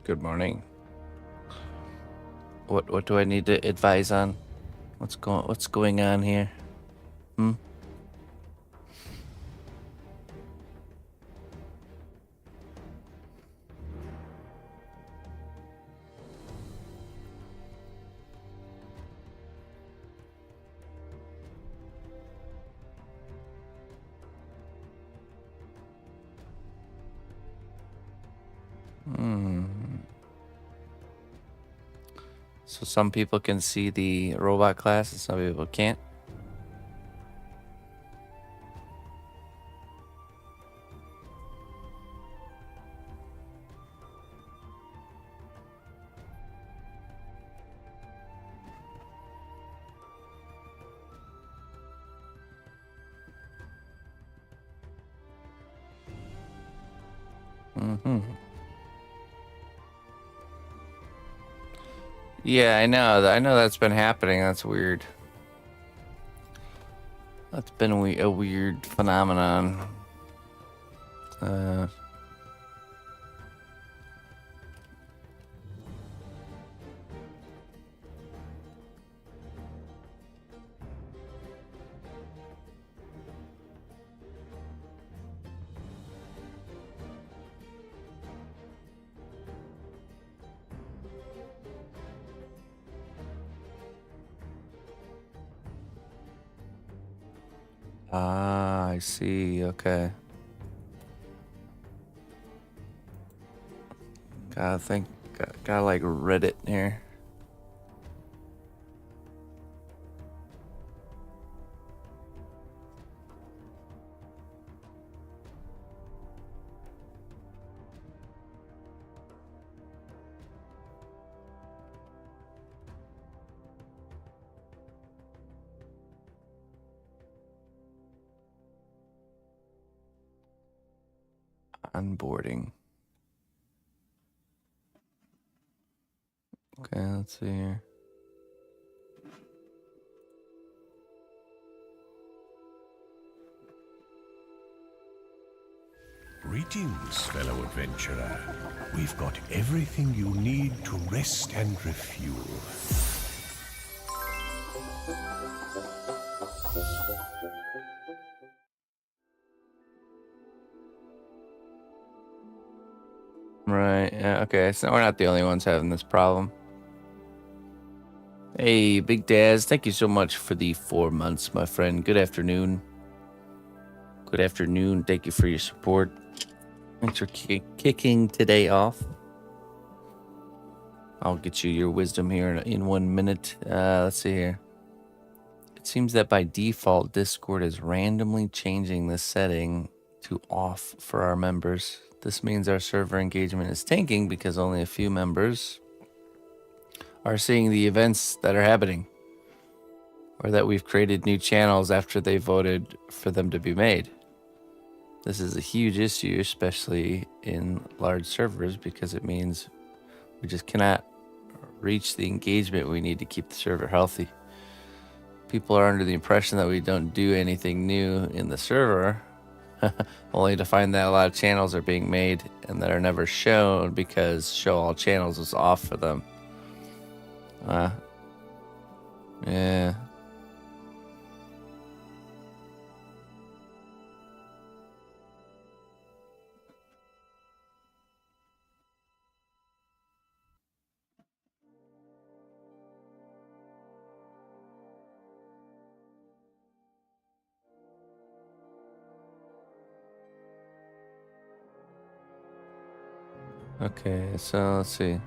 Good morning. What do I need to advise on? What's going on here? Hmm? Hmm. So some people can see the robot class and some people can't. Mm-hmm. Yeah, I know. I know that's been happening. That's weird. That's been a weird phenomenon. I see. Okay. Gotta think. Gotta like Reddit here. Onboarding. Okay, let's see here. Greetings, fellow adventurer. We've got everything you need to rest and refuel. Right. Yeah. Okay. So we're not the only ones having this problem. Hey, Big Daz, thank you so much for the 4 months, my friend. Good afternoon. Good afternoon. Thank you for your support. Thanks for kicking today off. I'll get you your wisdom here in 1 minute. Let's see here. It seems that by default, Discord is randomly changing this setting to off for our members. This means our server engagement is tanking because only a few members are seeing the events that are happening, or that we've created new channels after they voted for them to be made. This is a huge issue, especially in large servers, because it means we just cannot reach the engagement we need to keep the server healthy. People are under the impression that we don't do anything new in the server, only to find that a lot of channels are being made and that are never shown because show all channels was off for them. Yeah. Okay, so let's see.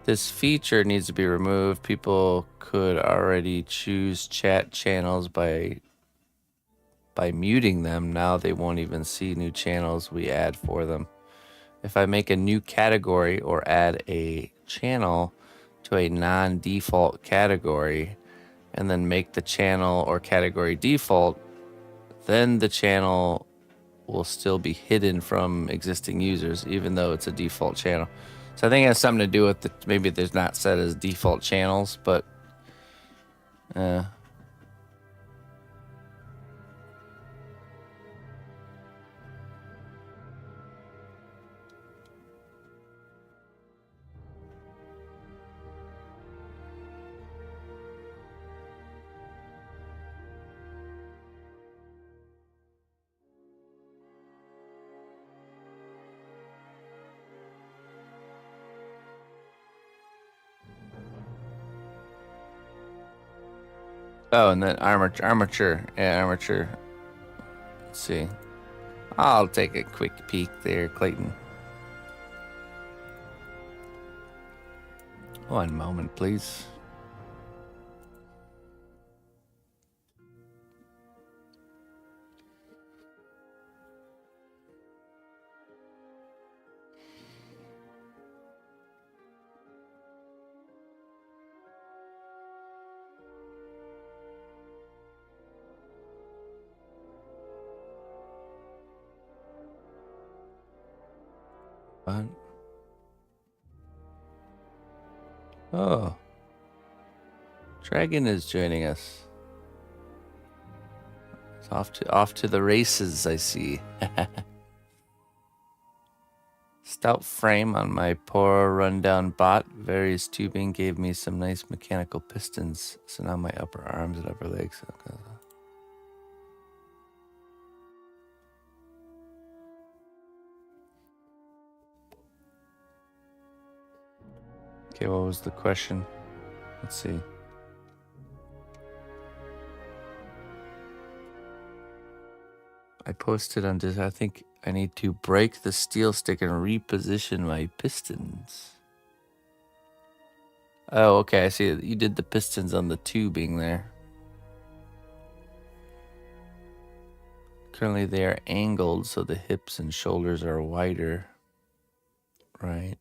This feature needs to be removed. People could already choose chat channels by muting them. Now they won't even see new channels we add for them. If I make a new category or add a channel to a non-default category and then make the channel or category default, then the channel will still be hidden from existing users, even though it's a default channel. So I think it has something to do with maybe there's not set as default channels, but Oh, and then armature. Yeah, armature. Let's see. I'll take a quick peek there, Clayton. One moment, please. What? Oh. Dragon is joining us. It's off to the races, I see. Stout frame on my poor rundown bot. Various tubing gave me some nice mechanical pistons. So now my upper arms and upper legs. Okay, what was the question? Let's see. I posted on this. I think I need to break the steel stick and reposition my pistons. Oh, okay. I see. You did the pistons on the tubing there. Currently, they are angled, so the hips and shoulders are wider. Right.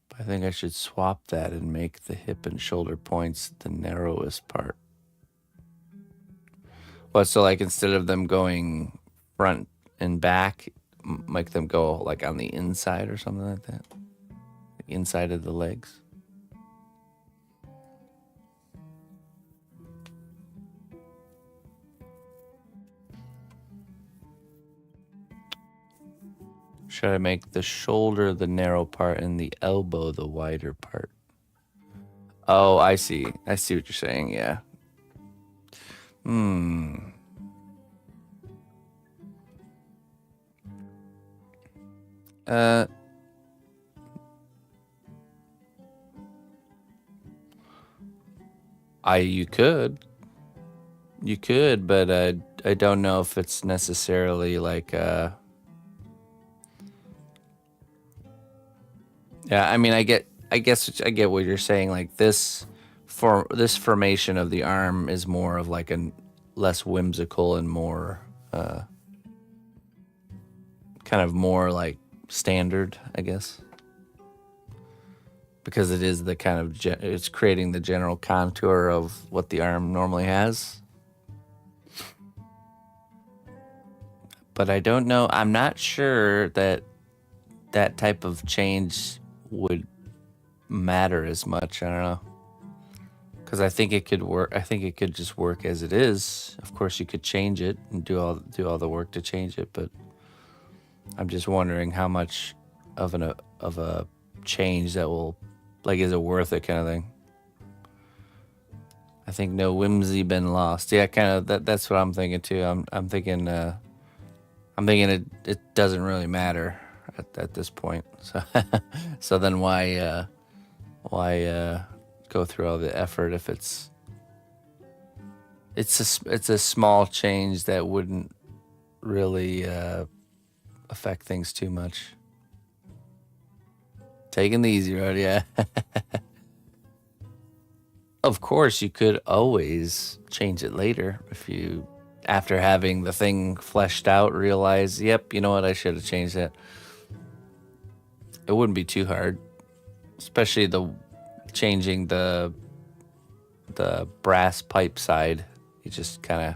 But I think I should swap that and make the hip and shoulder points the narrowest part. Well, so like instead of them going front and back, make them go like on the inside or something like that. Inside of the legs. Should I make the shoulder the narrow part and the elbow the wider part? Oh, I see. I see what you're saying, yeah. You could, but I don't know if it's necessarily like yeah, I mean I guess I get what you're saying. Like this formation of the arm is more of like a less whimsical and more kind of more like standard, I guess. Because it is the kind of it's creating the general contour of what the arm normally has. But I don't know. I'm not sure that that type of change would matter as much. I don't know. Because I think it could work. I think it could just work as it is. Of course, you could change it and do all the work to change it. But I'm just wondering how much of a change that will, like, is it worth it, kind of thing. I think no whimsy been lost. Yeah, kind of. That's what I'm thinking too. I'm thinking it doesn't really matter at this point. So so then why go through all the effort if it's a small change that wouldn't really affect things too much. Taking the easy road, yeah. Of course, you could always change it later if you, after having the thing fleshed out, realize, yep, you know what, I should have changed that. It wouldn't be too hard, especially changing the brass pipe side. You just kind of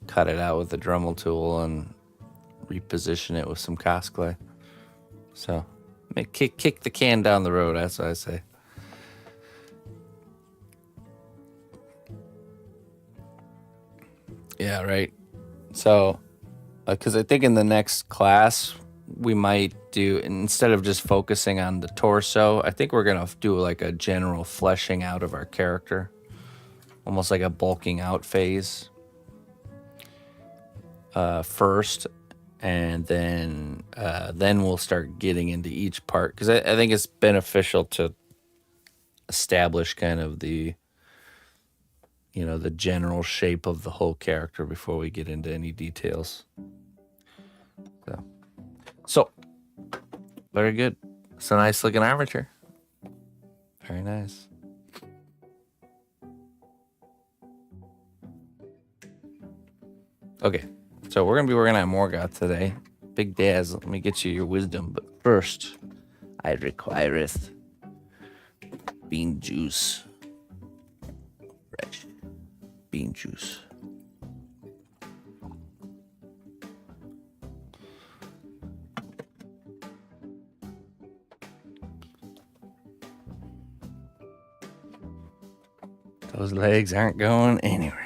cut it out with the Dremel tool and reposition it with some cosplay. So kick the can down the road, that's what I say. Yeah, right. So, because I think in the next class, we might do, instead of just focusing on the torso, I think we're going to do like a general fleshing out of our character. Almost like a bulking out phase first. And then we'll start getting into each part. Because I think it's beneficial to establish kind of the, you know, the general shape of the whole character before we get into any details. So very good. It's a nice looking armature. Very nice. Okay, so we're gonna be working on Morgoth today. Big Daz, let me get you your wisdom, but first, I requireth bean juice. Fresh bean juice. Those legs aren't going anywhere.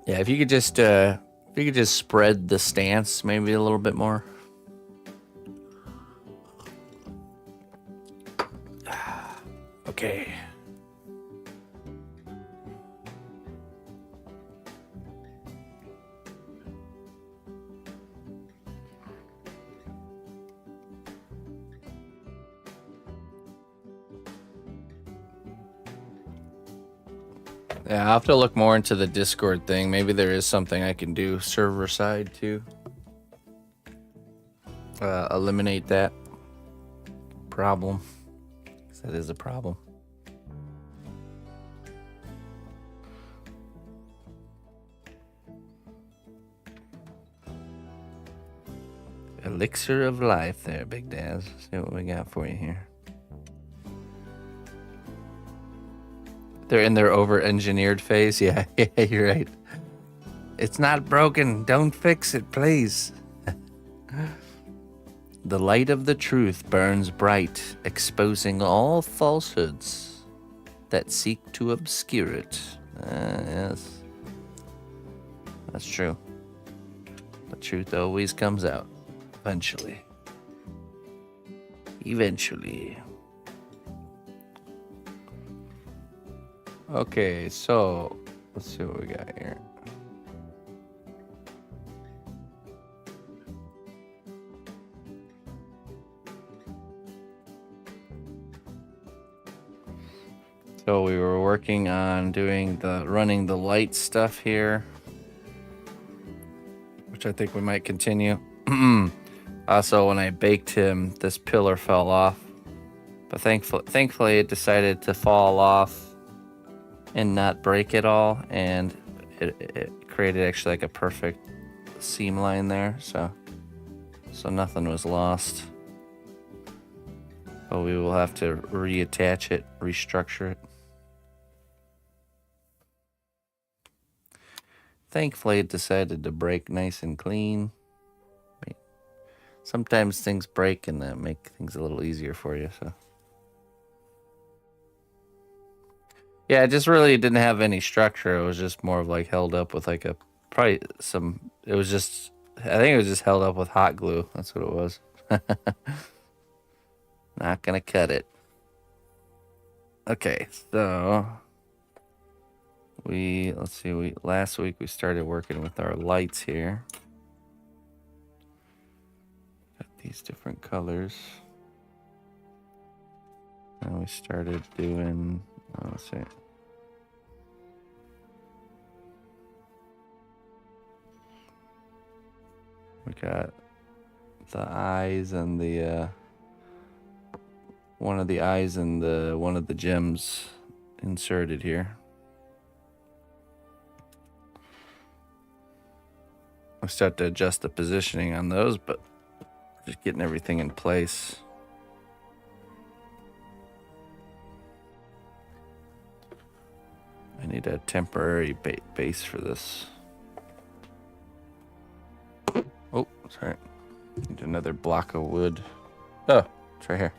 Yeah, if you could just spread the stance maybe a little bit more. Okay. Yeah, I'll have to look more into the Discord thing. Maybe there is something I can do server side to eliminate that problem. 'Cause that is a problem. Elixir of life there, Big Daz. See what we got for you here. They're in their over-engineered phase. Yeah, yeah, you're right. It's not broken. Don't fix it, please. The light of the truth burns bright, exposing all falsehoods that seek to obscure it. Yes. That's true. The truth always comes out. Eventually. Eventually. Okay, so let's see what we got here. So we were working on running the light stuff here, which I think we might continue. Also, when I baked him, this pillar fell off, but thankfully it decided to fall off and not break at all, and it created actually like a perfect seam line there, so nothing was lost. But we will have to reattach it, restructure it. Thankfully it decided to break nice and clean. Sometimes things break and that make things a little easier for you, so. Yeah, it just really didn't have any structure. It was just more of like held up with like I think it was just held up with hot glue. That's what it was. Not gonna cut it. Okay, so last week we started working with our lights here. Got these different colors. And we started doing, let's see. We got the eyes and the one of the eyes and one of the gems inserted here. I start to adjust the positioning on those, but just getting everything in place. I need a temporary base for this. Oh, sorry. Need another block of wood. Oh, it's right here.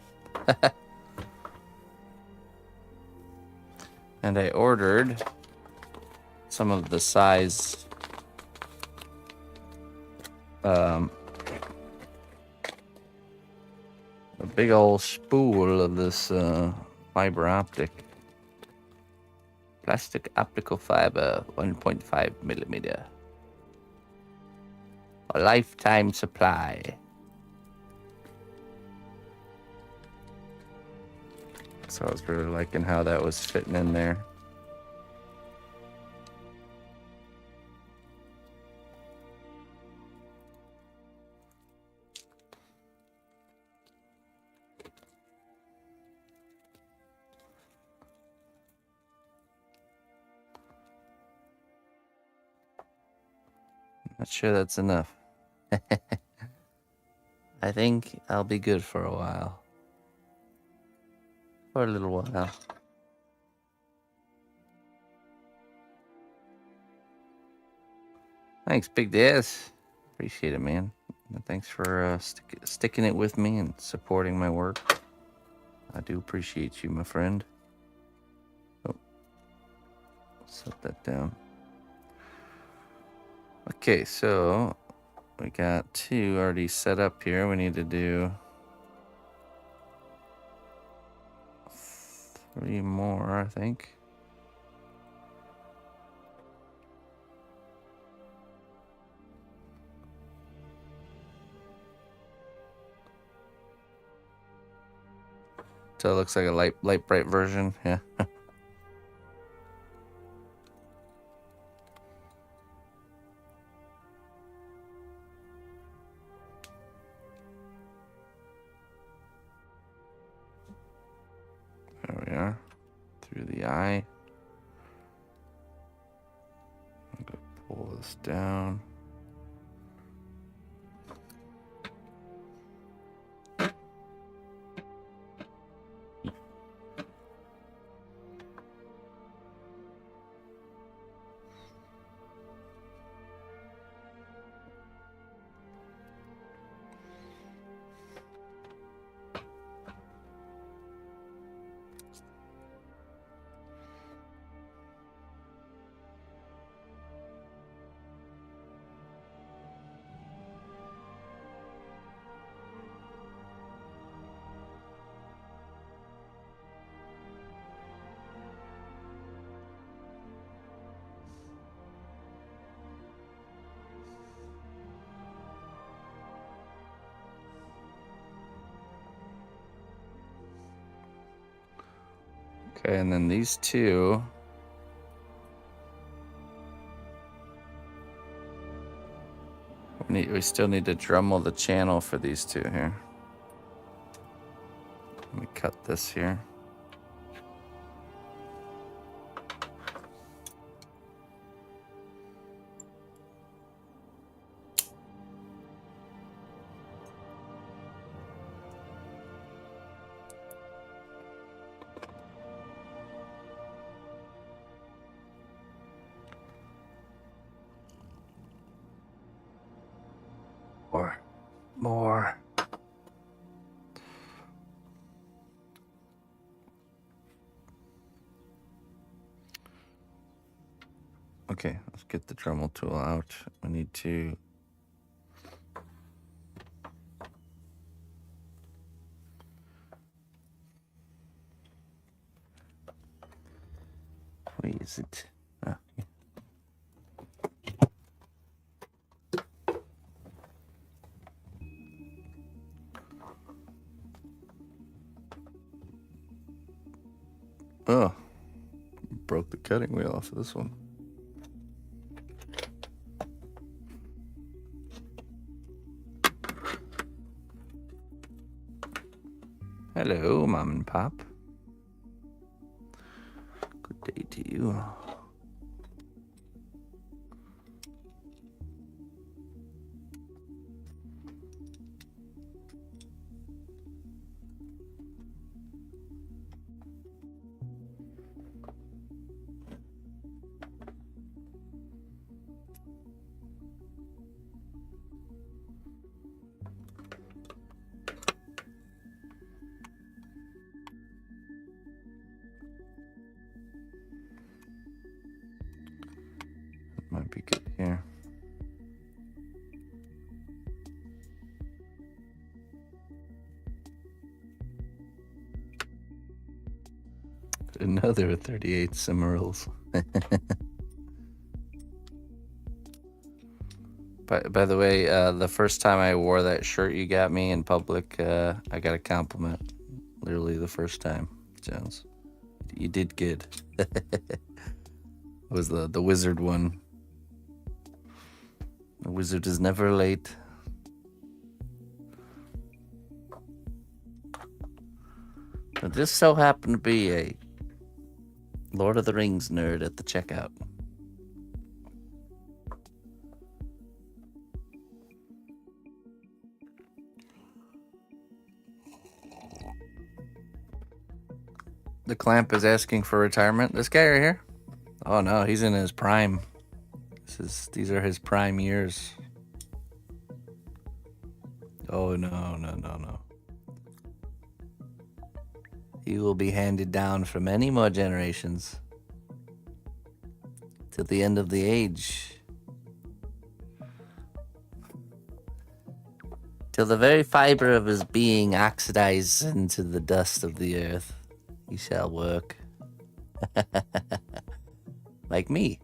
And I ordered some of the size a big old spool of this fiber optic. Plastic optical fiber, 1.5 millimeter. A lifetime supply. So I was really liking how that was fitting in there. Not sure that's enough. I think I'll be good for a while. For a little while. Thanks, Big Daz. Appreciate it, man. And thanks for sticking it with me and supporting my work. I do appreciate you, my friend. Oh, set that down. Okay, so we got 2 already set up here. We need to do 3 more, I think. So it looks like a light bright version, yeah. There we are. Through the eye. I'm gonna pull this down. Okay, and then these 2. We still need to Dremel the channel for these 2 here. Let me cut this here. More. Okay, let's get the Dremel tool out. We need to where is it? Ah, yeah. Oh, broke the cutting wheel off of this one. Hello, Mom and Pop. Good day to you. Might be good here. Another 38 Cimarils. By the way, the first time I wore that shirt you got me in public, I got a compliment. Literally the first time. Jones. You did good. Was the wizard one. The wizard is never late. There just so happened to be a Lord of the Rings nerd at the checkout. The clamp is asking for retirement. This guy right here? Oh no, he's in his prime. These are his prime years. Oh no. He will be handed down for many more generations. Till the end of the age. Till the very fiber of his being oxidizes into the dust of the earth. He shall work. Like me.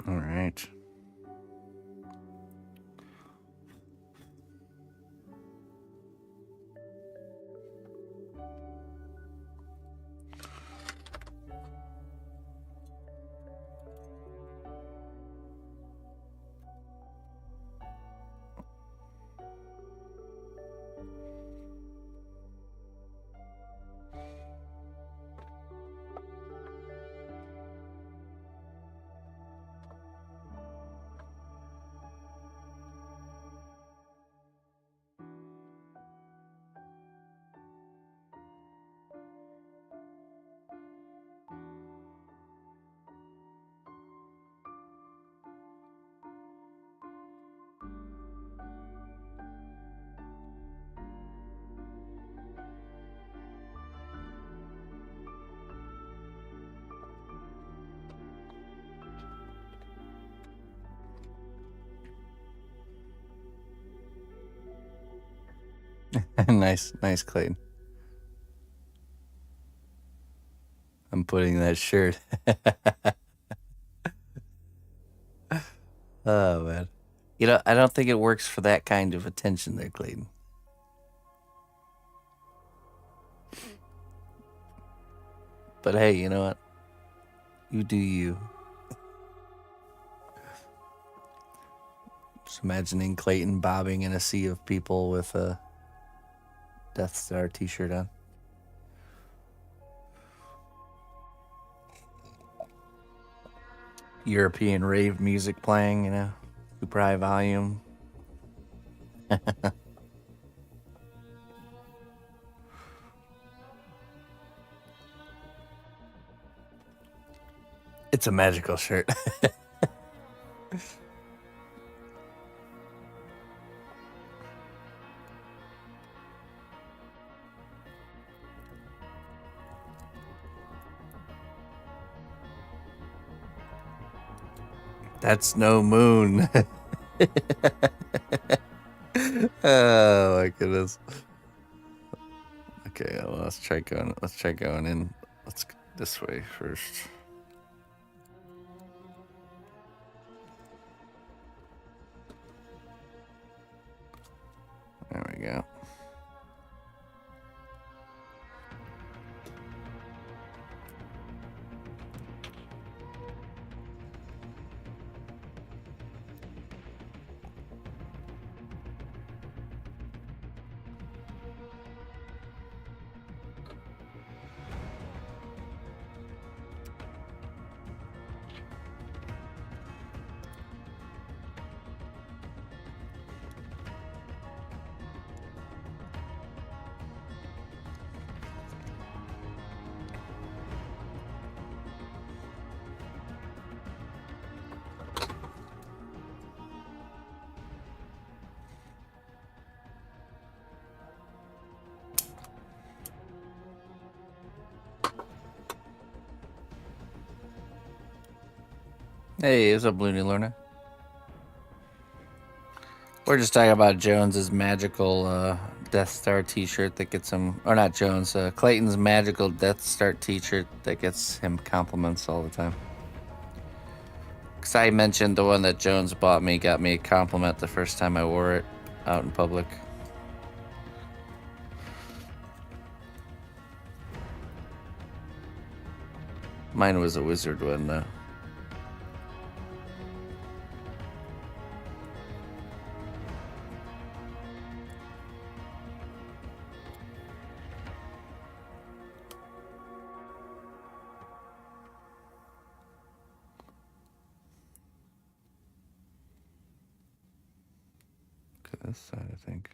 All right. Nice, Clayton. I'm putting that shirt. Oh, man. You know, I don't think it works for that kind of attention there, Clayton. But hey, you know what? You do you. Just imagining Clayton bobbing in a sea of people with a Death Star t-shirt on. European rave music playing, you know, super high volume. It's a magical shirt. That's no moon. Oh my goodness. Okay, well, let's try going in. Let's go this way first. There we go. Hey, what's up, Looney Lorna? We're just talking about Jones's magical Death Star t-shirt that gets him, or not Jones, Clayton's magical Death Star t-shirt that gets him compliments all the time. Because I mentioned the one that Jones bought me got me a compliment the first time I wore it out in public. Mine was a wizard one, though. This side, I think.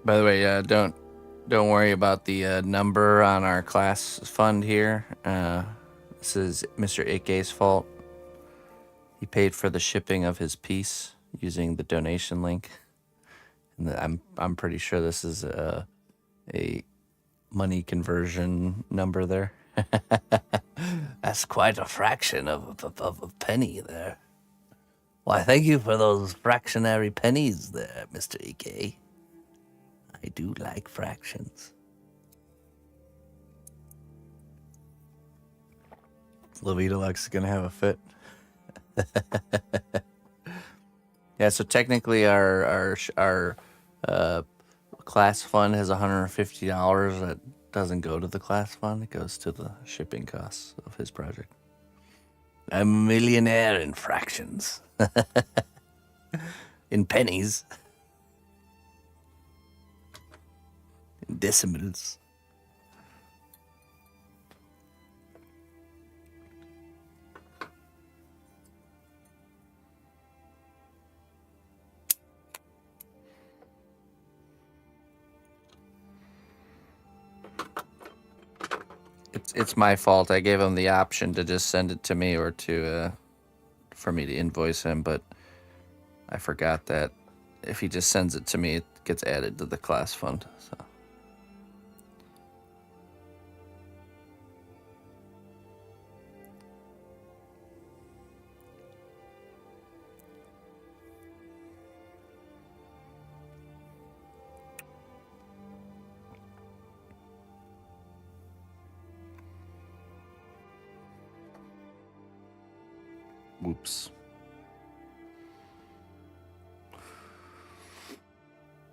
By the way, don't worry about the number on our class fund here. This is Mr. Ike's fault. He paid for the shipping of his piece using the donation link, and I'm pretty sure this is a money conversion number there. That's quite a fraction of a penny there. Why, thank you for those fractionary pennies there, Mr. Ike. I do like fractions. Levita Lux is gonna have a fit. Yeah, so technically our class fund has $150 that doesn't go to the class fund. It goes to the shipping costs of his project. I'm a millionaire in fractions. In pennies. In decimals. It's my fault. I gave him the option to just send it to me or to for me to invoice him, but I forgot that if he just sends it to me, it gets added to the class fund. So. Whoops.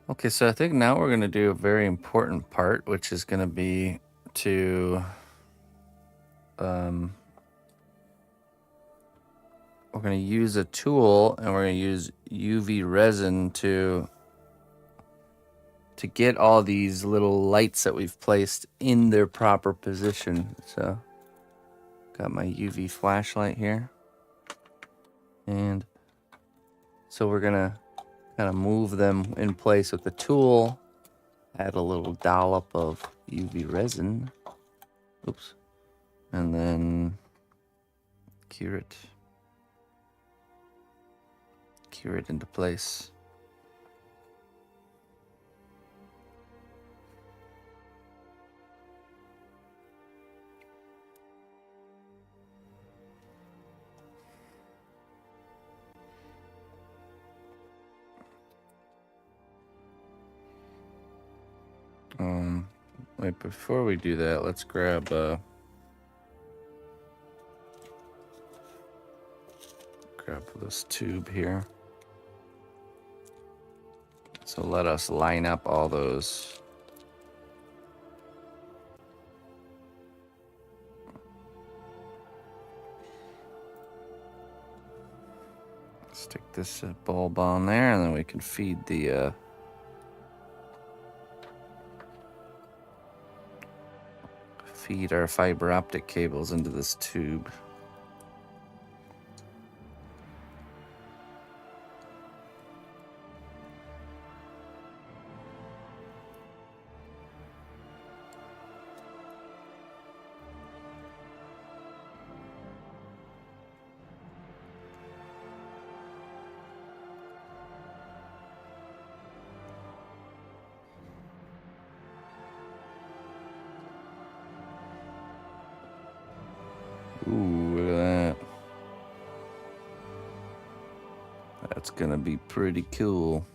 Okay, so I think now we're going to do a very important part, which is going to be to we're going to use a tool, and we're going to use UV resin to get all these little lights that we've placed in their proper position. So got my UV flashlight here. And so we're going to kind of move them in place with the tool, add a little dollop of UV resin. Oops. And then cure it into place. Wait, before we do that, let's grab this tube here. So let us line up all those. Stick this bulb on there, and then we can feed the feed our fiber optic cables into this tube. Ooh, look at that. That's gonna be pretty cool.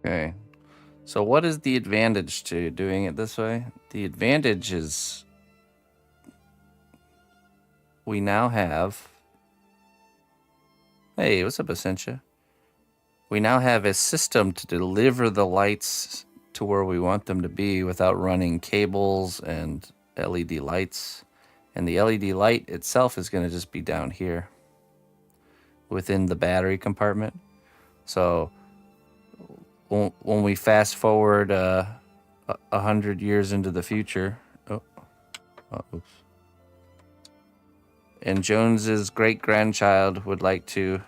Okay. So what is the advantage to doing it this way? The advantage is we now have... Hey, what's up, Essentia? We now have a system to deliver the lights to where we want them to be without running cables and LED lights. And the LED light itself is going to just be down here within the battery compartment. So when we fast forward 100 years into the future, oops. And Jones's great-grandchild would like to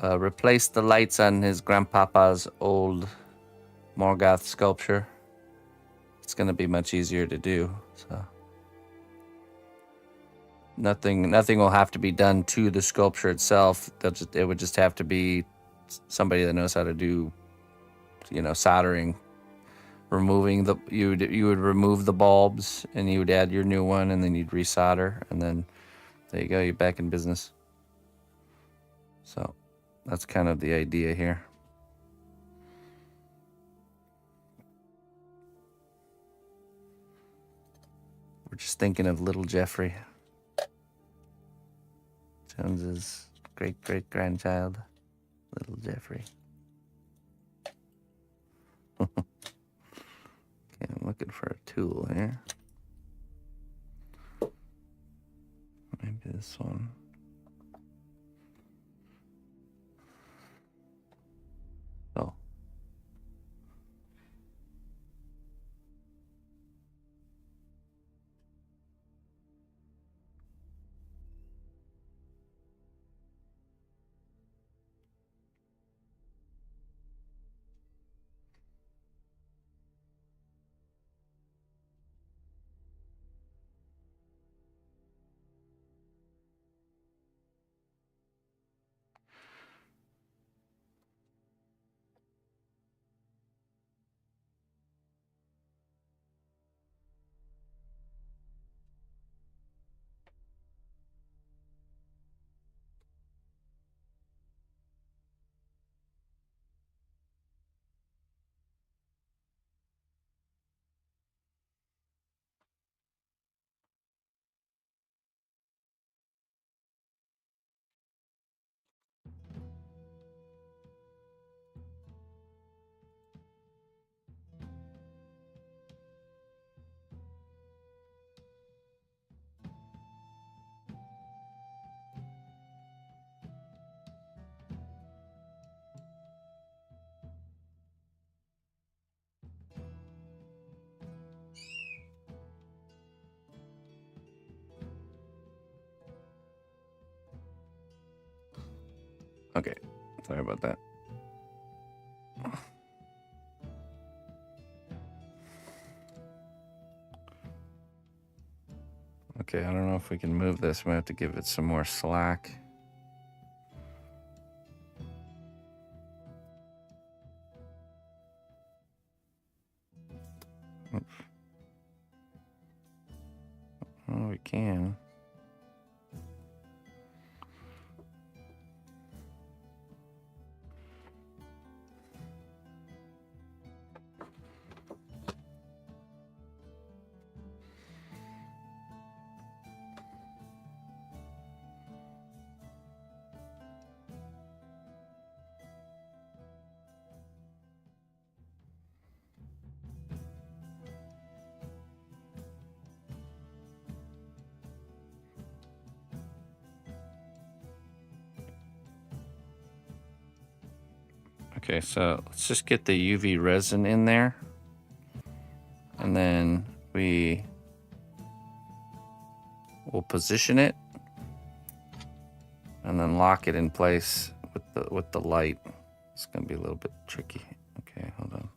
replace the lights on his grandpapa's old Morgoth sculpture, it's going to be much easier to do. So nothing will have to be done to the sculpture itself. It would just have to be somebody that knows how to do, soldering. Removing you would remove the bulbs, and you would add your new one, and then you'd resolder, and then there you go, you're back in business. So that's kind of the idea here. We're just thinking of little Jeffrey, Jones's great-great-grandchild, little Jeffrey. Okay, I'm looking for a tool here. Maybe this one. Oh. Okay, sorry about that. Okay, I don't know if we can move this. We have to give it some more slack. Oops. Oh, we can. Okay, so let's just get the UV resin in there. And then we'll position it and then lock it in place with the light. It's gonna be a little bit tricky. Okay, hold on.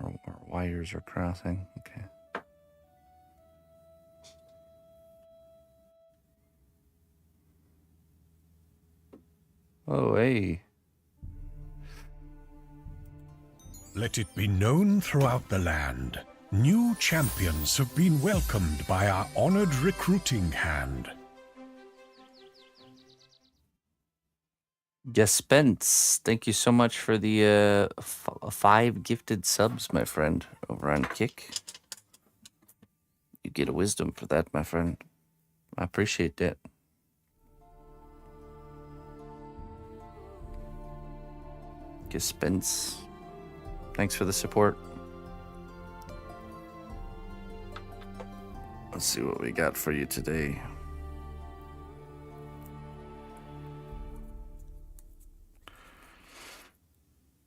Our wires are crossing. Okay. Oh, hey. Let it be known throughout the land, new champions have been welcomed by our honored recruiting hand. Yes, Spence, thank you so much for the 5 gifted subs, my friend, over on Kick. You get a wisdom for that, my friend. I appreciate that. Yes, Spence. Thanks for the support. Let's see what we got for you today.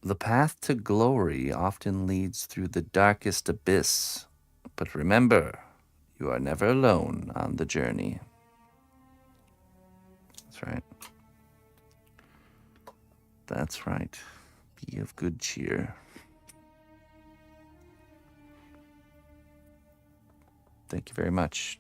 The path to glory often leads through the darkest abyss, but remember, you are never alone on the journey. That's right. That's right. Be of good cheer. Thank you very much.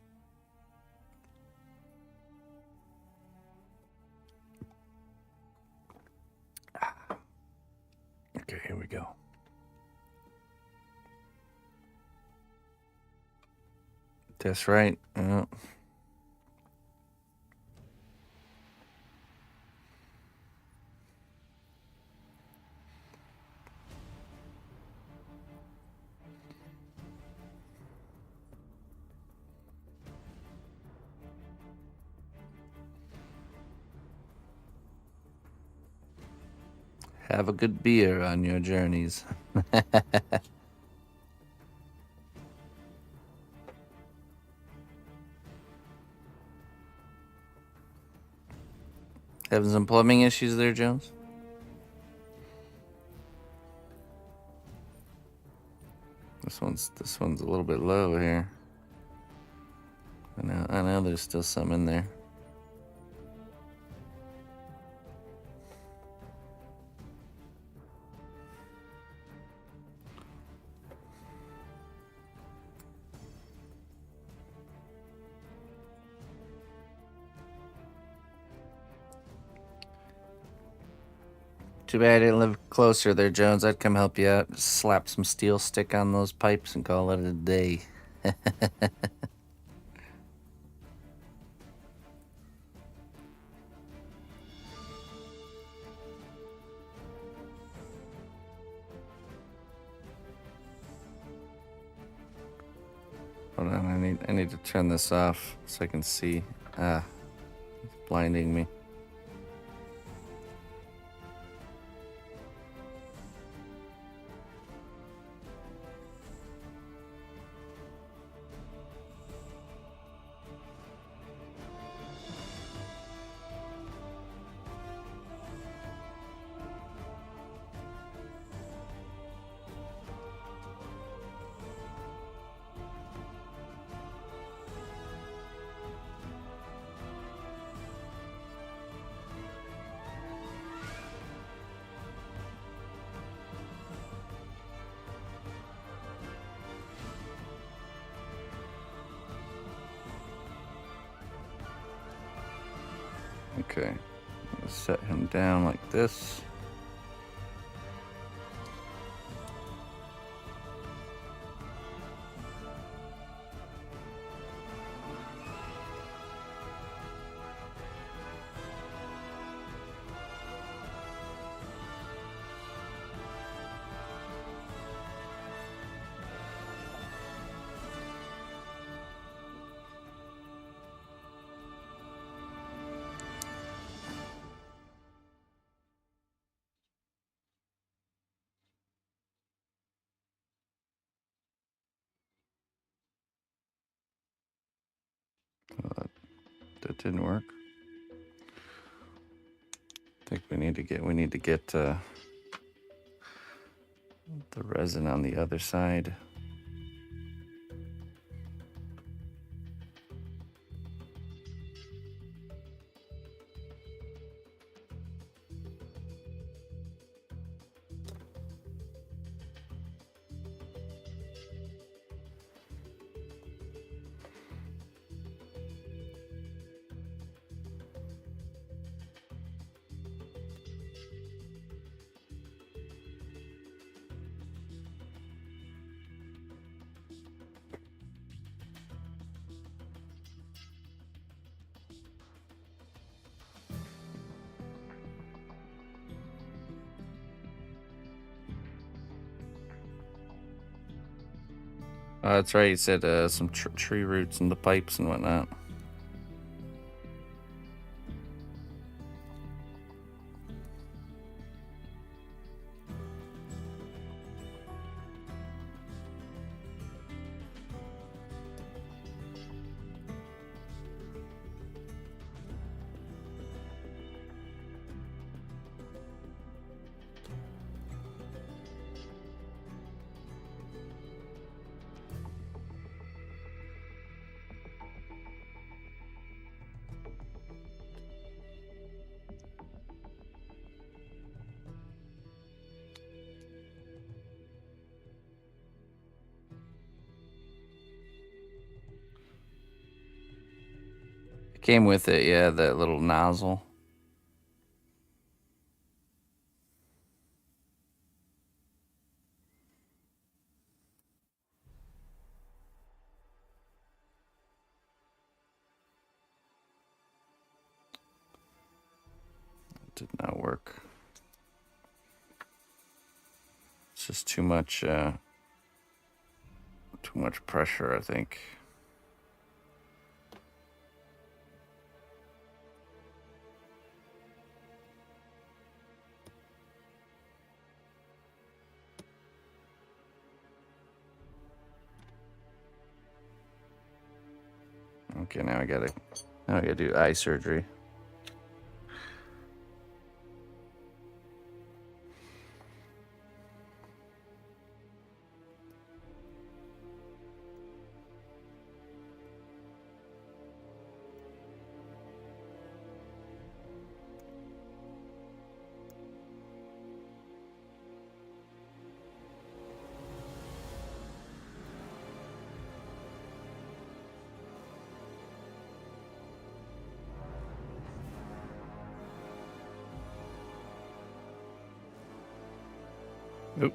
Okay, here we go. That's right. Have a good beer on your journeys. Having some plumbing issues there, Jones? This one's a little bit low here. I know there's still some in there. Too bad I didn't live closer there, Jones. I'd come help you out. Just slap some steel stick on those pipes and call it a day. Hold on, I need to turn this off so I can see. It's blinding me. Okay. I'm gonna set him down like this. That didn't work. I think we need to get the resin on the other side. That's right. You said some tree roots in the pipes and whatnot. It came with it, yeah, that little nozzle. It did not work. It's just too much pressure, I think. Okay, now I gotta do eye surgery. Oop.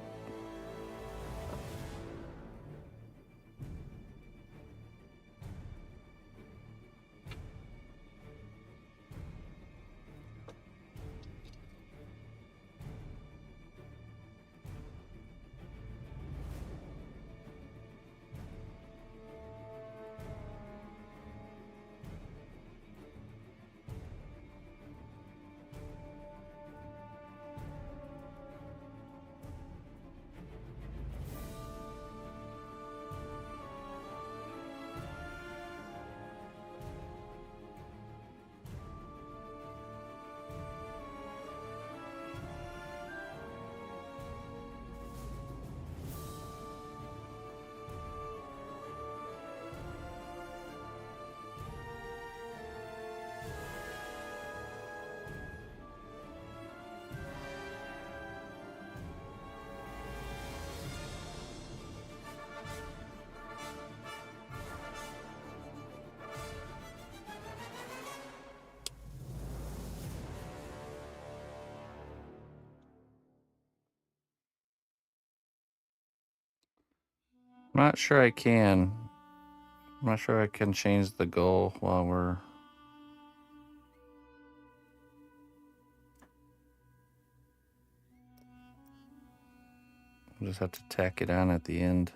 I'm not sure I can. I'm not sure I can change the goal while we're... We'll just have to tack it on at the end.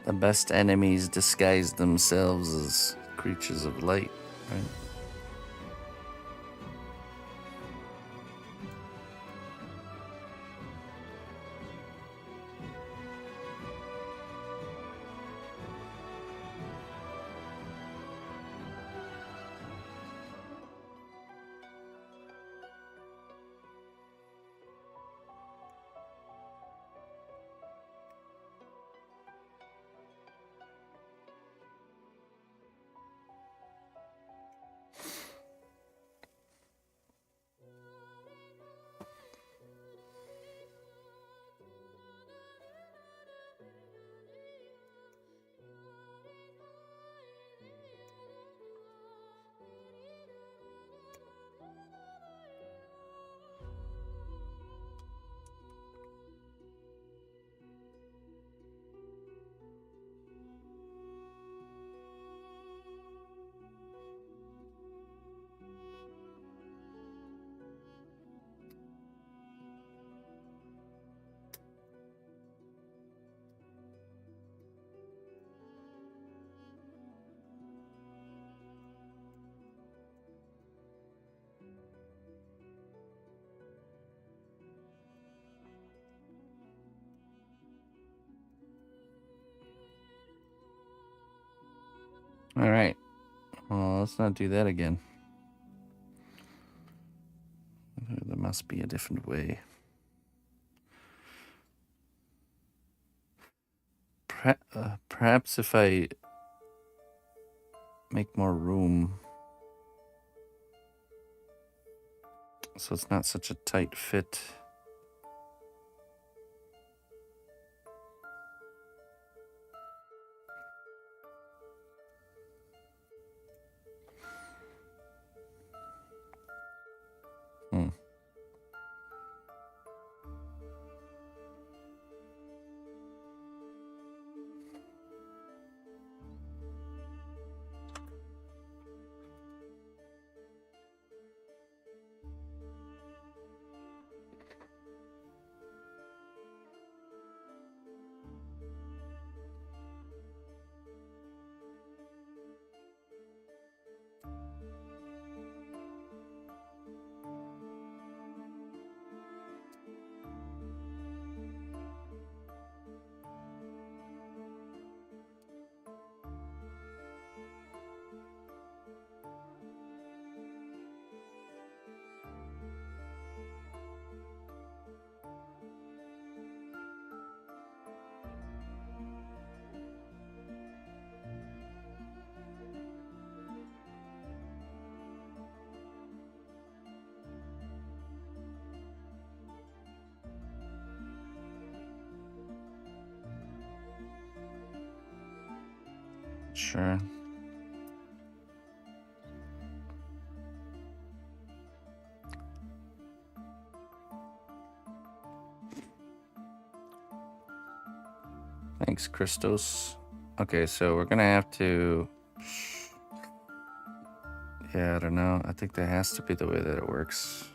The best enemies disguise themselves as creatures of light, right? All right. Well, let's not do that again. There must be a different way. Perhaps if I make more room so it's not such a tight fit. Hmm. Sure. Thanks, Christos. Okay, so we're gonna have to... Yeah, I don't know. I think that has to be the way that it works.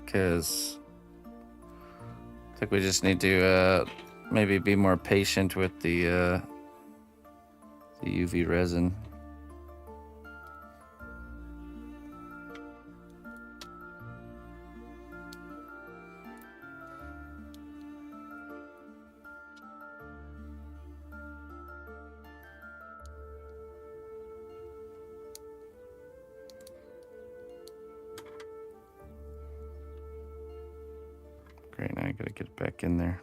Because I think we just need to maybe be more patient with the UV resin. Great, now I gotta get it back in there.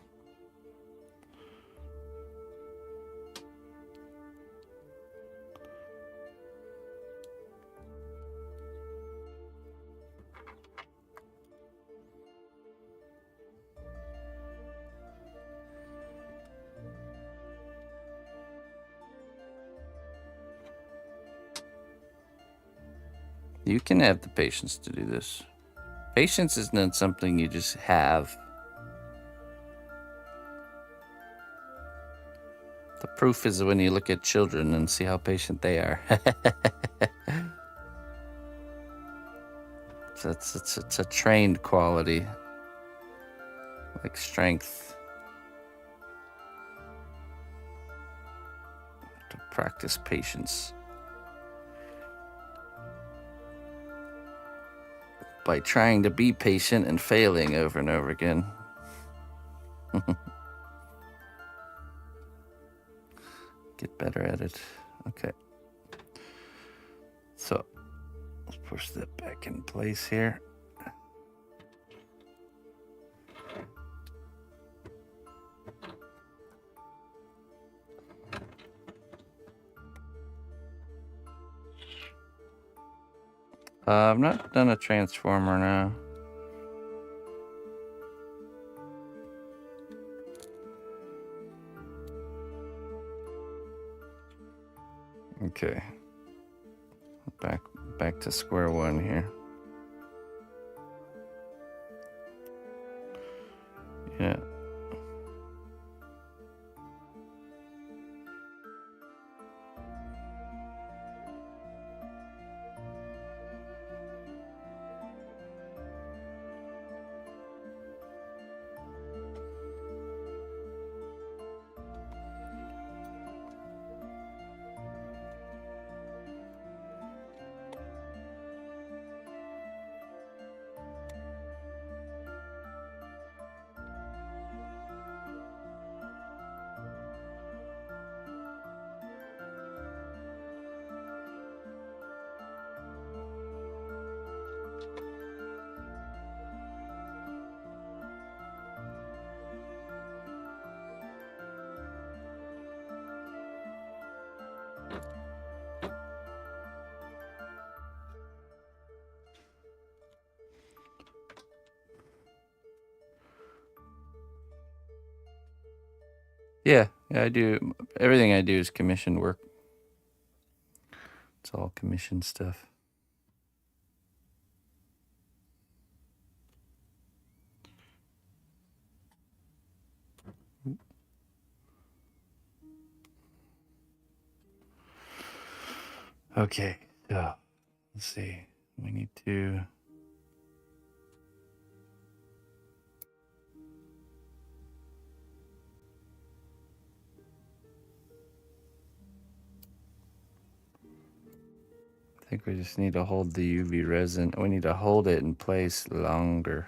You can have the patience to do this. Patience is not something you just have. The proof is when you look at children and see how patient they are. It's a trained quality, like strength. To practice patience by trying to be patient and failing over and over again. Get better at it. Okay. So let's push that back in place here. I've not done a transformer now. Okay. Back to square one here. Yeah. Yeah, I do. Everything I do is commissioned work. It's all commissioned stuff. Okay, so let's see. We need to... I think we just need to hold the UV resin. We need to hold it in place longer.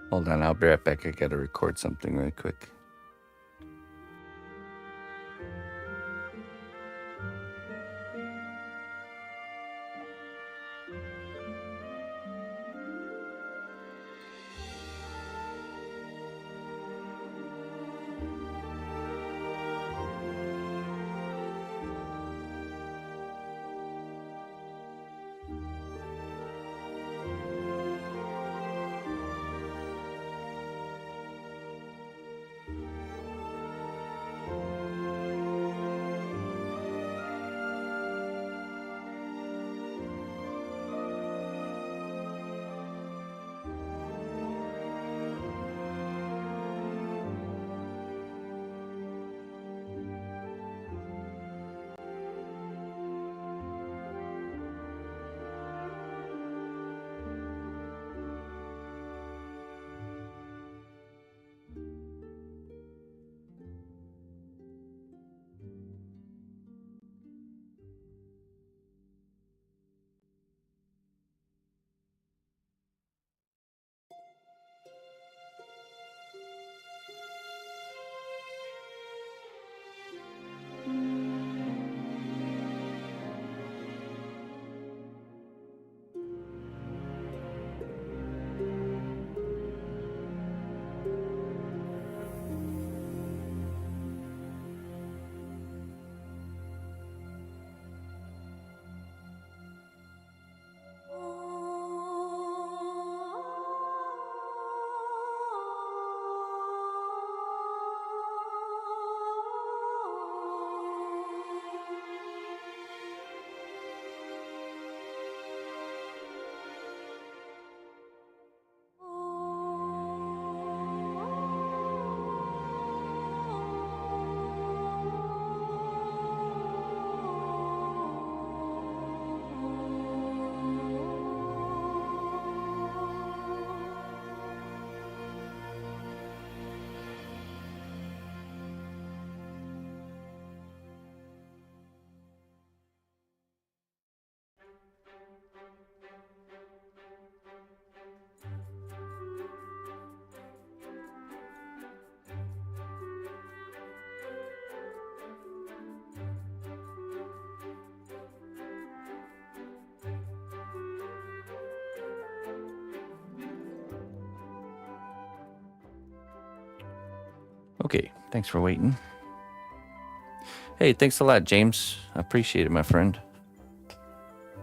Hold on, I'll be right back. I gotta record something really quick. Okay, thanks for waiting. Hey, thanks a lot, James. I appreciate it, my friend.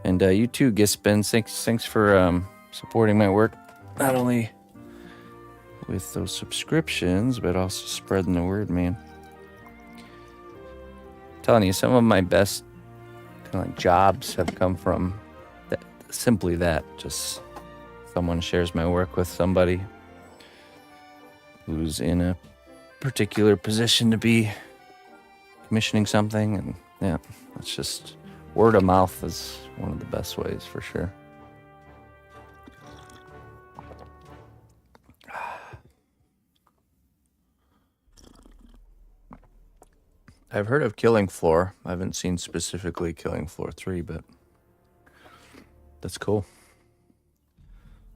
And you too, Gispin. Thanks for supporting my work. Not only with those subscriptions, but also spreading the word, man. I'm telling you, some of my best kind of like jobs have come from that, simply that. Just someone shares my work with somebody who's in a particular position to be commissioning something, and yeah, it's just word of mouth is one of the best ways for sure. I've heard of Killing Floor. I haven't seen specifically Killing Floor 3, but that's cool.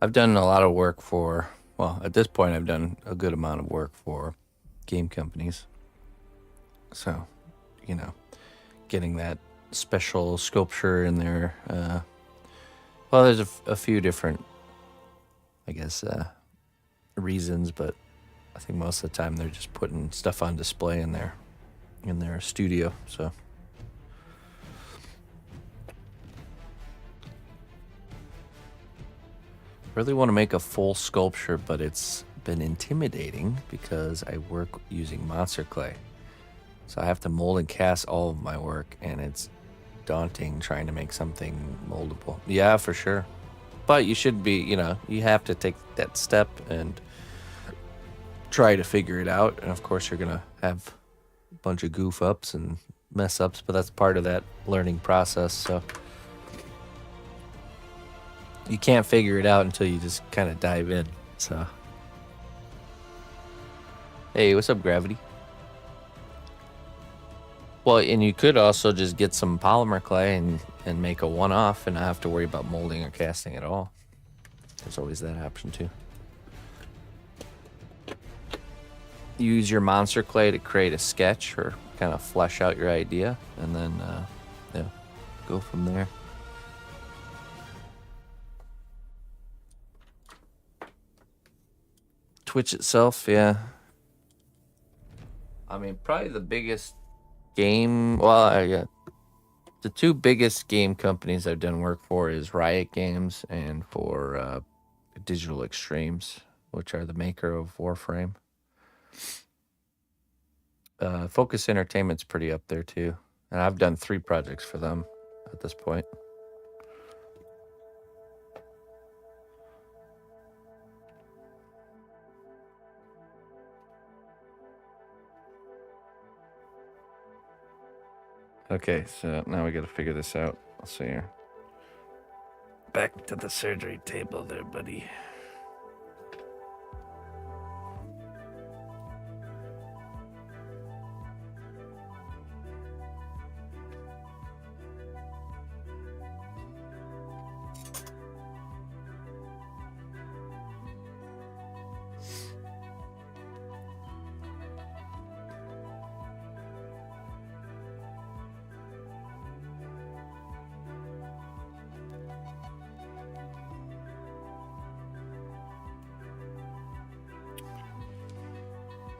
I've done a lot of work for, well, at this point I've done a good amount of work for game companies. So, you know, getting that special sculpture in there. Well, there's a few different, I guess, reasons, but I think most of the time they're just putting stuff on display in their studio. So really want to make a full sculpture, but it's been intimidating because I work using monster clay. So I have to mold and cast all of my work, and it's daunting trying to make something moldable. Yeah, for sure. But you should be, you know, you have to take that step and try to figure it out. And of course, you're going to have a bunch of goof ups and mess ups, but that's part of that learning process. So you can't figure it out until you just kind of dive in. So, hey, what's up, Gravity? Well, and you could also just get some polymer clay and make a one-off and not have to worry about molding or casting at all. There's always that option too. use your monster clay to create a sketch or kind of flesh out your idea, and then yeah, go from there. Twitch itself, yeah. I mean, probably the biggest game. Well, yeah, the two biggest game companies I've done work for is Riot Games and for Digital Extremes, which are the maker of Warframe. Focus Entertainment's pretty up there too, and I've done 3 projects for them at this point. Okay, so now we got to figure this out. Let's see here. Back to the surgery table there, buddy.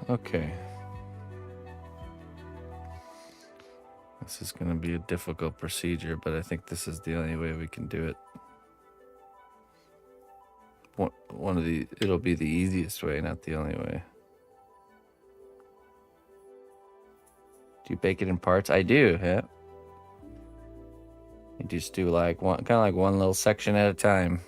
Okay. This is going to be a difficult procedure, but I think this is the only way we can do it. It'll be the easiest way, not the only way. Do you bake it in parts? I do, yeah. You just do like one, kind of like one little section at a time.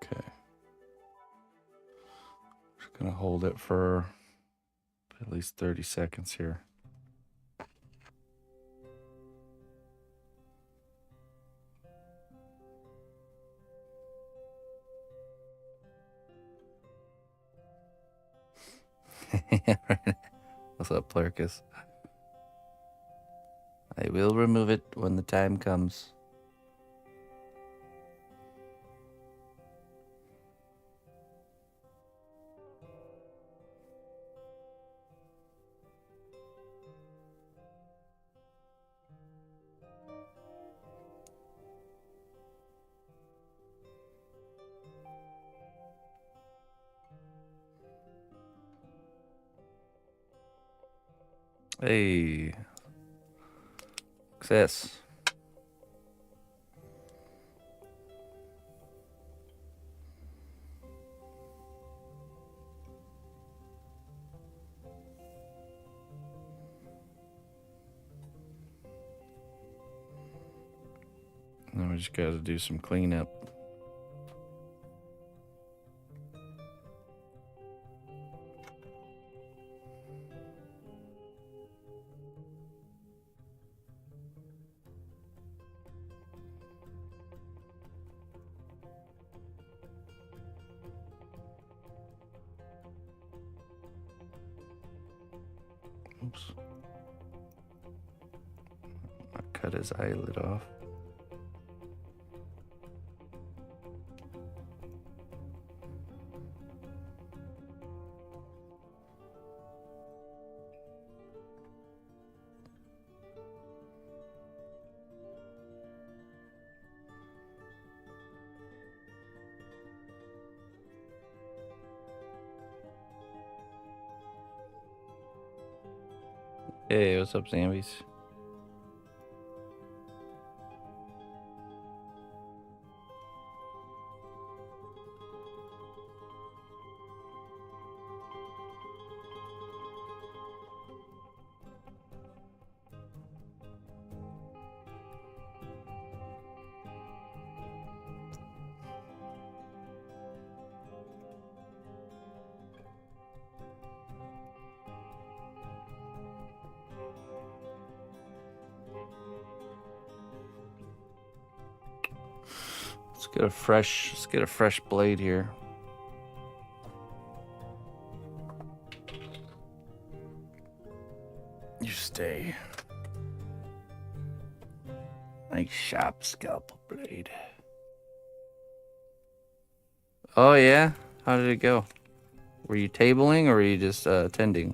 Okay. Just gonna hold it for at least 30 seconds here. What's up, Plurkus? I will remove it when the time comes. Hey, success. Now we we just got to do some cleanup. Oops. I cut his eyelid off. Hey, what's up, Zambies? Let's get a fresh blade here. You stay. Nice sharp scalpel blade. Oh yeah? How did it go? Were you tabling or were you just tending?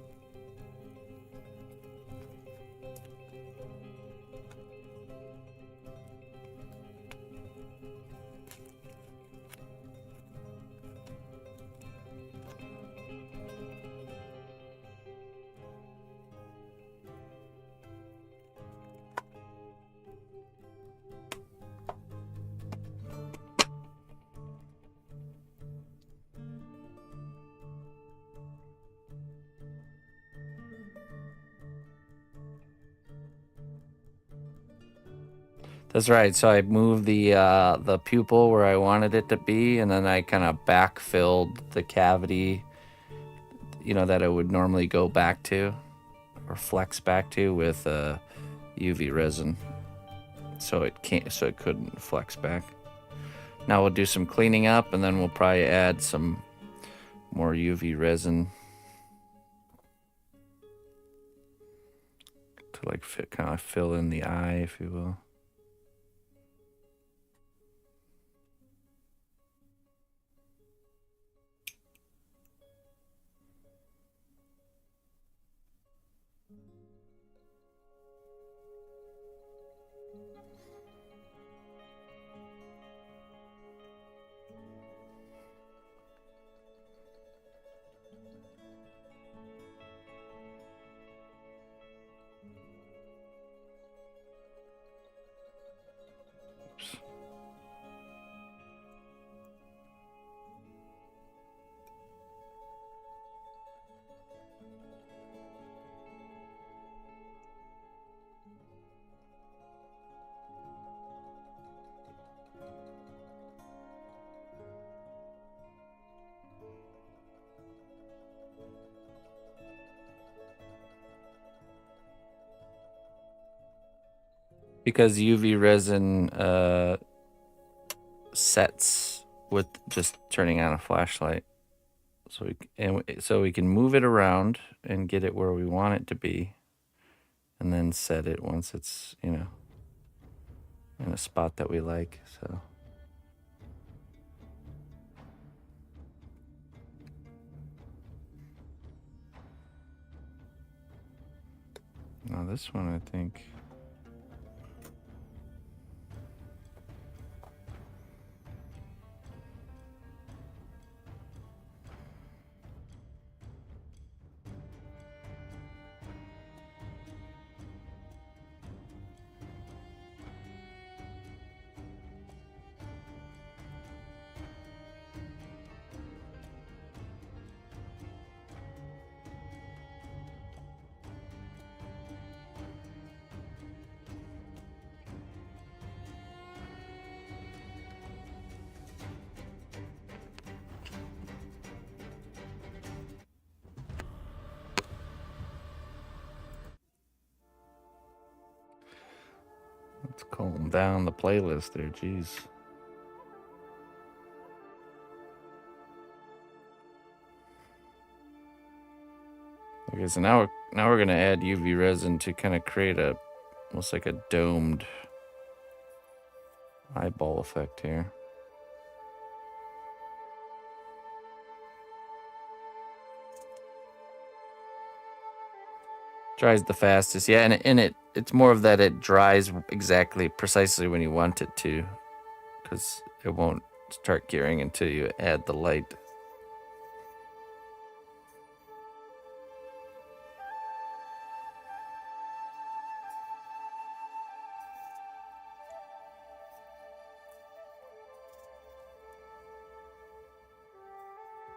That's right. So I moved the pupil where I wanted it to be, and then I kind of backfilled the cavity, you know, that it would normally go back to or flex back to with UV resin. So it couldn't flex back. Now we'll do some cleaning up, and then we'll probably add some more UV resin to like kind of fill in the eye, if you will. Because UV resin sets with just turning on a flashlight, so we can move it around and get it where we want it to be, and then set it once it's, you know, in a spot that we like. So now this one, I think. Let's calm down the playlist there, jeez. Okay, so now we're gonna add UV resin to kind of create a almost like a domed eyeball effect here. Dries the fastest, yeah, and it's more of that it dries exactly precisely when you want it to, because it won't start curing until you add the light.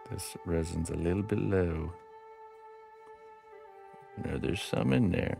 This resin's a little bit low. No, there's some in there.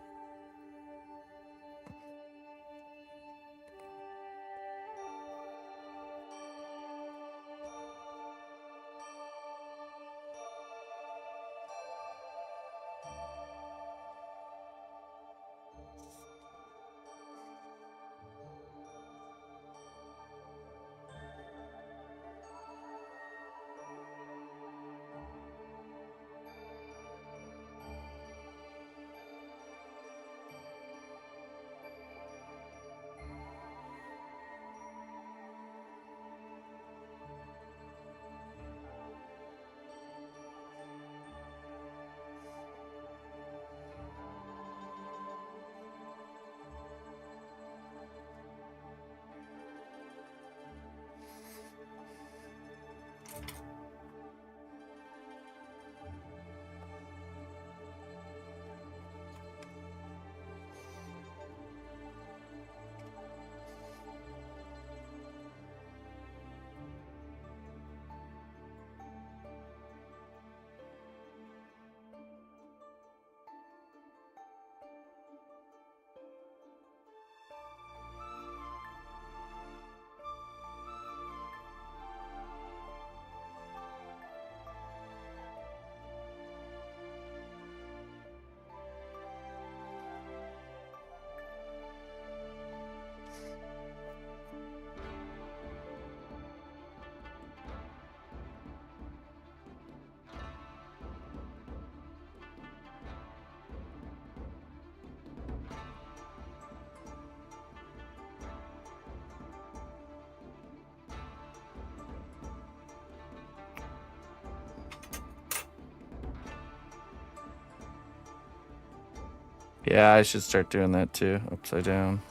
Yeah, I should start doing that too, upside down.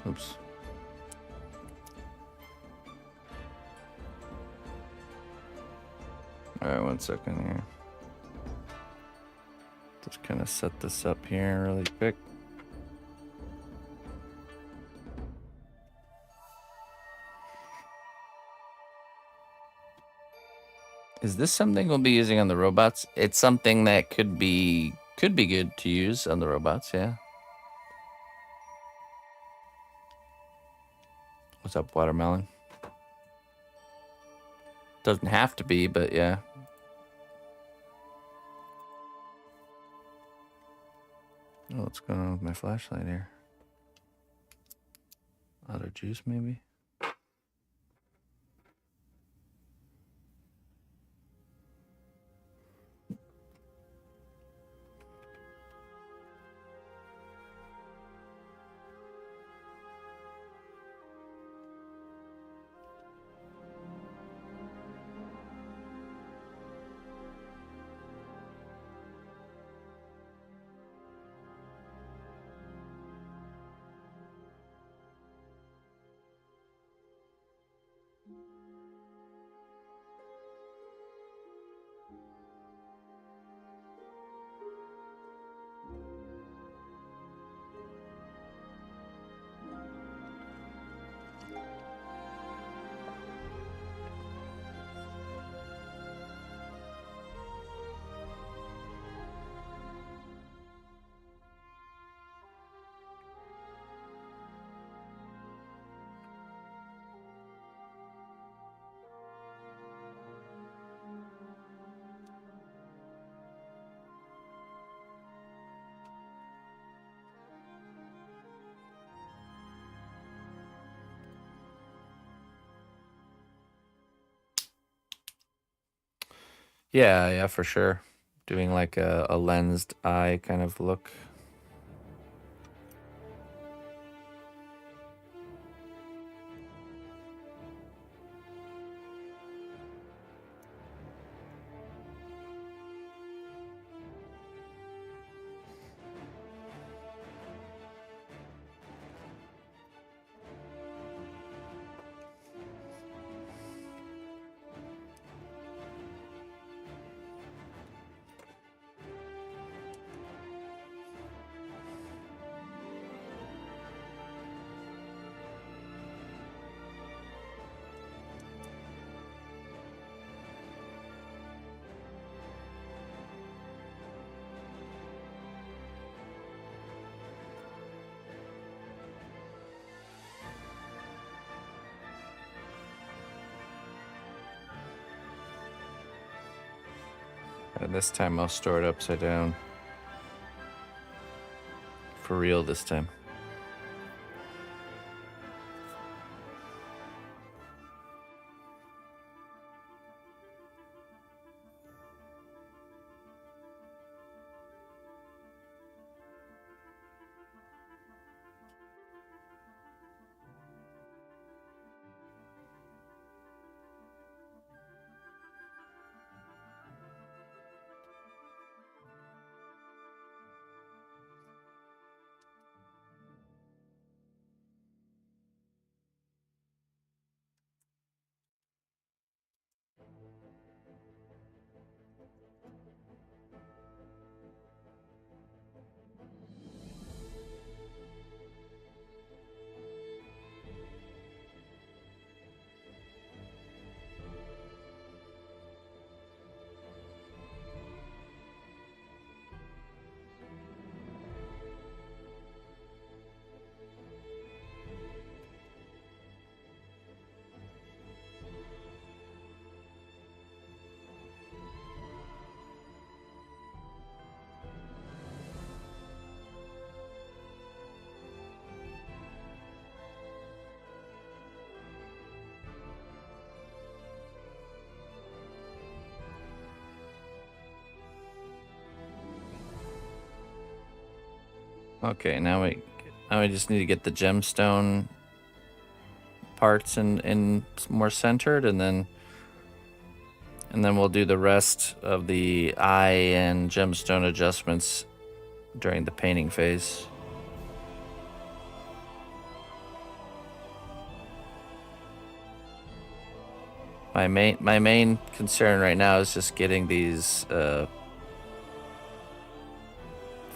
Oops. All right, 1 second here. Just kind of set this up here really quick. Is this something we'll be using on the robots? It's something that could be good to use on the robots, yeah. What's up, watermelon? Doesn't have to be, but yeah. Oh, what's going on with my flashlight here? Auto juice, maybe? Yeah, yeah, for sure. Doing like a lensed eye kind of look. And this time I'll store it upside down. For real this time. Okay, now we just need to get the gemstone parts in more centered, and then we'll do the rest of the eye and gemstone adjustments during the painting phase. My main concern right now is just getting these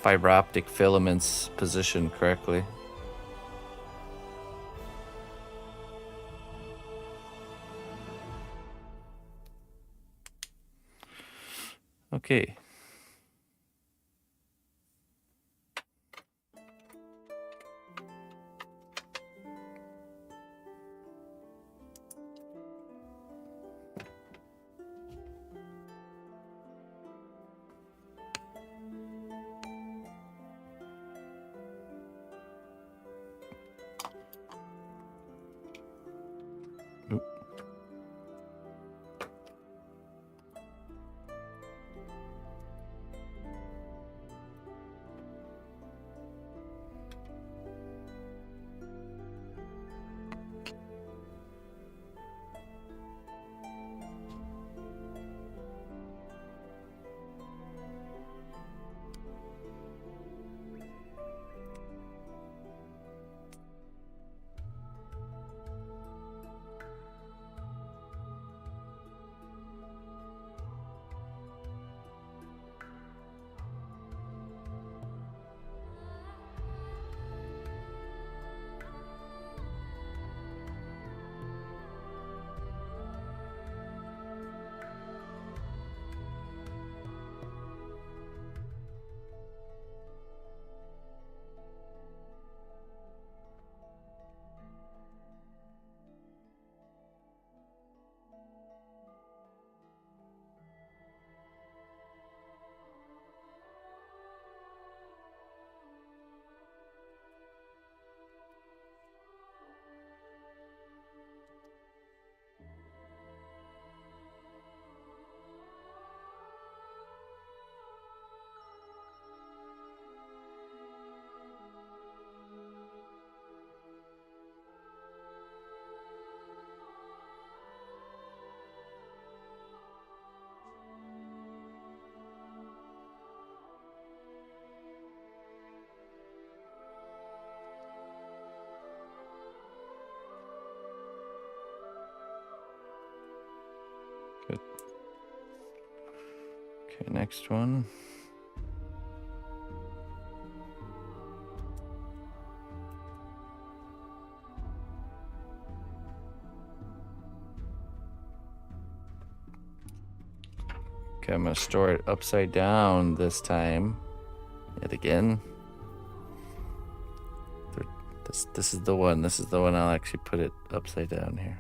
fiber optic filaments positioned correctly. Okay. Okay, next one. Okay, I'm gonna store it upside down this time. Yet again. This is the one. This is the one I'll actually put it upside down here.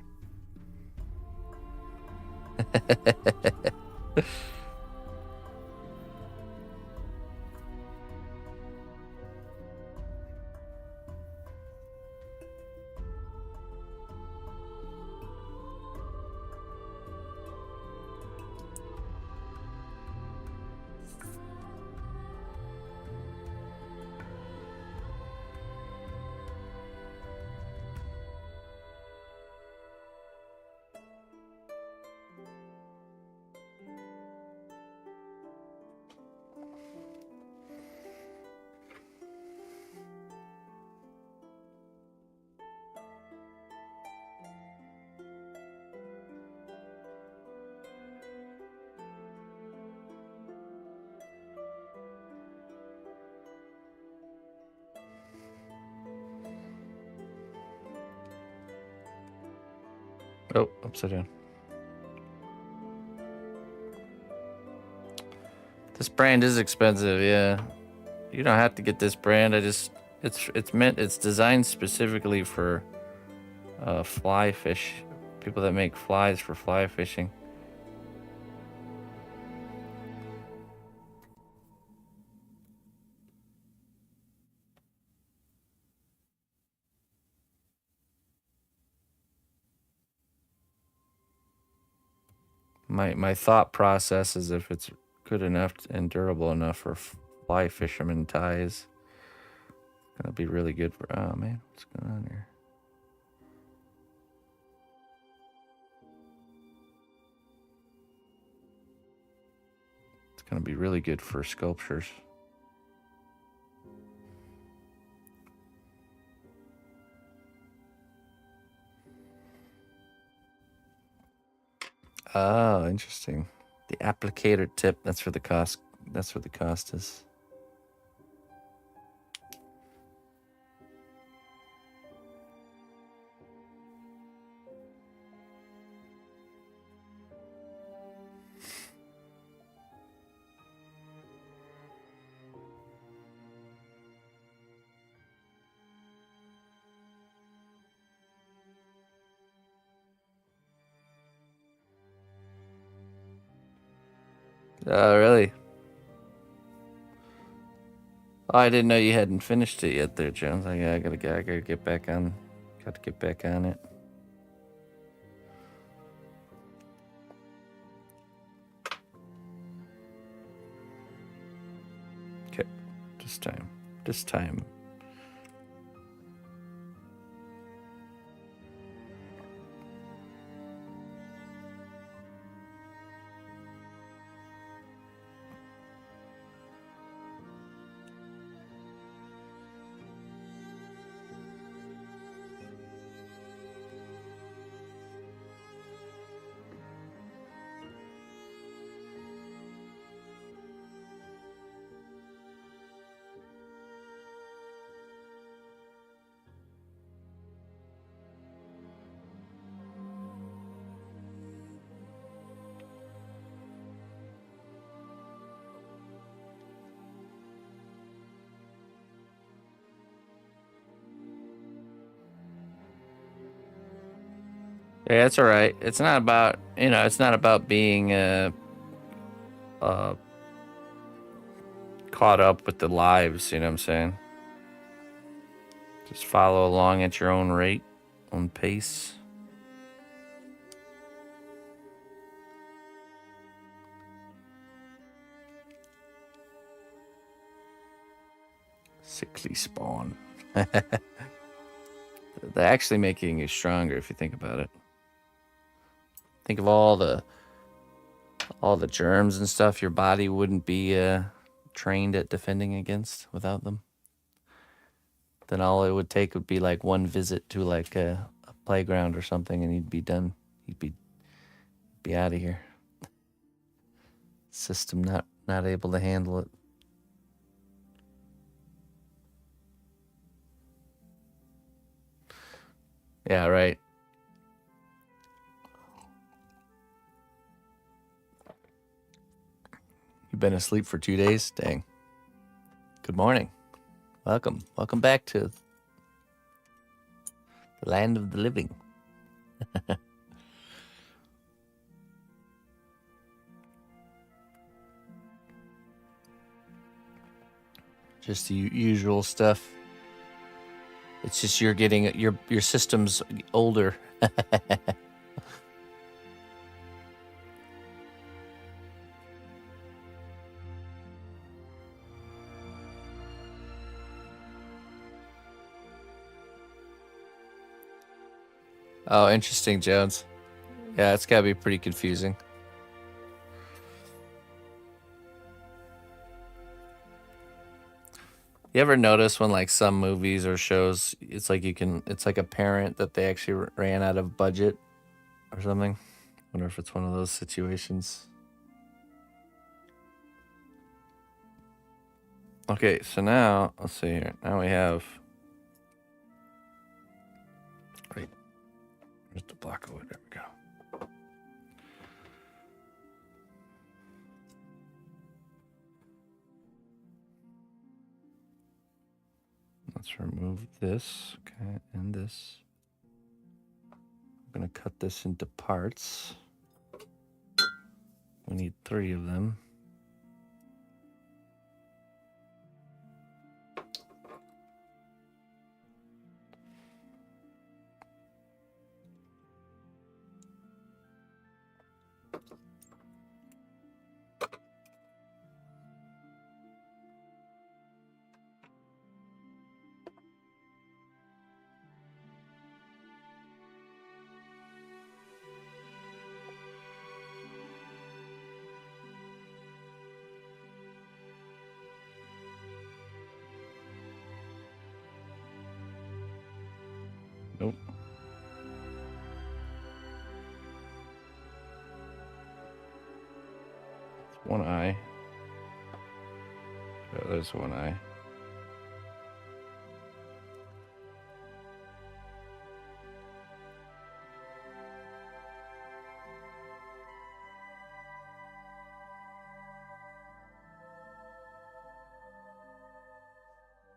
Oh, upside down. This brand is expensive, yeah. You don't have to get this brand. It's designed specifically for fly fish. People that make flies for fly fishing. My thought process is if it's good enough and durable enough for fly fisherman ties, it's gonna be really good for. Oh man, what's going on here? It's gonna be really good for sculptures. Oh, interesting. The applicator tip. That's where the cost. That's where the cost is. Oh, really? Oh, I didn't know you hadn't finished it yet, there, Jones. I gotta get back on. Got to get back on it. Okay, this time. Yeah, that's all right. It's not about it's not about being caught up with the lives. You know what I'm saying? Just follow along at your own rate, own pace. Sickly spawn. They're actually making you stronger if you think about it. Think of all the germs and stuff your body wouldn't be trained at defending against without them. Then all it would take would be like one visit to like a playground or something, and you'd be done. You'd be out of here. System not able to handle it. Yeah, right. You've been asleep for 2 days? Dang. Good morning. Welcome. Welcome back to the land of the living. Just the usual stuff. It's just you're getting your system's older. Oh, interesting, Jones. Yeah, it's gotta be pretty confusing. You ever notice when like some movies or shows, it's like it's like apparent that they actually ran out of budget or something? Wonder if it's one of those situations. Okay, so now let's see here. Now we have right. Where's the block of wood? There we go. Let's remove this, okay, and this. I'm gonna cut this into parts. We need 3 of them. Nope. It's one eye. Oh, there's one eye.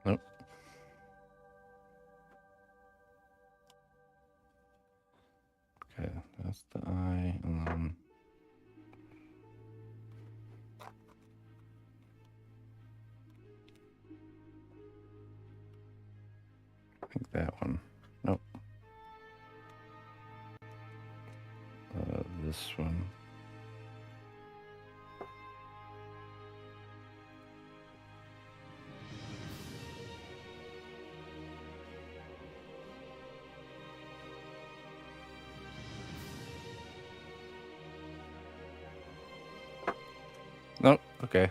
Nope. Okay, that's the eye, and then I think that one. Nope. This one. Nope. Okay.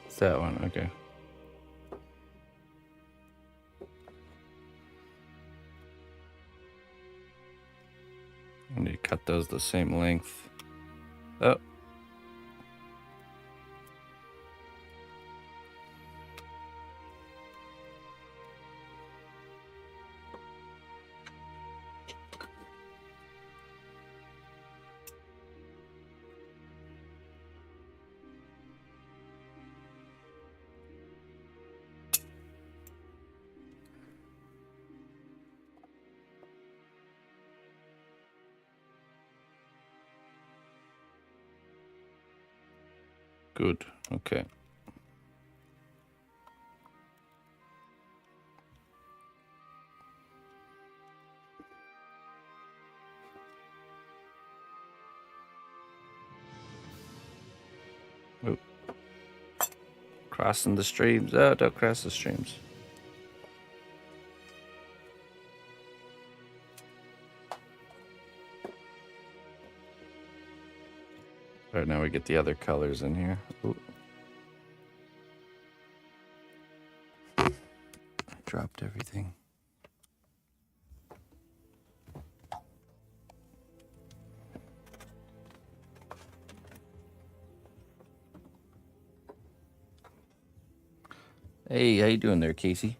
It's that one. Okay. I need to cut those the same length. Oh. Good. Okay. Oop. Crossing the streams. Oh, don't cross the streams. All right, now we get the other colors in here. Ooh. I dropped everything. Hey, how you doing there, Casey?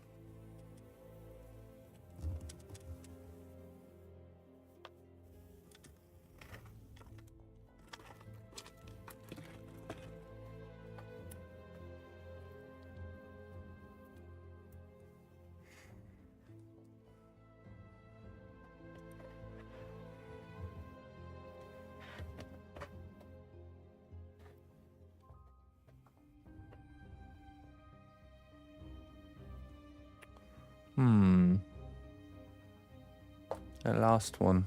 I lost one.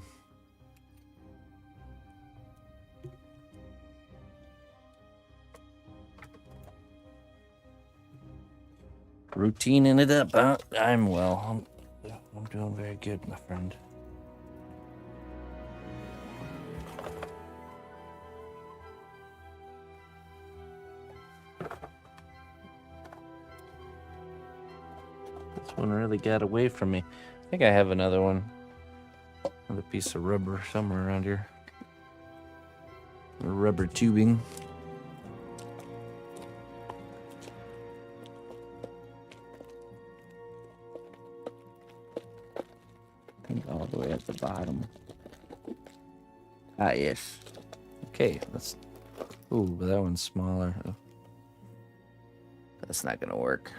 Routining it up, huh? I'm well. I'm doing very good, my friend. This one really got away from me. I think I have another one. Another piece of rubber somewhere around here. Rubber tubing. I think all the way at the bottom. Ah, yes. Okay, let's... Ooh, but that one's smaller. That's not gonna work.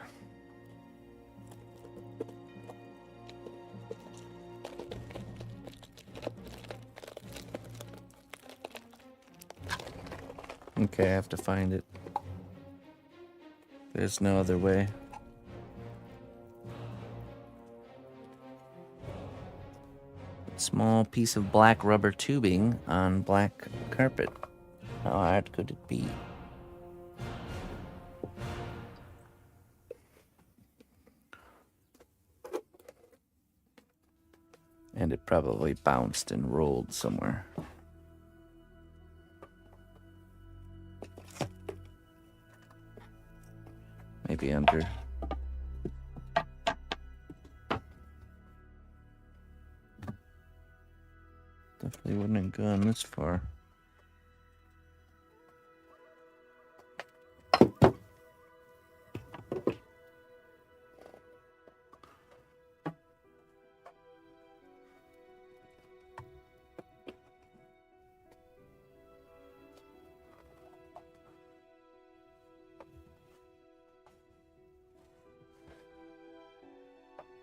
Okay, I have to find it. There's no other way. Small piece of black rubber tubing on black carpet. How hard could it be? And it probably bounced and rolled somewhere. Maybe under. Definitely wouldn't have gone this far.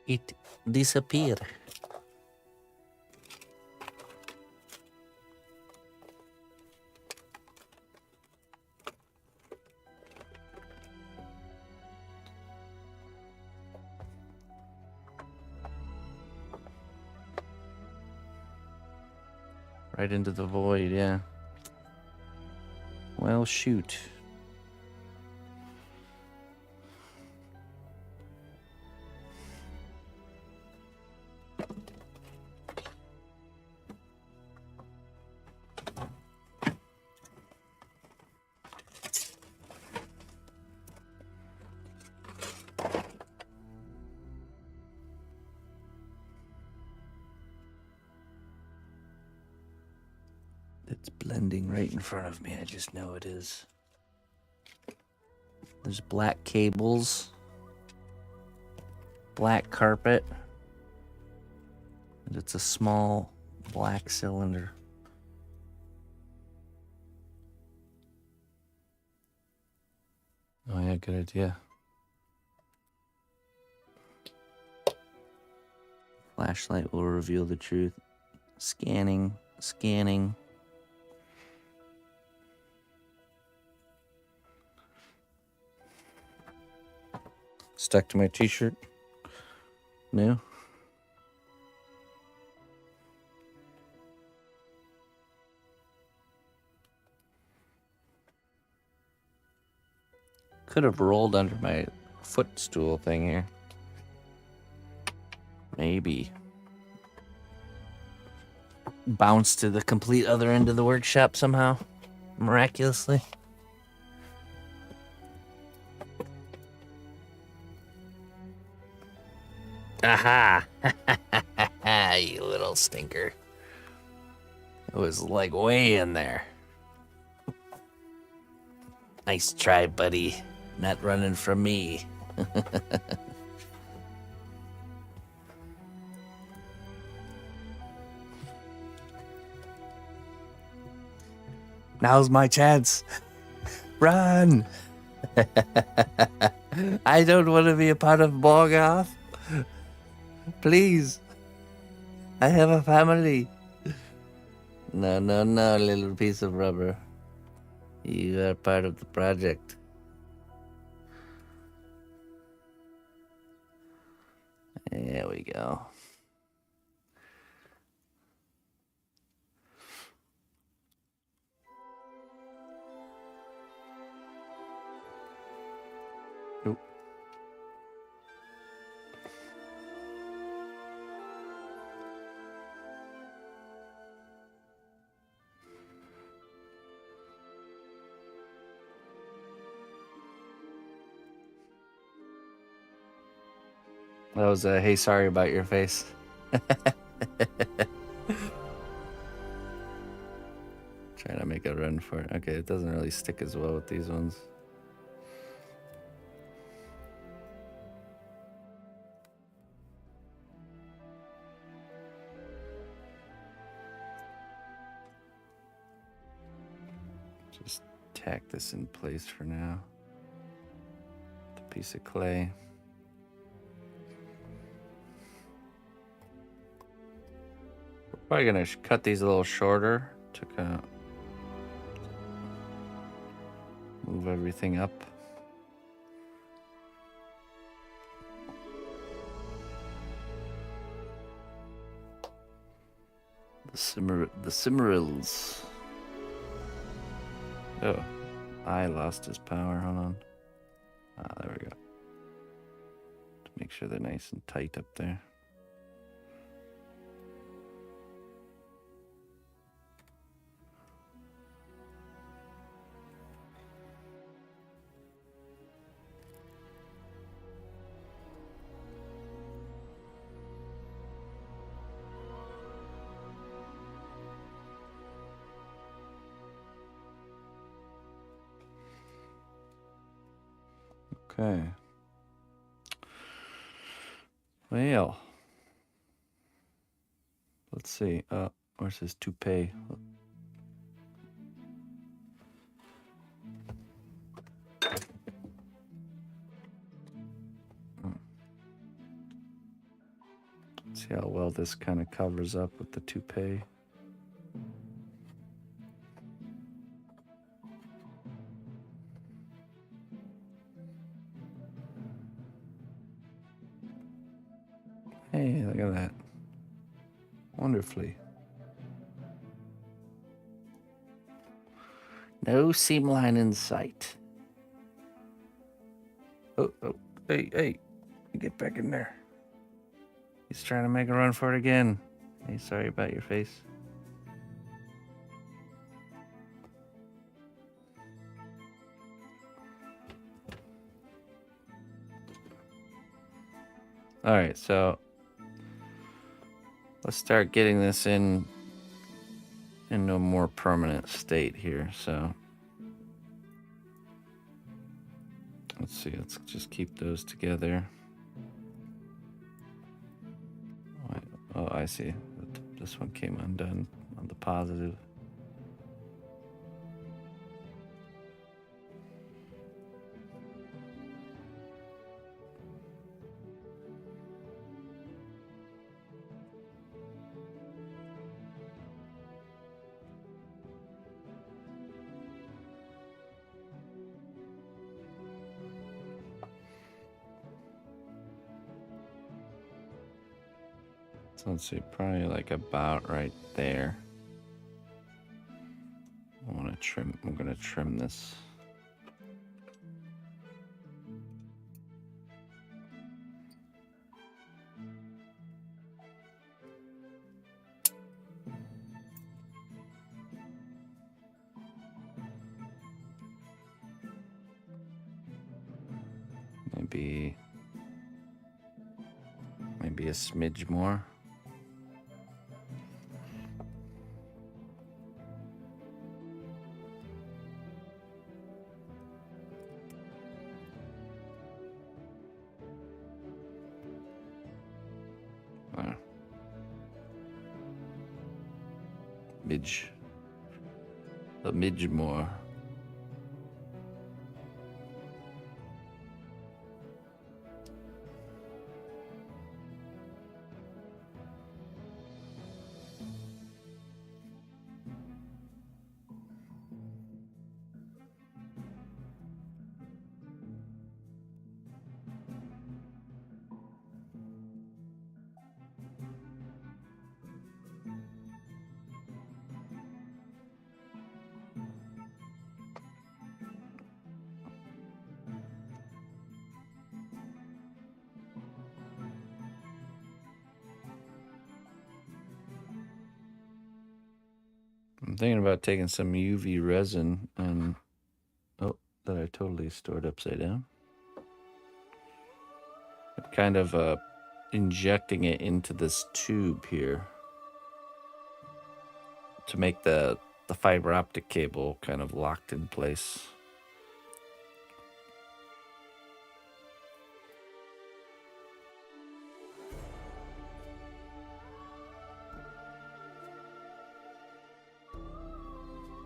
It disappeared. Right into the void, yeah. Well, shoot. It's blending right in front of me. I just know it is. There's black cables, black carpet, and it's a small black cylinder. Oh yeah, good idea. Flashlight will reveal the truth. Scanning, scanning. Stuck to my t-shirt. No. Could have rolled under my footstool thing here. Maybe. Bounced to the complete other end of the workshop somehow. miraculously. Aha! You little stinker. It was like way in there. Nice try, buddy. Not running from me. Now's my chance. Run! I don't want to be a part of Morgoth. Please. I have a family. No, no, no, little piece of rubber. You are part of the project. There we go. Oop. That was a hey, sorry about your face. Trying to make a run for it. Okay, it doesn't really stick as well with these ones. Just tack this in place for now. The piece of clay. We're probably gonna cut these a little shorter to kind of move everything up. The Cimmerils. Oh, I lost his power. Hold on. Ah, there we go. To make sure they're nice and tight up there. Okay. Well, let's see. Where's his toupee? See how well this kind of covers up with the toupee. Hey, look at that. Wonderfully. No seam line in sight. Oh, hey, get back in there. He's trying to make a run for it again. Hey, sorry about your face. All right, so let's start getting this into a more permanent state here. So let's see, let's just keep those together. Oh, I see. This one came undone on the positive. So let's see, probably like about right there. I want to trim, I'm going to trim this. maybe a smidge more. A midge more. I'm thinking about taking some UV resin and that I totally stored upside down. Kind of injecting it into this tube here to make the fiber optic cable kind of locked in place.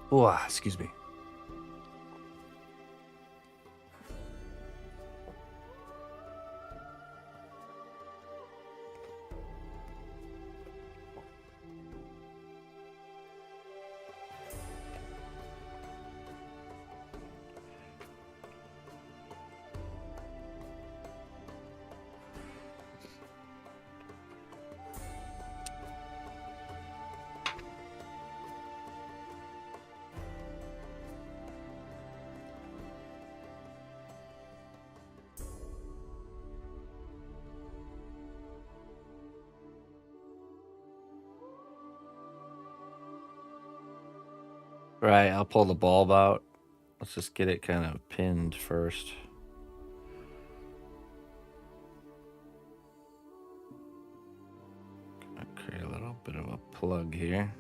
Oh, excuse me. Right, I'll pull the bulb out. Let's just get it kind of pinned first. Gonna create a little bit of a plug here.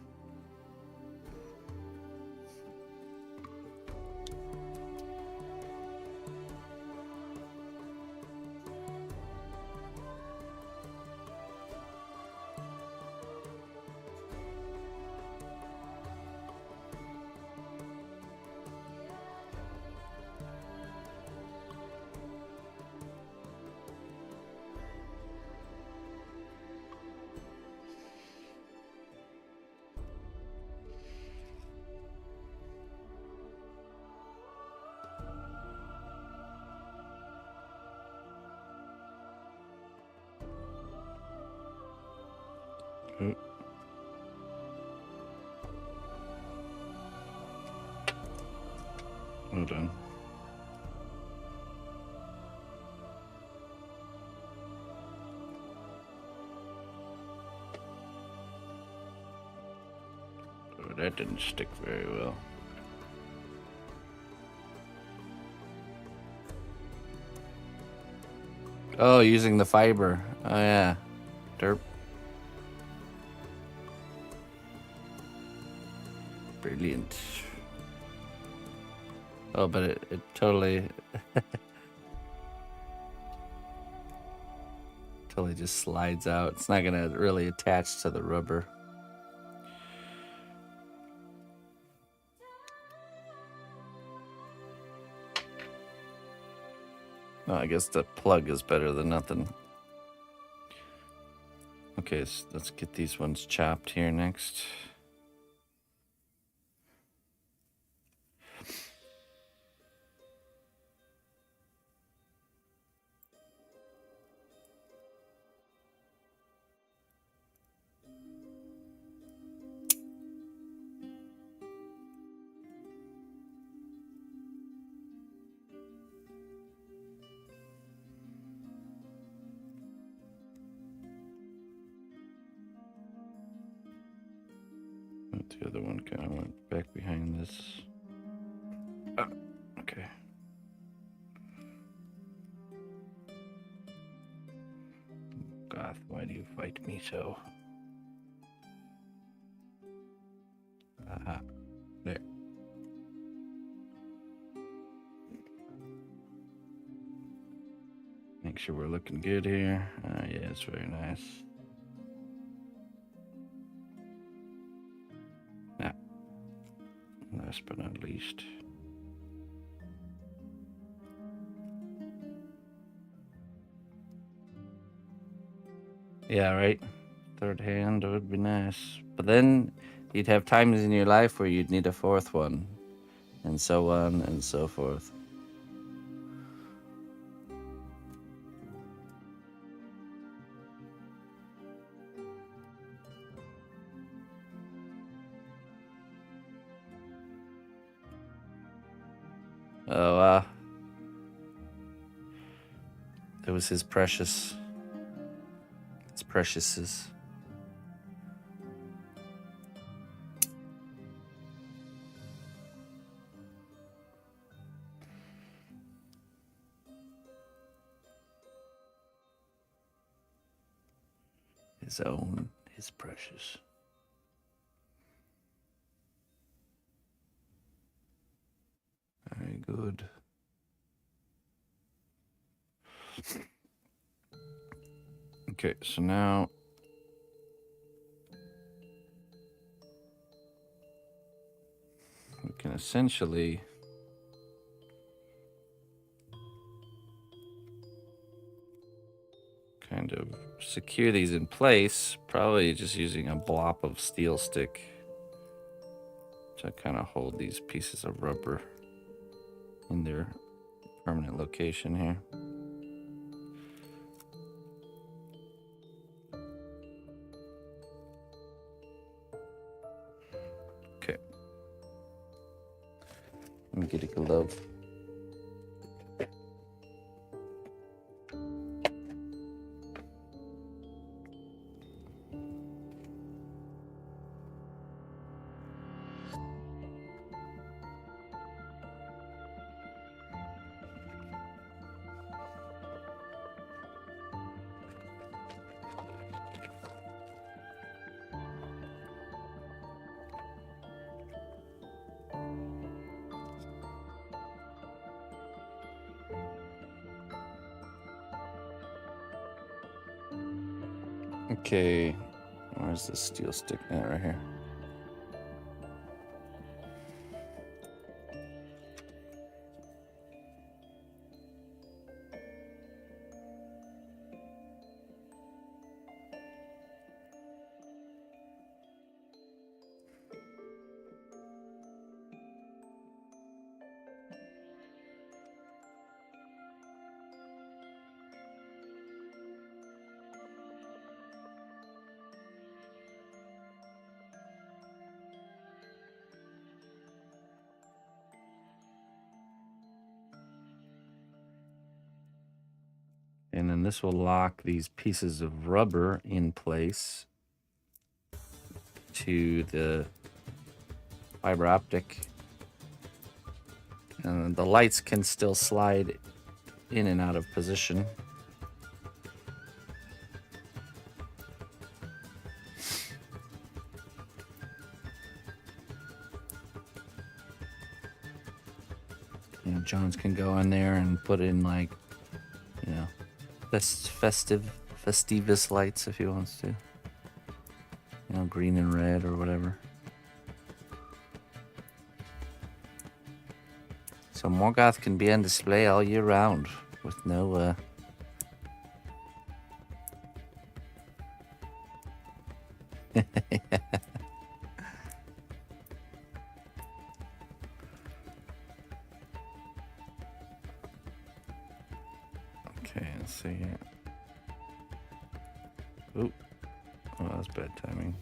Hold on. Oh, that didn't stick very well. Oh, using the fiber. Oh, yeah. Derp. Brilliant. Oh, but it totally... totally just slides out. It's not going to really attach to the rubber. No, I guess the plug is better than nothing. Okay, so let's get these ones chopped here next. The other one kind of went back behind this. Okay. Morgoth, why do you fight me so? Aha. There. Make sure we're looking good here. Yeah, it's very nice. Now, last but not least. Yeah, right. Third hand would be nice. But then you'd have times in your life where you'd need a fourth one. And so on and so forth. Oh, it was his precious. It's preciouses. His own, his precious. Very good. Okay, so now we can essentially kind of secure these in place, probably just using a blob of steel stick to kind of hold these pieces of rubber in their permanent location here. Okay. Let me get a glove. Okay, where's the steel stick at? Right here. And then this will lock these pieces of rubber in place to the fiber optic. And the lights can still slide in and out of position. You know, Jones can go in there and put in, like, you know, festivus lights if he wants to. You know, green and red or whatever. So Morgoth can be on display all year round with no Okay, let's see here. Ooh. Oh, that was bad timing.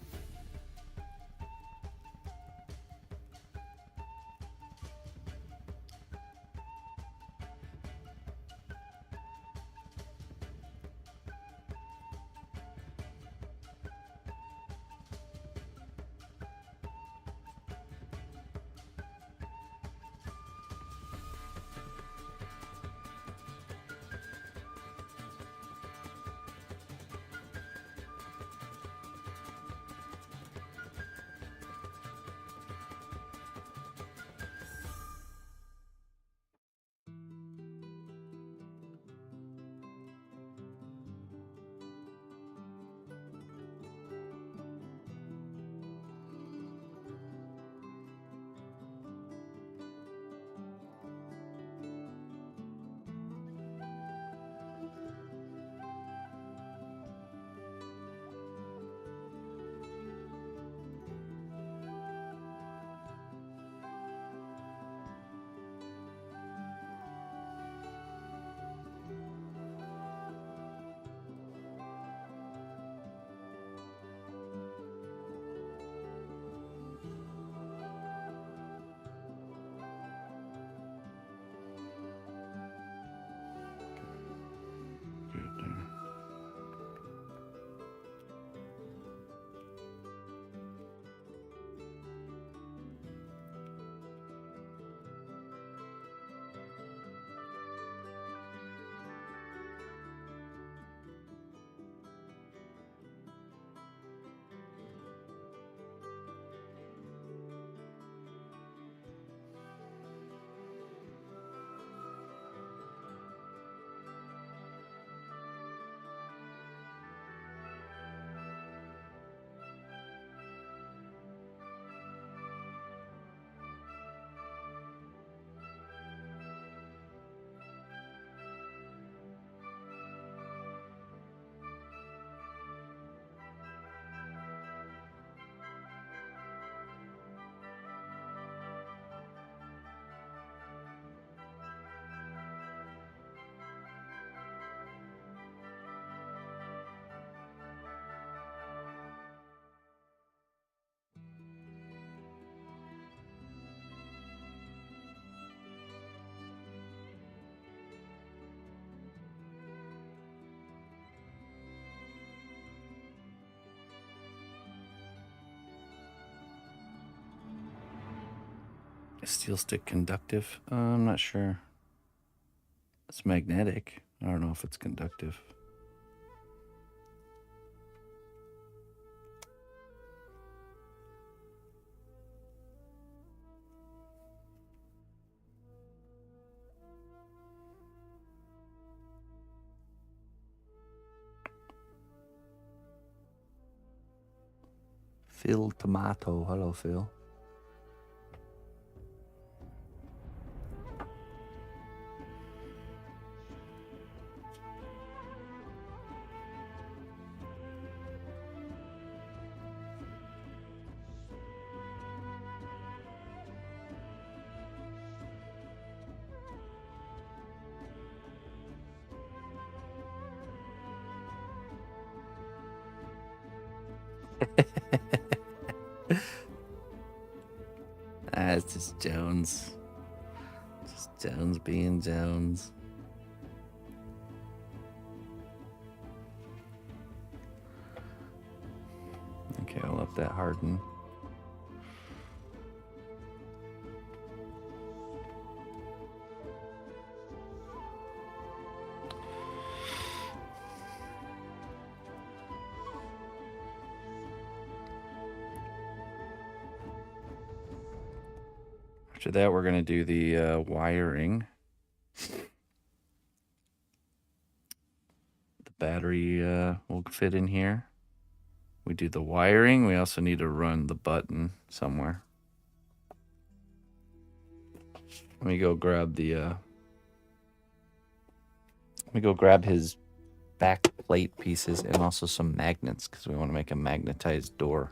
Steel stick conductive? I'm not sure. It's magnetic. I don't know if it's conductive. Phil Tomato. Hello, Phil. It's just Jones. Just Jones being Jones. Okay, I'll let that harden. After that, we're going to do the wiring. The battery will fit in here. We do the wiring. We also need to run the button somewhere. Let me go grab the... let me go grab his back plate pieces and also some magnets because we want to make a magnetized door.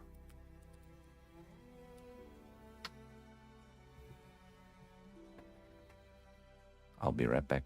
I'll be right back.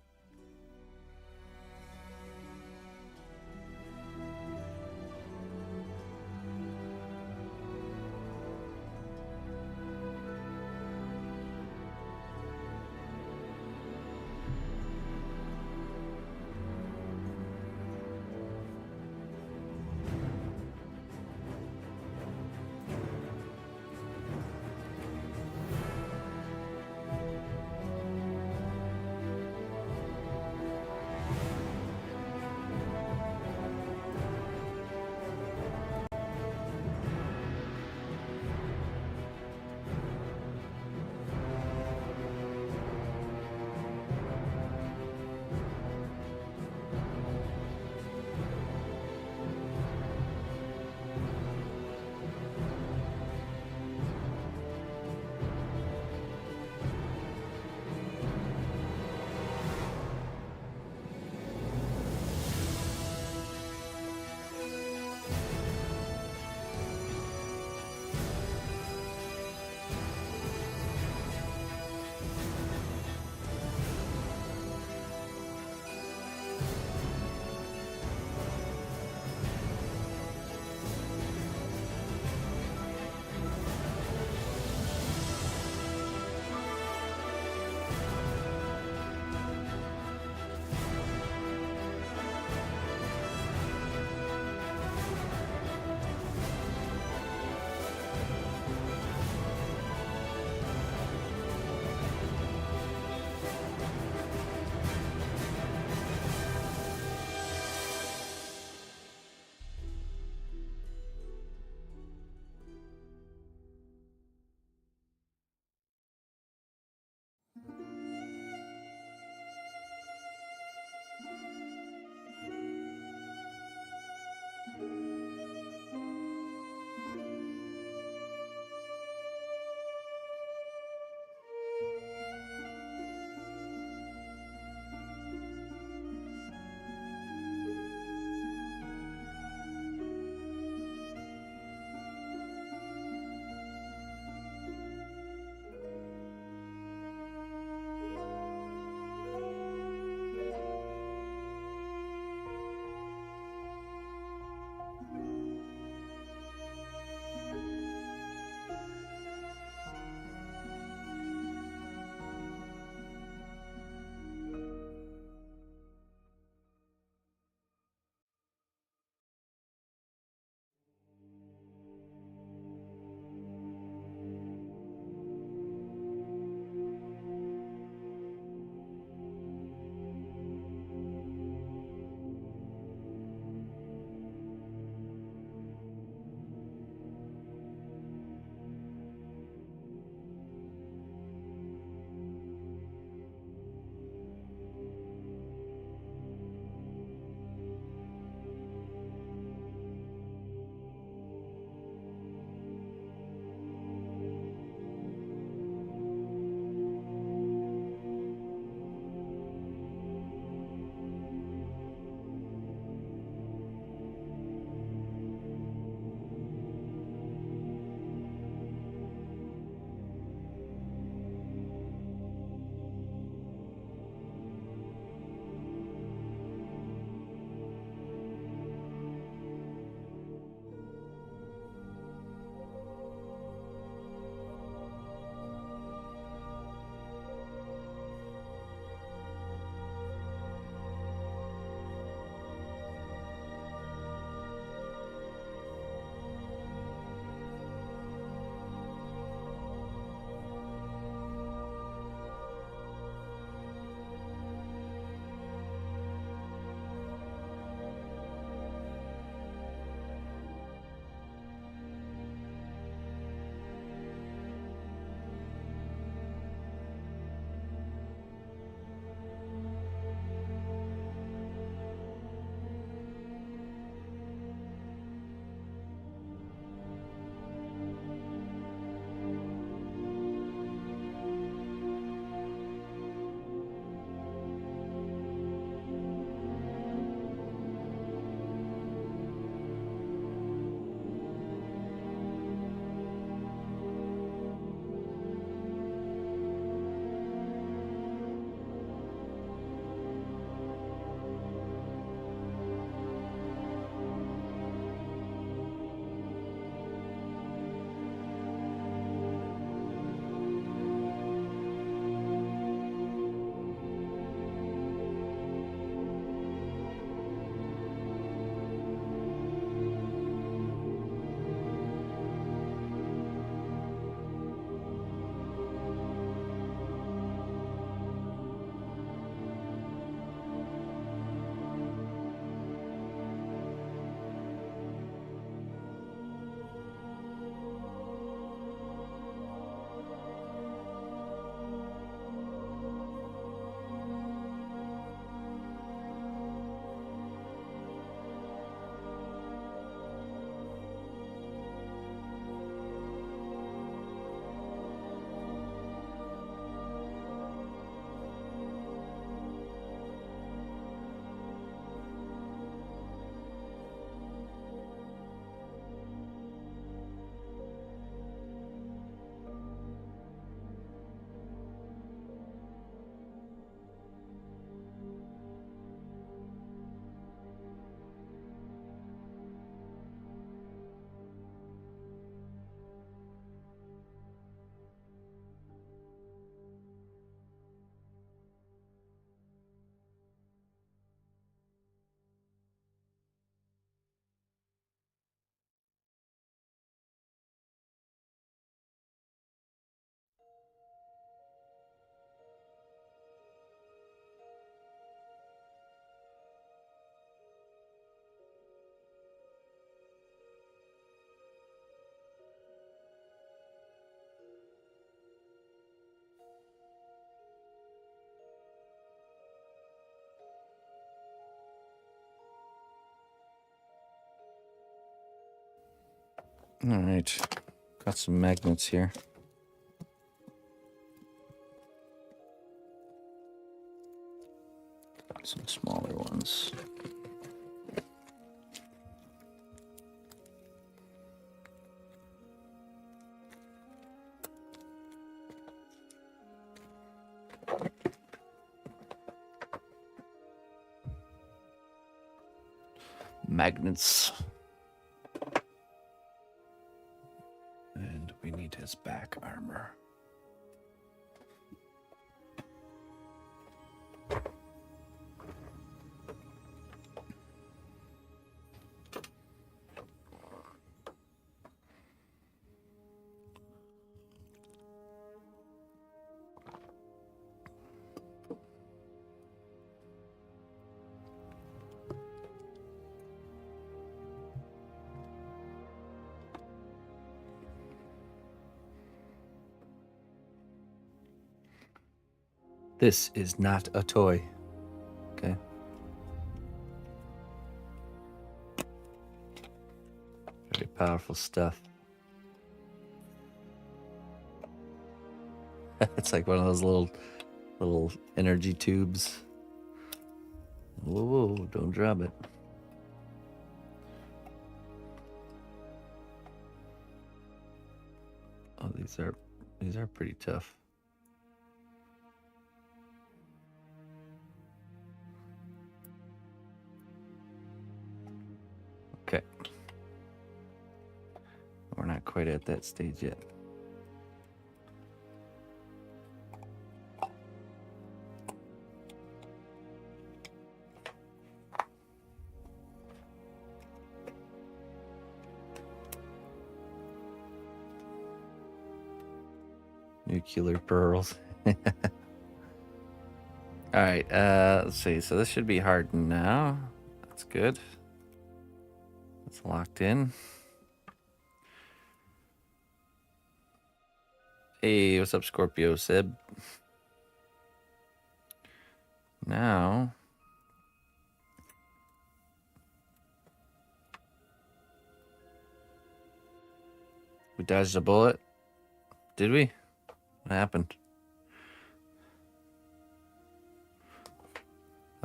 All right, got some magnets here. Some smaller ones. Magnets. And we need his back armor. This is not a toy. Okay. Very powerful stuff. It's like one of those little energy tubes. Whoa, whoa, don't drop it. Oh, these are pretty tough. Okay. We're not quite at that stage yet. Nuclear pearls. All right, let's see. So this should be hardened now. That's good. It's locked in. Hey, what's up, Scorpio Sib? Now, we dodged a bullet. Did we? What happened?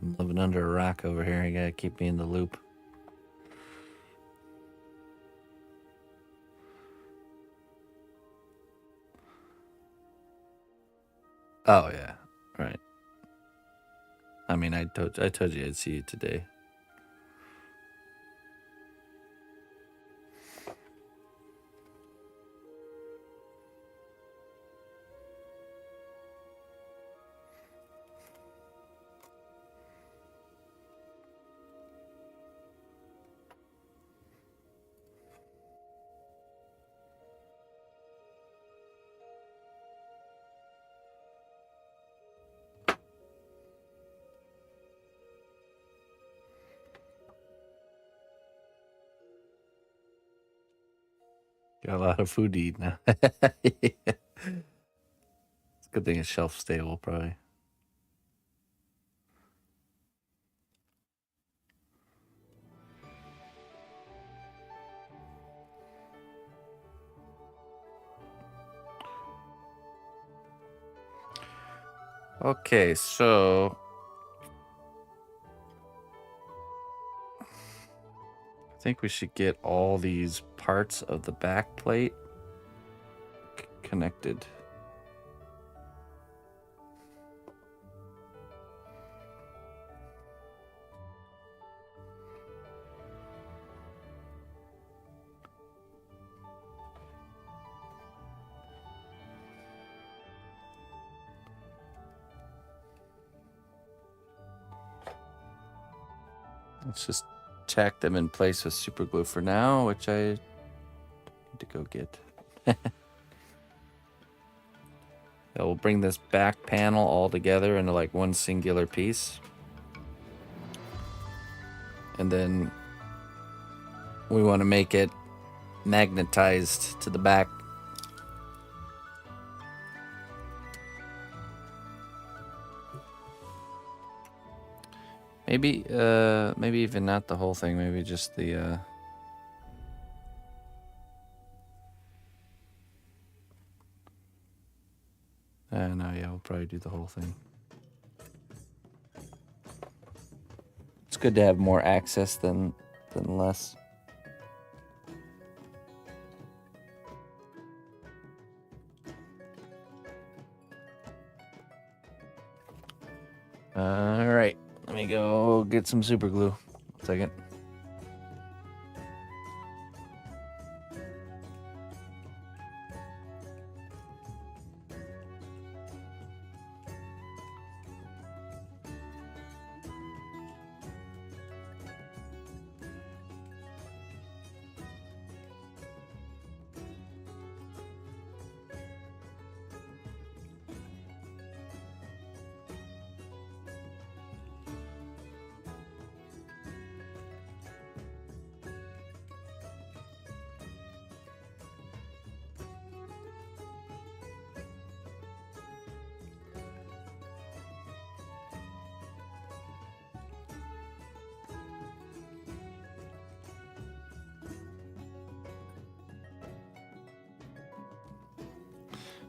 I'm living under a rock over here. You gotta keep me in the loop. Oh yeah, right. I mean, I told you I'd see you today. Got a lot of food to eat now. It's a good thing it's shelf stable, probably. Okay, so I think we should get all these parts of the back plate connected. Let's just tack them in place with super glue for now, which I need to go get. Yeah, we'll bring this back panel all together into like one singular piece. And then we want to make it magnetized to the back. Maybe maybe even not the whole thing, maybe just the No, yeah, we'll probably do the whole thing. It's good to have more access than less. All right, let me go get some super glue. 1 second.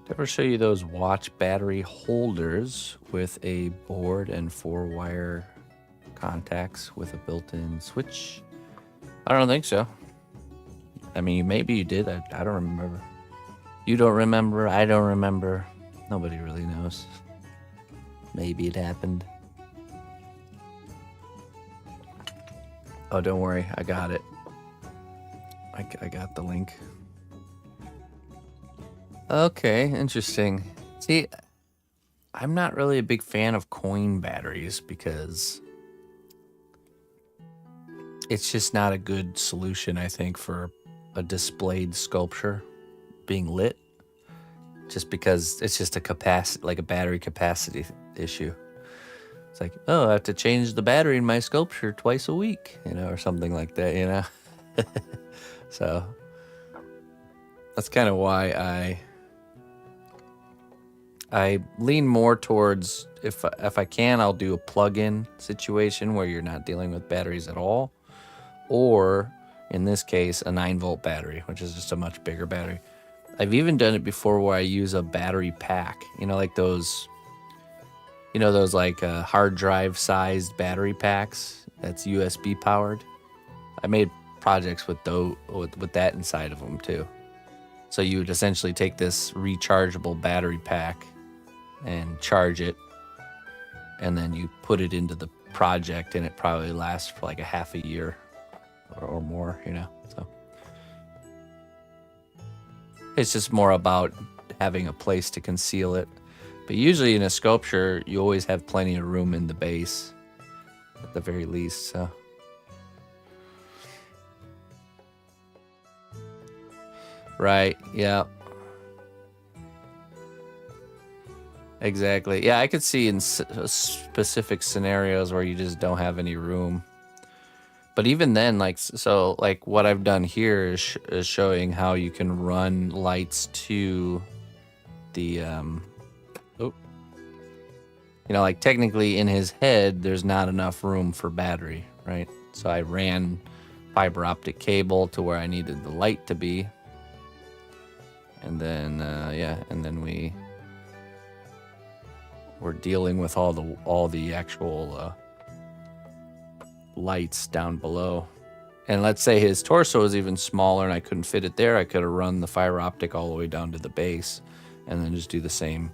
Did I ever show you those watch battery holders with a board and 4-wire contacts with a built-in switch? I don't think so. I mean, maybe you did. I don't remember. You don't remember. I don't remember. Nobody really knows. Maybe it happened. Oh, don't worry. I got it. I got the link. Okay, interesting. See, I'm not really a big fan of coin batteries because it's just not a good solution, I think, for a displayed sculpture being lit. Just because it's just a capacity, like a battery capacity issue. It's like, oh, I have to change the battery in my sculpture twice a week, or something like that, So that's kind of why I lean more towards, if I can, I'll do a plug-in situation where you're not dealing with batteries at all, or in this case, a 9-volt battery, which is just a much bigger battery. I've even done it before where I use a battery pack, like those, like hard drive sized battery packs that's USB powered. I made projects with that inside of them too. So you would essentially take this rechargeable battery pack and charge it, and then you put it into the project, and it probably lasts for like a half a year or more, so it's just more about having a place to conceal it. But usually in a sculpture, you always have plenty of room in the base at the very least, so right, yeah. Exactly. Yeah, I could see in specific scenarios where you just don't have any room. But even then, like what I've done here is showing how you can run lights to the like technically in his head there's not enough room for battery, right? So I ran fiber optic cable to where I needed the light to be, and then and then we're dealing with all the actual lights down below. And let's say his torso is even smaller and I couldn't fit it there, I could have run the fiber optic all the way down to the base and then just do the same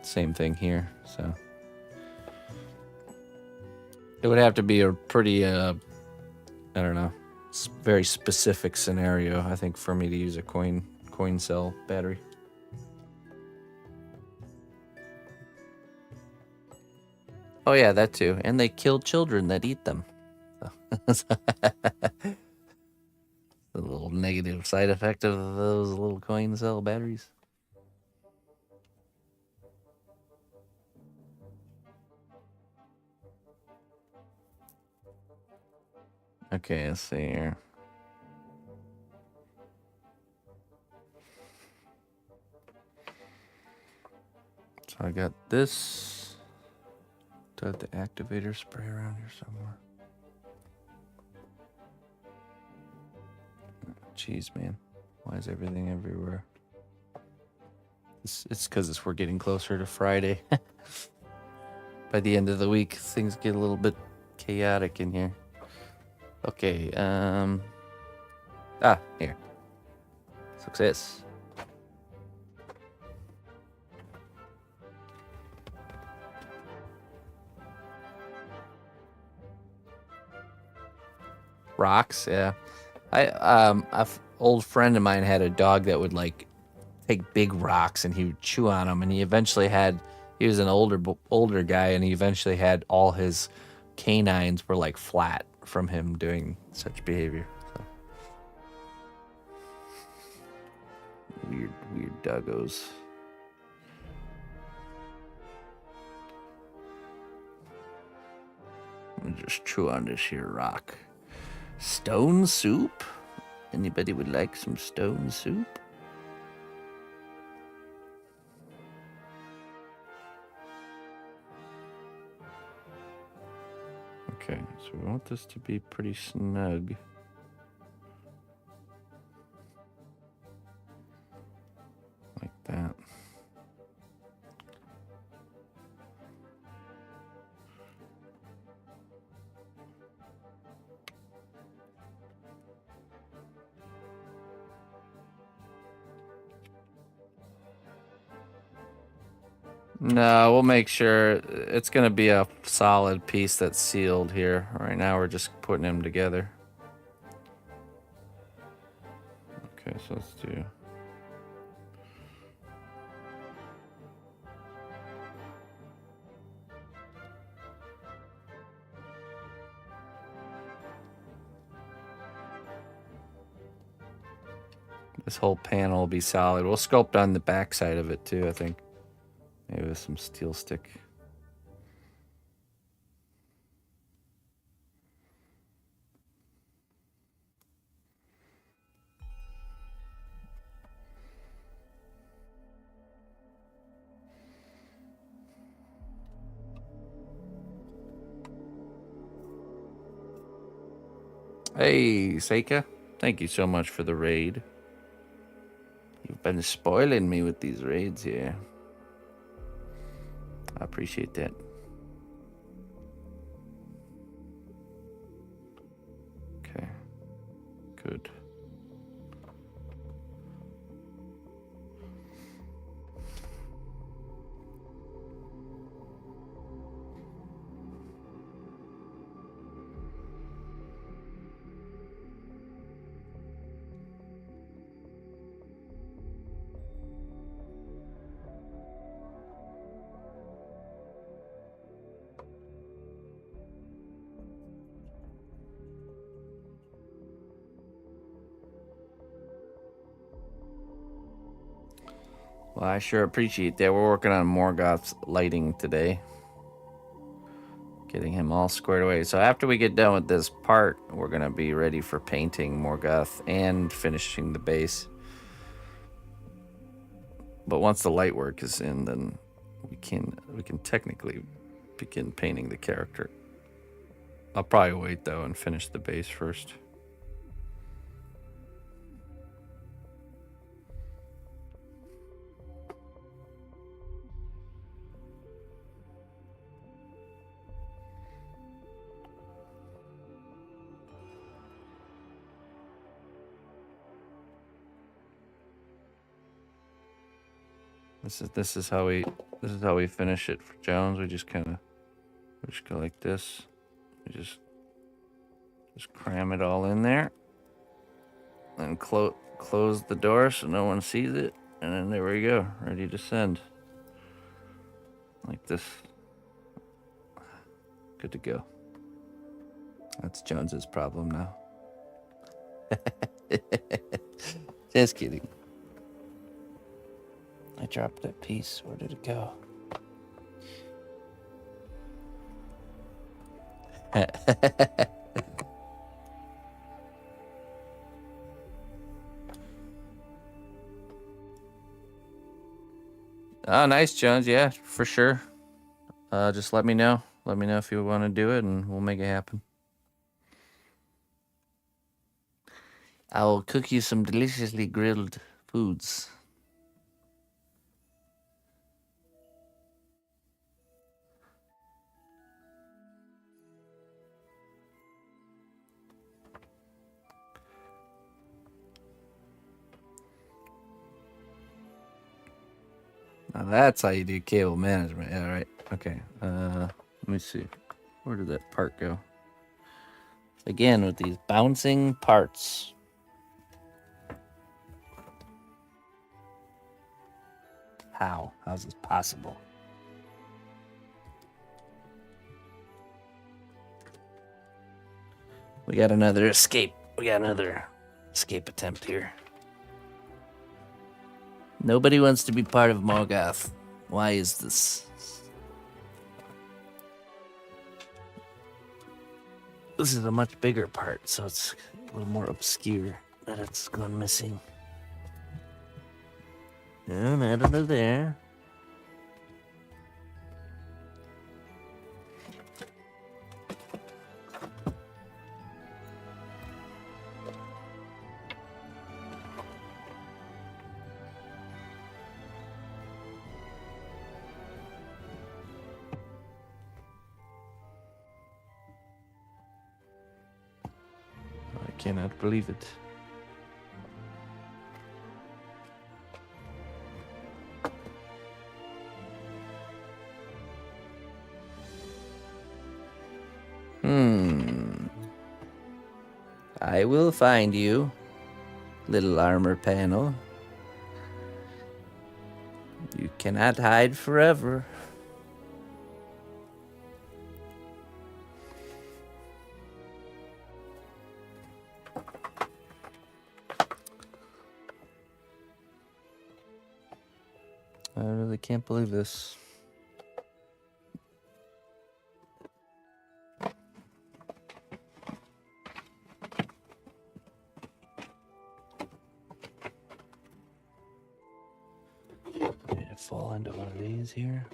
thing here. So it would have to be a pretty I don't know, very specific scenario, I think, for me to use a coin cell battery. Oh yeah, that too. And they kill children that eat them. So a little negative side effect of those little coin cell batteries. Okay, let's see here. So I got this. Do I have the activator spray around here somewhere? Jeez, man. Why is everything everywhere? It's because we're getting closer to Friday. By the end of the week, things get a little bit chaotic in here. Okay, here. Success. Rocks, yeah. Old friend of mine had a dog that would like take big rocks and he would chew on them, and he was an older guy, and he eventually had all his canines were like flat from him doing such behavior. So. Weird doggos. I'm gonna just chew on this here rock. Stone soup? Anybody would like some stone soup? Okay, so we want this to be pretty snug. Like that. No, we'll make sure it's going to be a solid piece that's sealed here. Right now we're just putting them together. Okay, so let's do... This whole panel will be solid. We'll sculpt on the back side of it too, I think. Maybe with some steel stick. Hey, Seika. Thank you so much for the raid. You've been spoiling me with these raids here. I appreciate that. Okay. Good. Well, I sure appreciate that. We're working on Morgoth's lighting today. Getting him all squared away. So after we get done with this part, we're going to be ready for painting Morgoth and finishing the base. But once the light work is in, then we can technically begin painting the character. I'll probably wait, though, and finish the base first. This is how we finish it for Jones. We just go like this. We just cram it all in there, and close the door so no one sees it, and then there we go, ready to send. Like this. Good to go. That's Jones's problem now. Just kidding. I dropped that piece. Where did it go? Oh, nice, Jones. Yeah, for sure. Just let me know. Let me know if you want to do it, and we'll make it happen. I will cook you some deliciously grilled foods. Now that's how you do cable management. Yeah, right. Okay. Let me see. Where did that part go? Again, with these bouncing parts. How? How's this possible? We got another escape. We got another escape attempt here. Nobody wants to be part of Morgoth. Why is this? This is a much bigger part, so it's a little more obscure that it's gone missing. No, not under there. I cannot believe it. I will find you, little armor panel. You cannot hide forever. I really can't believe this. Did it fall into one of these here?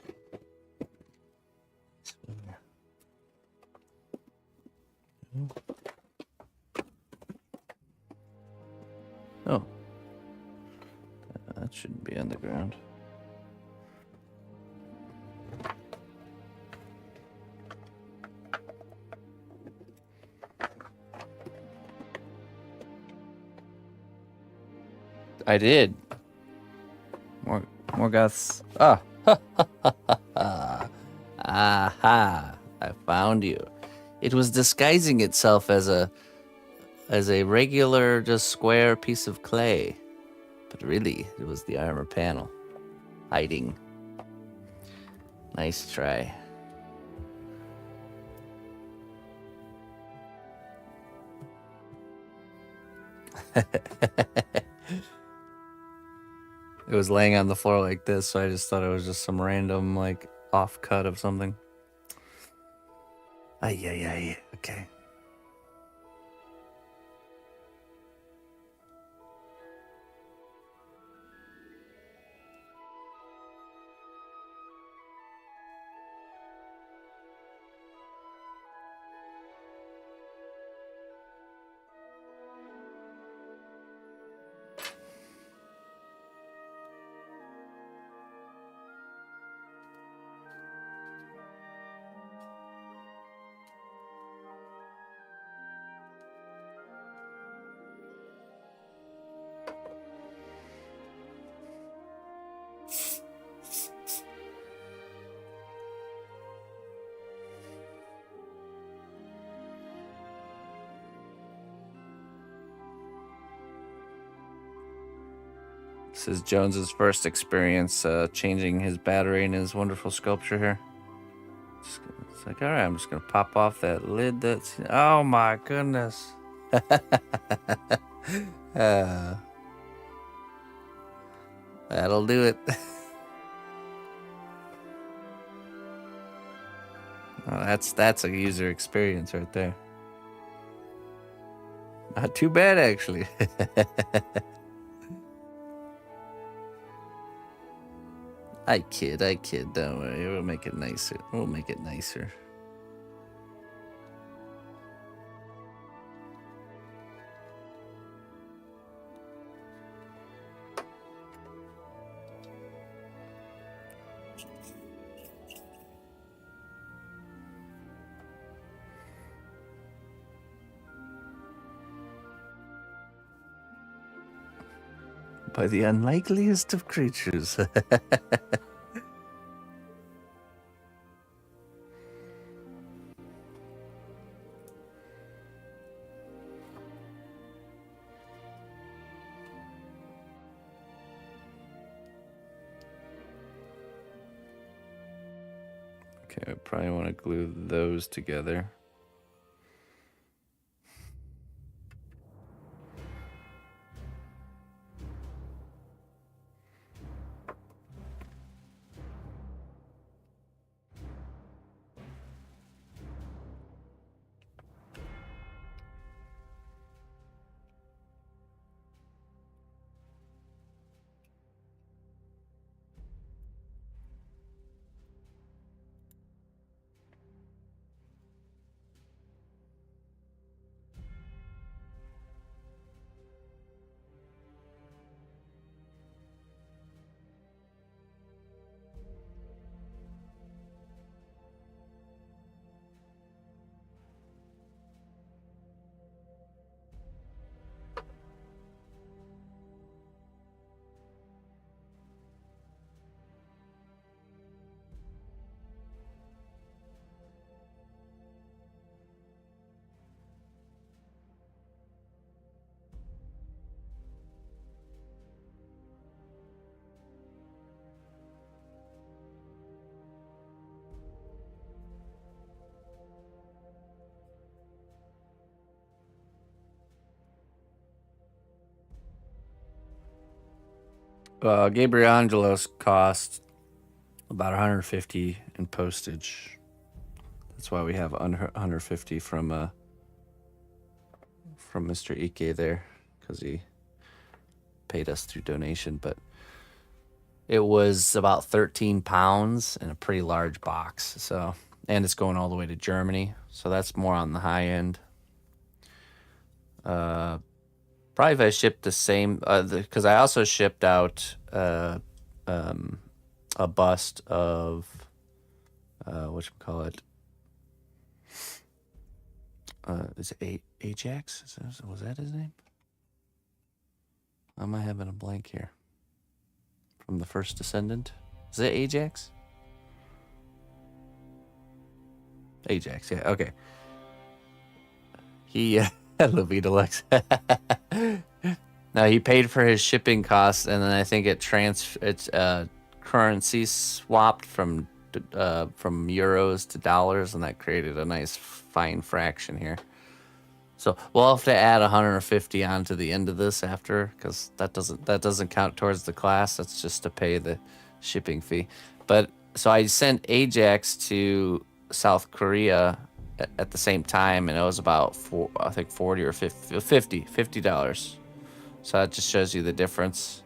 Oh. That shouldn't be on the ground. I did. Morgoth's. Ah. Aha. I found you. It was disguising itself as a regular, just square piece of clay. But really, it was the armor panel. Hiding. Nice try. It was laying on the floor like this, so I just thought it was just some random, like, off cut of something. Ay. Okay. This is Jones's first experience changing his battery in his wonderful sculpture here. It's like, all right, I'm just gonna pop off that lid. That's oh my goodness. That'll do it. Oh, that's a user experience right there. Not too bad, actually. I kid. Don't worry. We'll make it nicer. by the unlikeliest of creatures. Okay, I probably want to glue those together. Gabriel Angelos cost about 150 in postage. That's why we have 150 from Mr. Ike there, because he paid us through donation. But it was about 13 pounds in a pretty large box. So, and it's going all the way to Germany, so that's more on the high end. Probably if I shipped the same, because I also shipped out a bust of whatchamacallit. Is it Ajax? Was that his name? Am I having a blank here? From the First Descendant? Is it Ajax? Ajax, yeah, okay. He Levita Lux. No, he paid for his shipping costs, and then I think it's currency swapped from euros to dollars, and that created a nice fine fraction here. So we'll have to add 150 onto the end of this after, because that doesn't count towards the class. That's just to pay the shipping fee. But so I sent Ajax to South Korea at the same time, and it was about $40 or $50. So that just shows you the difference.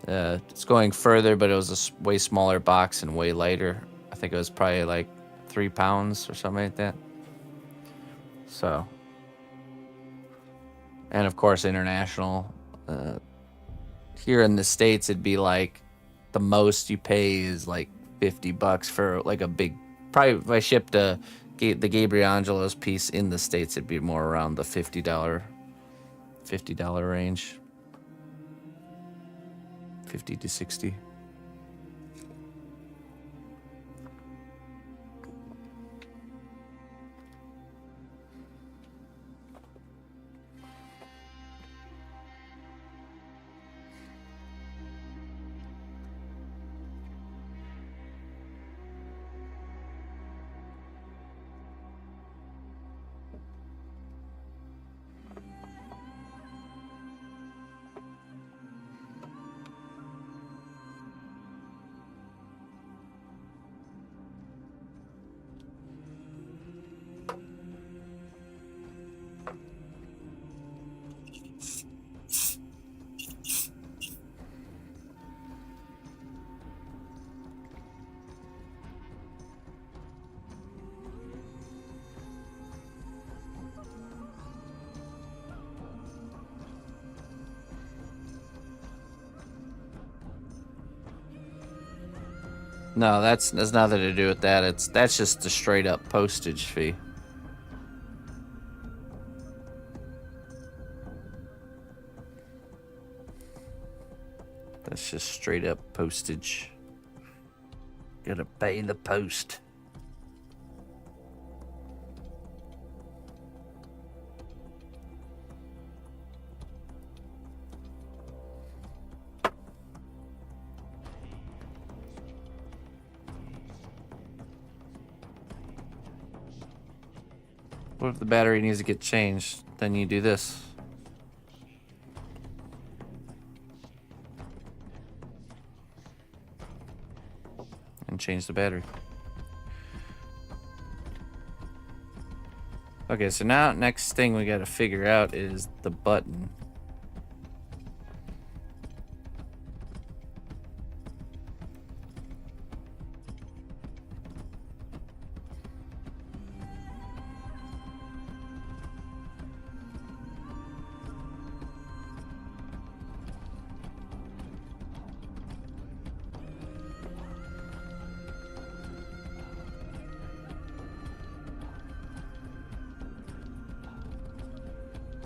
It's going further, but it was a way smaller box and way lighter. I think it was probably like 3 pounds or something like that. So, and of course, international. Here in the States, it'd be like the most you pay is like $50 for like a big. Probably if I shipped the Gabriel Angelos piece in the States, it'd be more around the $50 range. 50 to 60. No, that's nothing to do with that. That's just a straight up postage fee. That's just straight up postage. Gotta pay the post. What if the battery needs to get changed? Then you do this. And change the battery. Okay, so now next thing we gotta figure out is the button.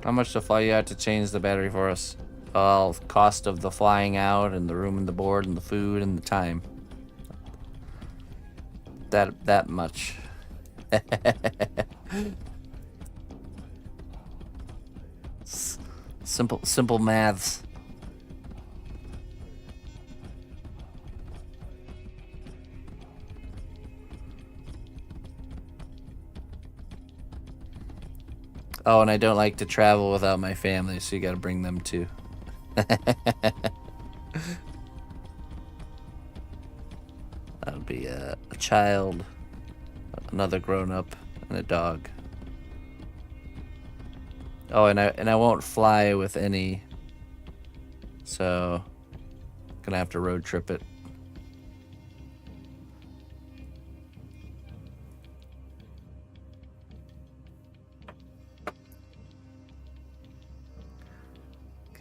How much to fly you out to change the battery for us? Cost of the flying out and the room and the board and the food and the time. That much. Simple maths. Oh, and I don't like to travel without my family, so you gotta bring them too. That'll be a child, another grown-up, and a dog. Oh, and I won't fly with any, so gonna have to road trip it.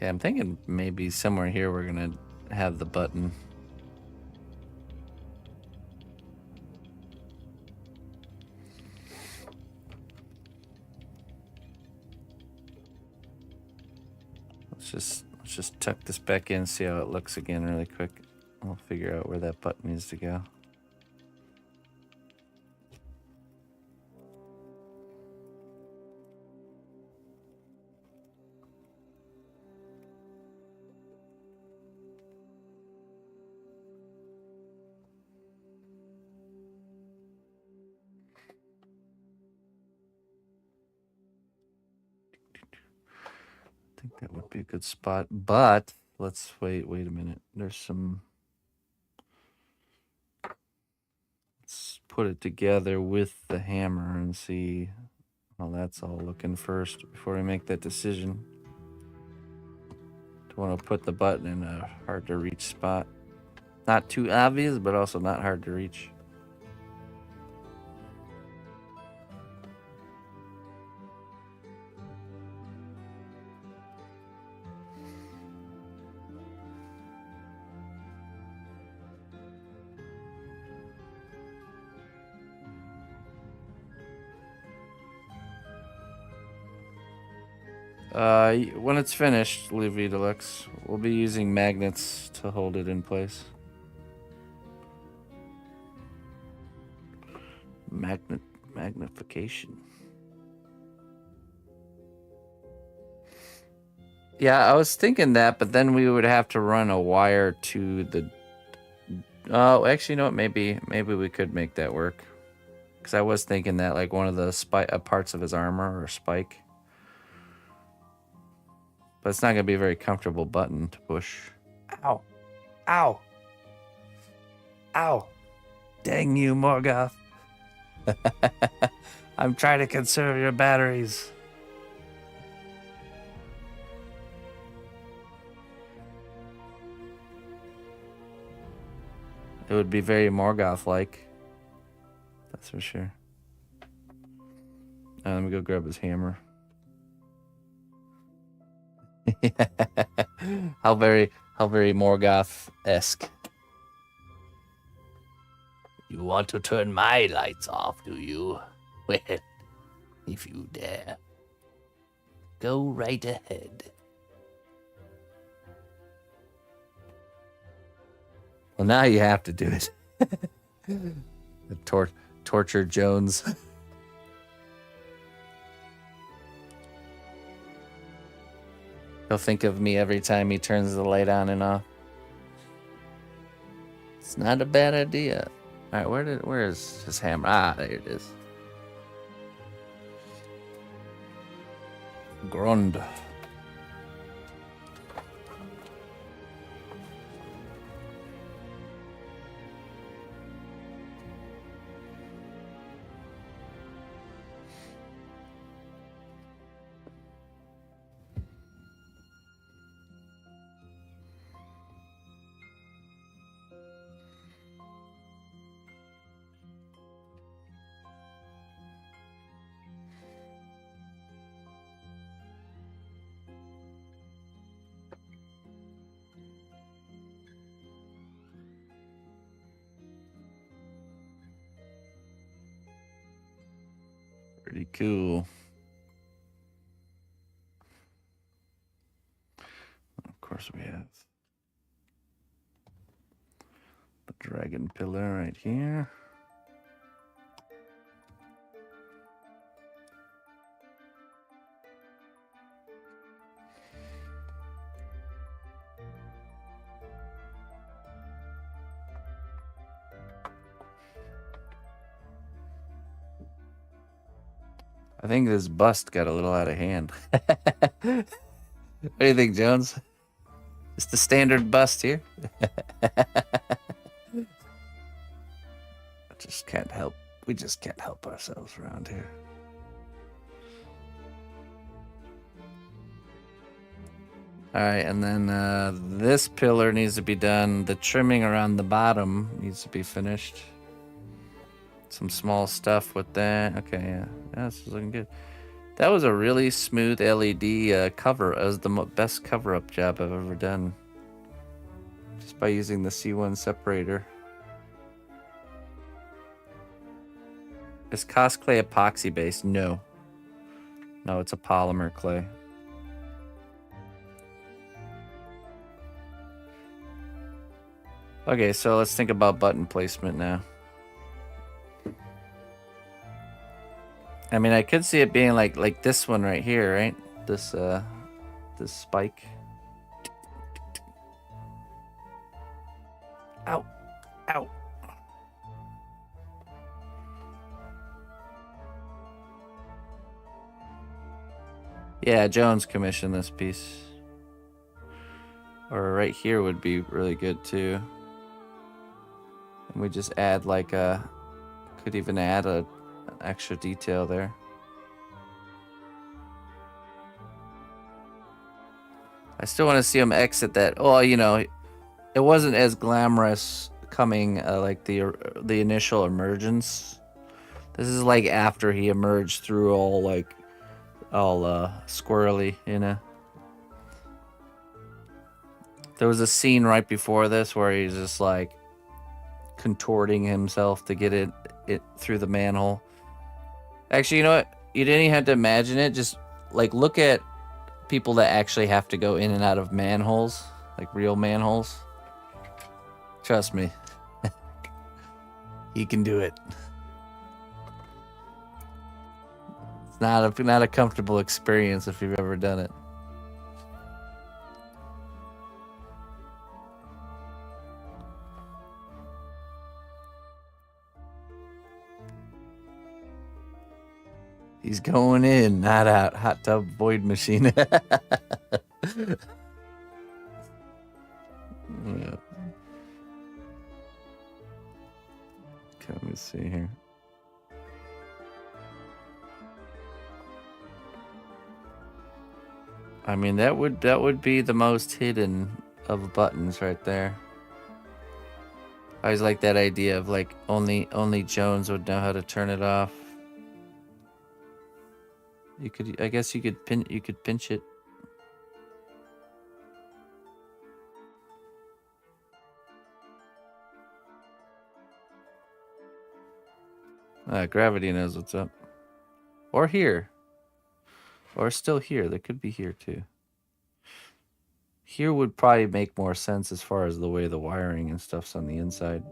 Okay, I'm thinking maybe somewhere here we're gonna have the button. Let's just tuck this back in, see how it looks again really quick. We'll figure out where that button needs to go. I think that would be a good spot, but let's wait a minute. There's some, let's put it together with the hammer and see how that's all looking first before we make that decision. Do want to put the button in a hard to reach spot. Not too obvious, but also not hard to reach. When it's finished, Livy Deluxe, we'll be using magnets to hold it in place. Magnification. Yeah, I was thinking that, but then we would have to run a wire to the... Oh, actually, you know what? Maybe we could make that work. Because I was thinking that, like, one of the parts of his armor or spike. But it's not going to be a very comfortable button to push. Ow. Ow. Ow. Dang you, Morgoth. I'm trying to conserve your batteries. It would be very Morgoth-like. That's for sure. Let me go grab his hammer. How very Morgoth-esque. You want to turn my lights off, do you? Well, if you dare. Go right ahead. Well, now you have to do it. Torture Jones. He'll think of me every time he turns the light on and off. It's not a bad idea. All right, where is his hammer? Ah, there it is. Grund. Pretty cool. Of course, we have the dragon pillar right here. I think this bust got a little out of hand. What do you think, Jones? Just the standard bust here. Just can't help. We just can't help ourselves around here. All right, and then this pillar needs to be done. The trimming around the bottom needs to be finished. Some small stuff with that. Okay, yeah, this is looking good. That was a really smooth LED cover. It was the best cover-up job I've ever done. Just by using the C1 separator. Is Cos clay epoxy based? No. No, it's a polymer clay. Okay, so let's think about button placement now. I mean, I could see it being like this one right here, right? This spike. Ow. Ow. Yeah, Jones commissioned this piece. Or right here would be really good too. And we just add like could even add an extra detail there. I still want to see him exit that. Oh, you know, it wasn't as glamorous coming like the initial emergence. This is like after he emerged through all squirrely, you know. There was a scene right before this where he's just like contorting himself to get it through the manhole. Actually, you know what? You didn't even have to imagine it. Just like look at people that actually have to go in and out of manholes, like real manholes. Trust me, he can do it. It's not a comfortable experience if you've ever done it. He's going in, not out. Hot tub void machine. Yeah. Okay, let me see here. I mean, that would be the most hidden of buttons right there. I always like that idea of like only Jones would know how to turn it off. I guess you could pinch it. Gravity knows what's up. Or here. Or still here. There could be here too. here would probably make more sense as far as the way the wiring and stuff's on the inside.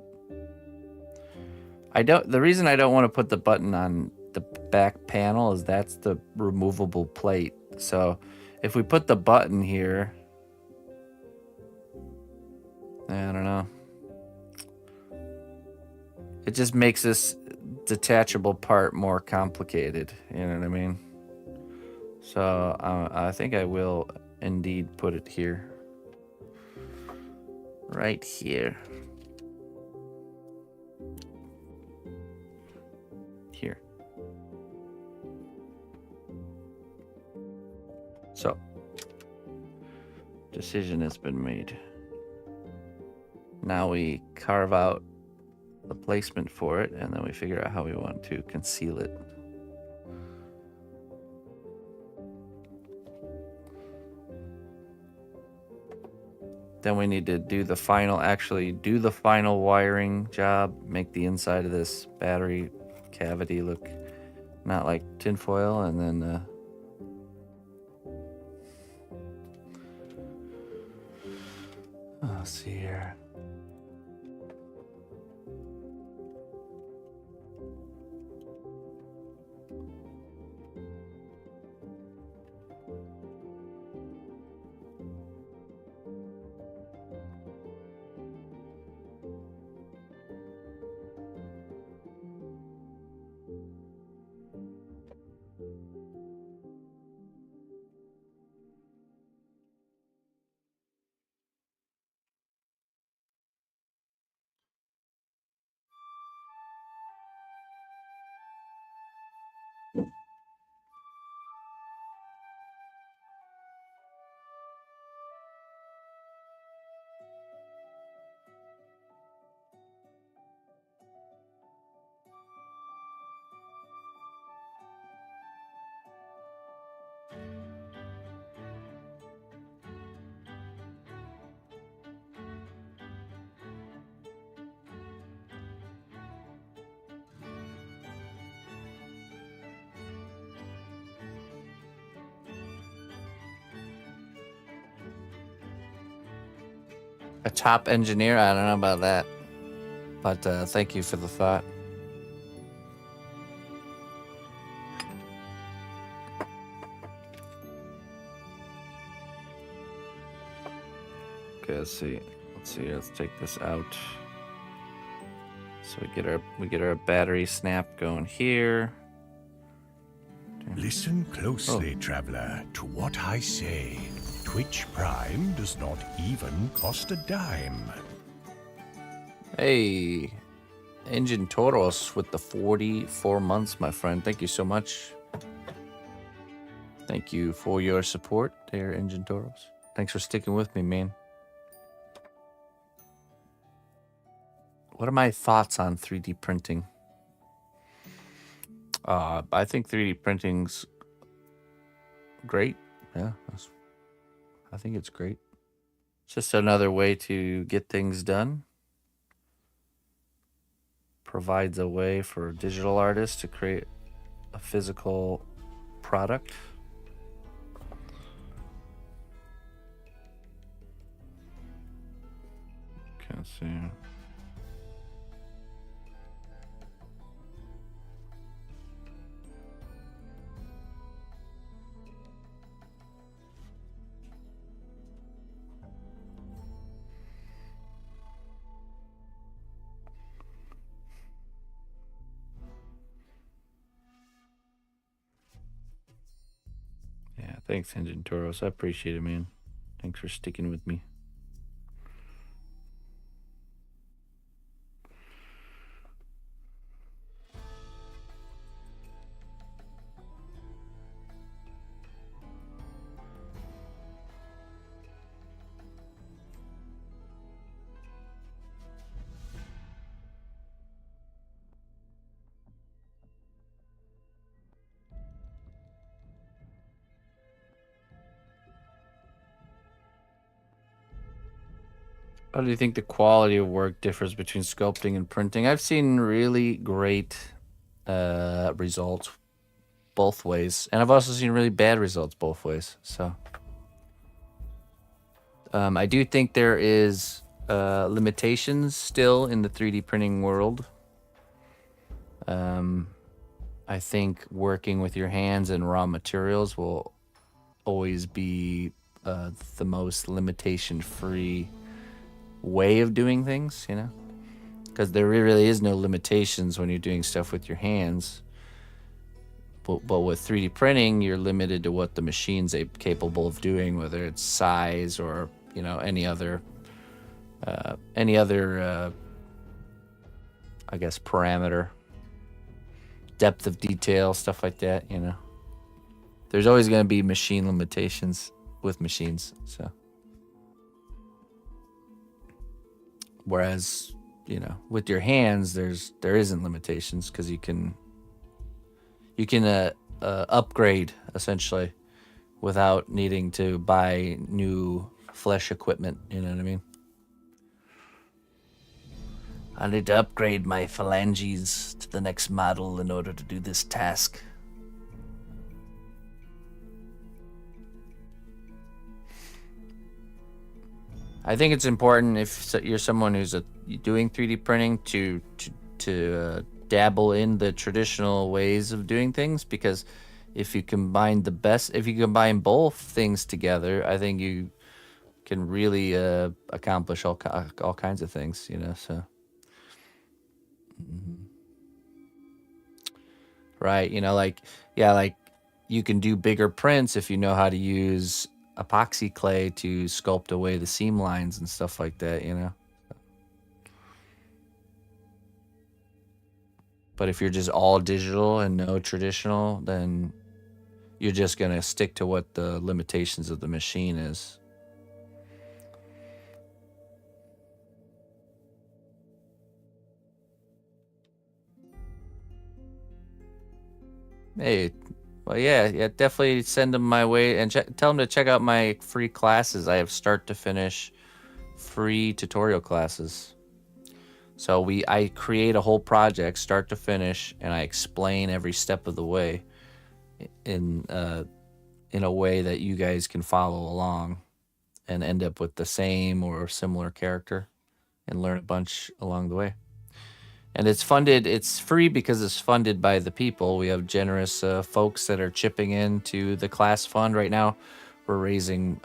The reason I don't want to put the button on the back panel is that's the removable plate. So if we put the button here, I don't know. It just makes this detachable part more complicated. You know what I mean? So I think I will indeed put it here. Right here. Here. So, decision has been made. Now we carve out the placement for it, and then we figure out how we want to conceal it. Then we need to do the final wiring job, make the inside of this battery cavity look not like tinfoil, and then let's see here. A top engineer? I don't know about that. But thank you for the thought. Okay, let's see. Let's take this out. So we get our battery snap going here. Listen closely, traveler, to what I say. Twitch Prime does not even cost a dime. Hey, Engine Toros with the 44 months, my friend. Thank you so much. Thank you for your support there, Engine Toros. Thanks for sticking with me, man. What are my thoughts on 3D printing? I think 3D printing's great. Yeah, I think it's great. It's just another way to get things done. Provides a way for digital artists to create a physical product. Can't see. Yeah, thanks, Engine Toros. I appreciate it, man. Thanks for sticking with me. How do you think the quality of work differs between sculpting and printing? I've seen really great results both ways, and I've also seen really bad results both ways. So I do think there is limitations still in the 3D printing world. I think working with your hands and raw materials will always be the most limitation-free way of doing things, you know? Because there really is no limitations when you're doing stuff with your hands. But with 3D printing, you're limited to what the machine's capable of doing, whether it's size or, you know, any other I guess, parameter, depth of detail, stuff like that, you know. There's always going to be machine limitations with machines, so. Whereas, you know, with your hands, there isn't limitations because you can upgrade essentially without needing to buy new flesh equipment. You know what I mean? I need to upgrade my phalanges to the next model in order to do this task. I think it's important if you're someone who's doing 3D printing to dabble in the traditional ways of doing things, because if you combine both things together, I think you can really accomplish all kinds of things, you know. So, right, you know, like you can do bigger prints if you know how to use epoxy clay to sculpt away the seam lines and stuff like that, you know. But if you're just all digital and no traditional, then you're just going to stick to what the limitations of the machine is. Hey, well, yeah, definitely send them my way and tell them to check out my free classes. I have start to finish free tutorial classes. So I create a whole project start to finish, and I explain every step of the way in a way that you guys can follow along and end up with the same or similar character and learn a bunch along the way. And it's free because it's funded by the people. We have generous folks that are chipping into the class fund right now. We're raising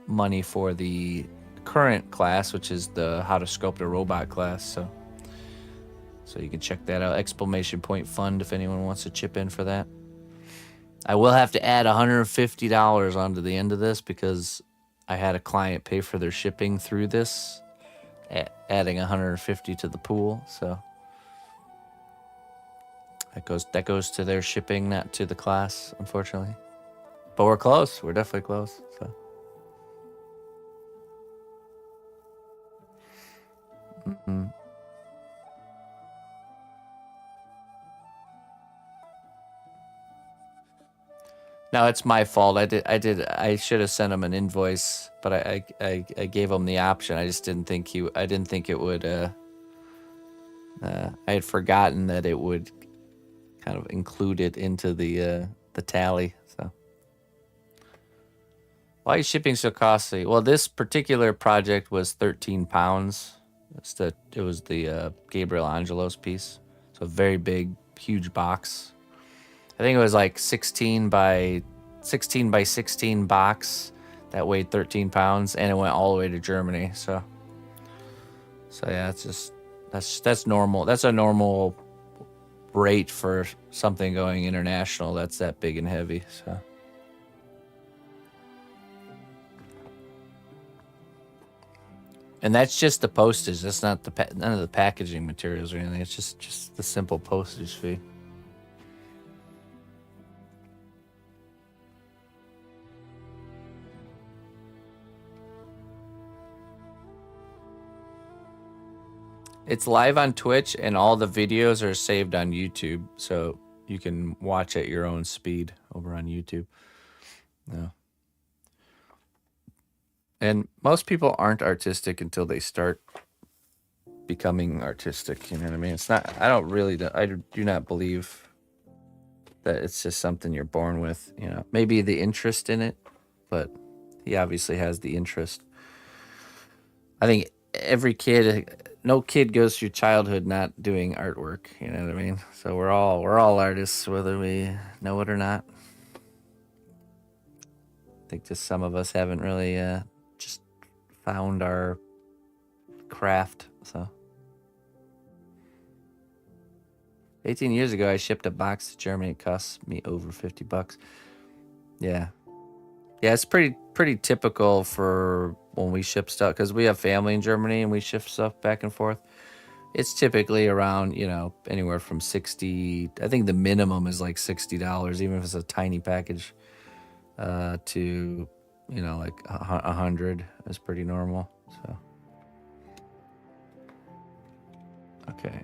money for the current class, which is the How to Sculpt a Robot class. So you can check that out. ! Fund if anyone wants to chip in for that. I will have to add $150 onto the end of this because I had a client pay for their shipping through this, adding $150 to the pool. So that goes to their shipping, not to the class, unfortunately. But we're close. We're definitely close. So. Mm-hmm. No, it's my fault. I should have sent him an invoice, but I gave him the option. I just didn't think it would. I had forgotten that it would kind of include it into the tally. So, why is shipping so costly? Well, this particular project was 13 pounds. It was the Gabriel Angelos piece, so a very big, huge box. I think it was like 16 by 16 box that weighed 13 pounds, and it went all the way to Germany. So yeah, that's normal. That's a normal rate for something going international. That's that big and heavy. So. And that's just the postage. That's not none of the packaging materials or anything. It's just the simple postage fee. It's live on Twitch, and all the videos are saved on YouTube, so you can watch at your own speed over on YouTube. No. And most people aren't artistic until they start becoming artistic. You know what I mean? It's not. I do not believe that it's just something you're born with. You know, maybe the interest in it, but he obviously has the interest. I think every kid, no kid goes through childhood not doing artwork. You know what I mean? So we're all artists, whether we know it or not. I think just some of us haven't really just found our craft. So 18 years ago, I shipped a box to Germany. It cost me over $50. Yeah, it's pretty typical for when we ship stuff, because we have family in Germany and we ship stuff back and forth. It's typically around, anywhere from 60. I think the minimum is like $60, even if it's a tiny package. To, like 100 is pretty normal. So, okay.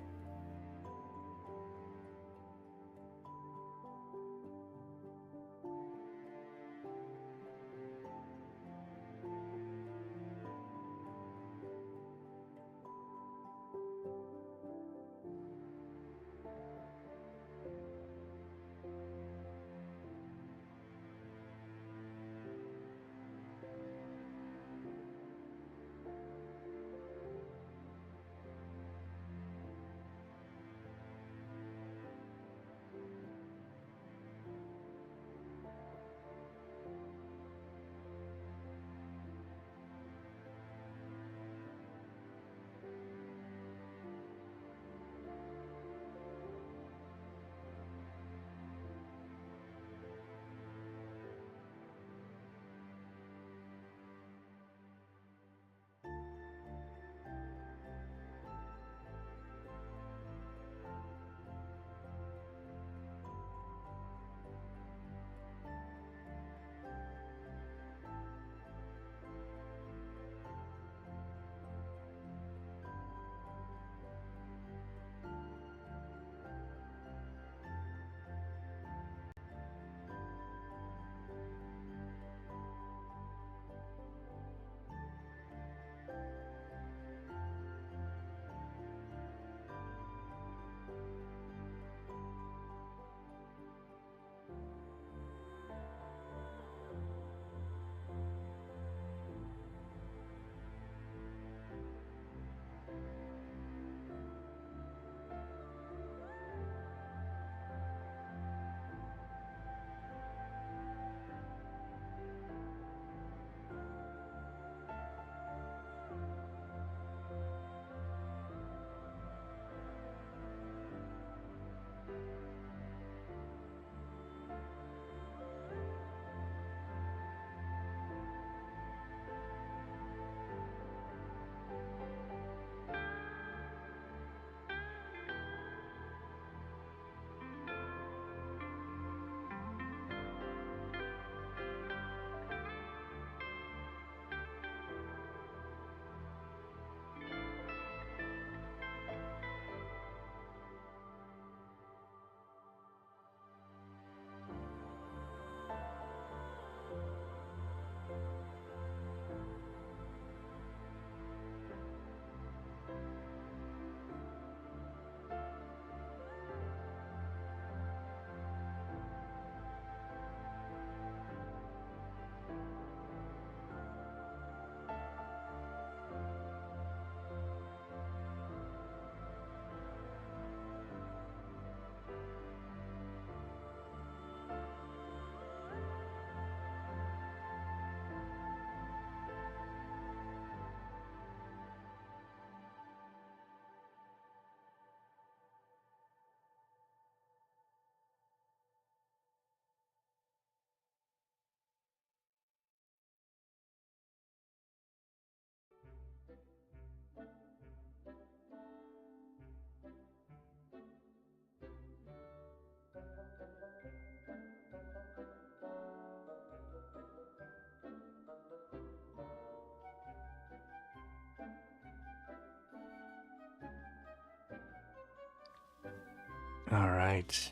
All right.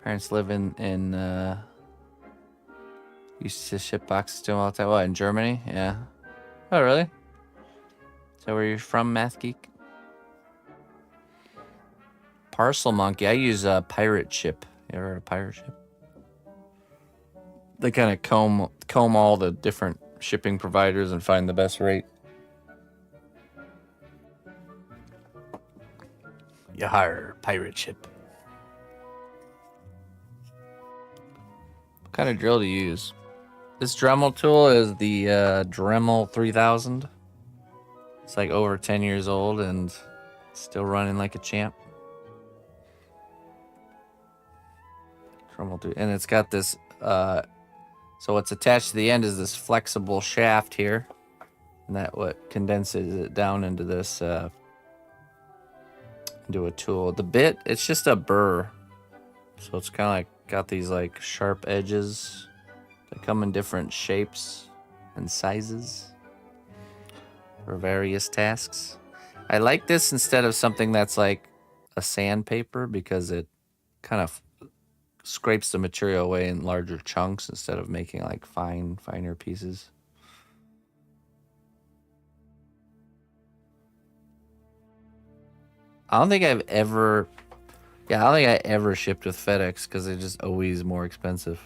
Parents live in used to ship boxes to them all the time. What, in Germany? Yeah. Oh, really? Is that where you're from, Math Geek? Parcel Monkey. I use a pirate ship. You ever heard of pirate ship? They kind of comb all the different shipping providers and find the best rate. Yar, pirate ship. What kind of drill to use? This Dremel tool is the Dremel 3000. It's like over 10 years old and still running like a champ. Dremel 2, and it's got this. So what's attached to the end is this flexible shaft here, and that what condenses it down into this into a tool. The bit, it's just a burr, so it's kind of like got these like sharp edges. They come in different shapes and sizes for various tasks. I like this instead of something that's like a sandpaper because it kind of scrapes the material away in larger chunks instead of making like finer pieces. I don't think I ever shipped with FedEx because they're just always more expensive.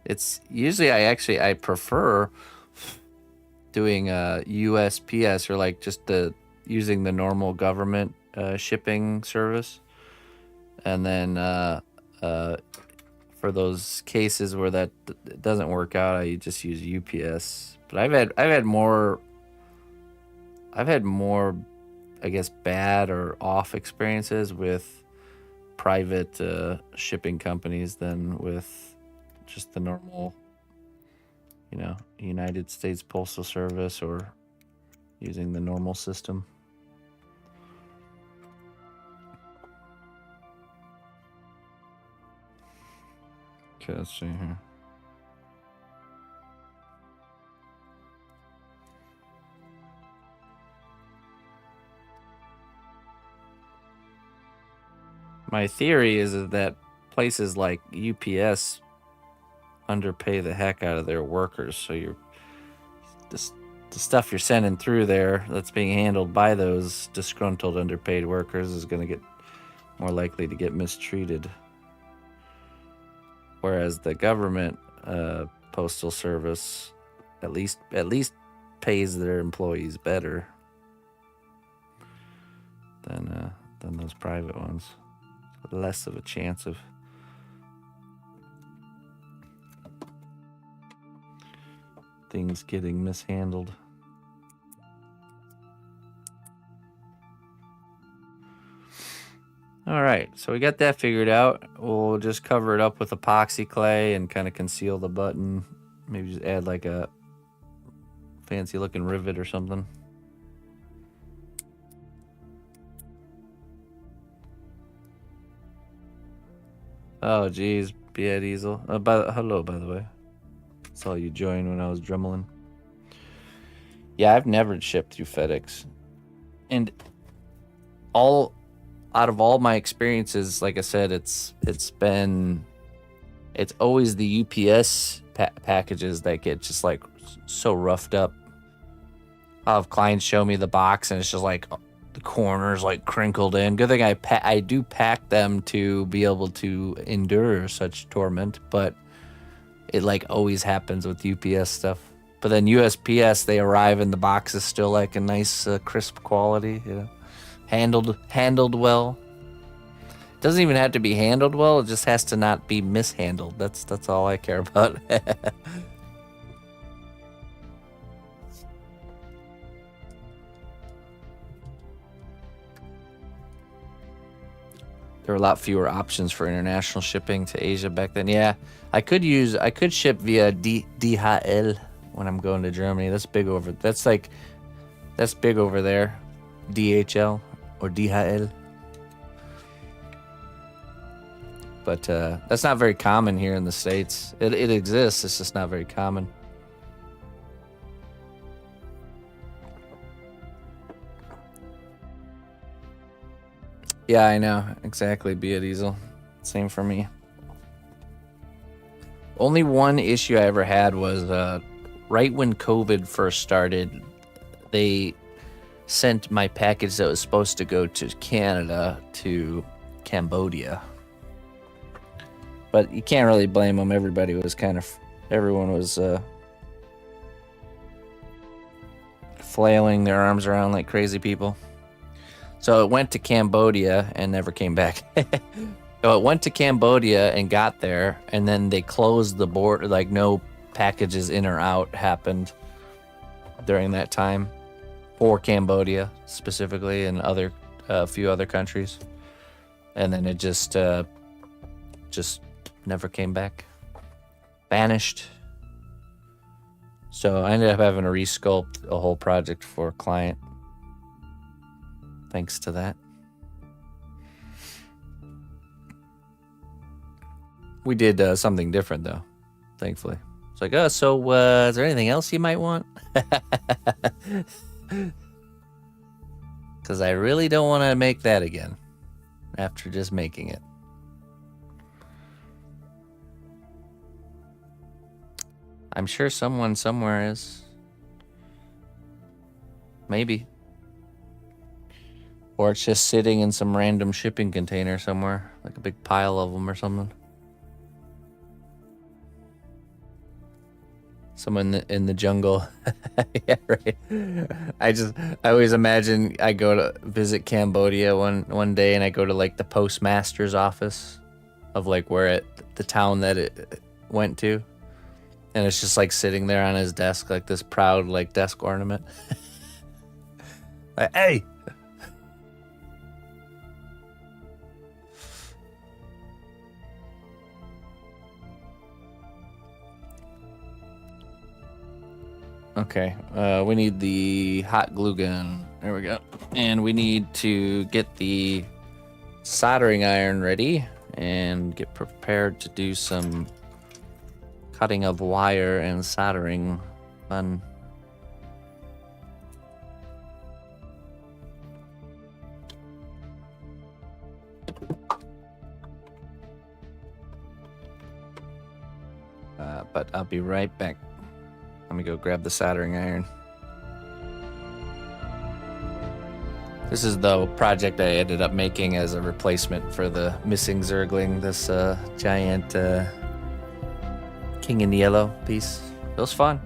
It's usually I prefer doing USPS or like just using the normal government shipping service, and then for those cases where that doesn't work out, I just use UPS. But I've had more I guess bad or off experiences with private shipping companies than with just the normal, United States Postal Service or using the normal system. Okay, let's see here. My theory is that places like UPS underpay the heck out of their workers, so the stuff you're sending through there that's being handled by those disgruntled underpaid workers is going to get more likely to get mistreated. Whereas the government postal service at least pays their employees better than those private ones. Less of a chance of things getting mishandled. All right, so we got that figured out. We'll just cover it up with epoxy clay and kind of conceal the button. Maybe just add like a fancy looking rivet or something. Oh, geez, Beat Easel. Hello, by the way. Saw you join when I was dremeling. Yeah, I've never shipped through FedEx, and out of all my experiences, like I said, it's always the UPS packages that get just like so roughed up. I'll have clients show me the box, and it's just like the corners like crinkled in. Good thing I do pack them to be able to endure such torment, but it like always happens with UPS stuff. But then USPS, they arrive and the box is still like a nice crisp quality, handled well. It doesn't even have to be handled well, it just has to not be mishandled. That's all I care about. There were a lot fewer options for international shipping to Asia back then. Yeah, I could ship via DHL when I'm going to Germany. That's big over there. DHL or DHL. But that's not very common here in the States. It exists, it's just not very common. Yeah, I know. Exactly, Beat Easel. Same for me. Only one issue I ever had was right when COVID first started, they sent my package that was supposed to go to Canada to Cambodia. But you can't really blame them. Everyone was flailing their arms around like crazy people. So it went to Cambodia and never came back. So it went to Cambodia and got there, and then they closed the border. Like no packages in or out happened during that time for Cambodia specifically, and a few other countries. And then it just never came back. Vanished. So I ended up having to resculpt a whole project for a client. Thanks to that. We did something different, though, thankfully. It's like, is there anything else you might want? Because I really don't want to make that again after just making it. I'm sure someone somewhere is. Maybe. Or it's just sitting in some random shipping container somewhere, like a big pile of them or something. Someone in the jungle. Yeah, right. I always imagine I go to visit Cambodia one day, and I go to like the postmaster's office of like the town that it went to, and it's just like sitting there on his desk, like this proud like desk ornament. Like, hey. Okay, we need the hot glue gun. There we go. And we need to get the soldering iron ready and get prepared to do some cutting of wire and soldering fun. But I'll be right back. Let me go grab the soldering iron. This is the project I ended up making as a replacement for the missing Zergling, this giant King in Yellow piece. It was fun.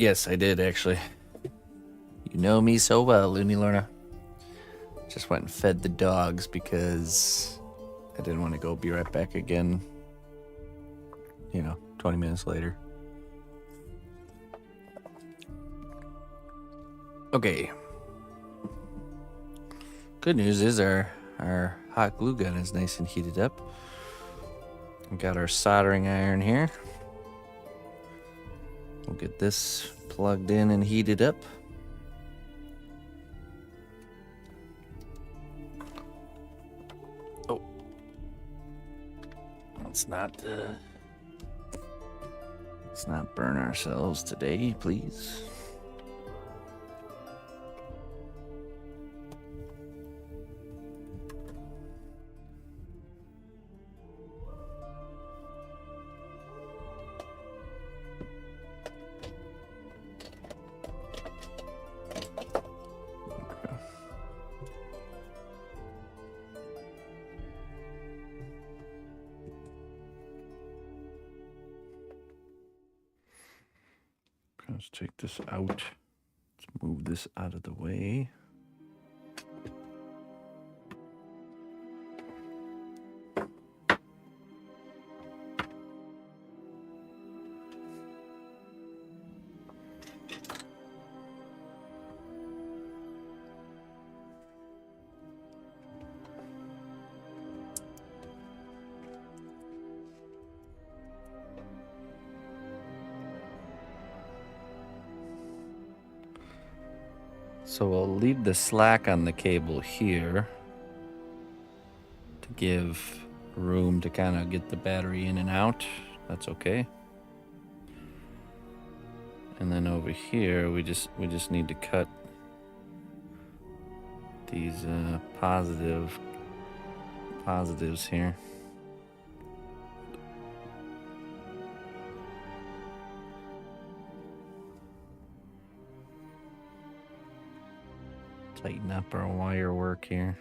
Yes, I did actually. You know me so well, Looney Lorna. Just went and fed the dogs because I didn't want to go be right back again, 20 minutes later. Okay. Good news is our hot glue gun is nice and heated up. We got our soldering iron here. We'll get this plugged in and heated up. Oh. Let's not burn ourselves today, please. Let's take this out. Let's move this out of the way. So we'll leave the slack on the cable here to give room to kind of get the battery in and out. That's okay. And then over here, we just need to cut these positives here. Tighten up our wire work here.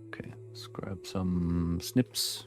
Okay, let's grab some snips.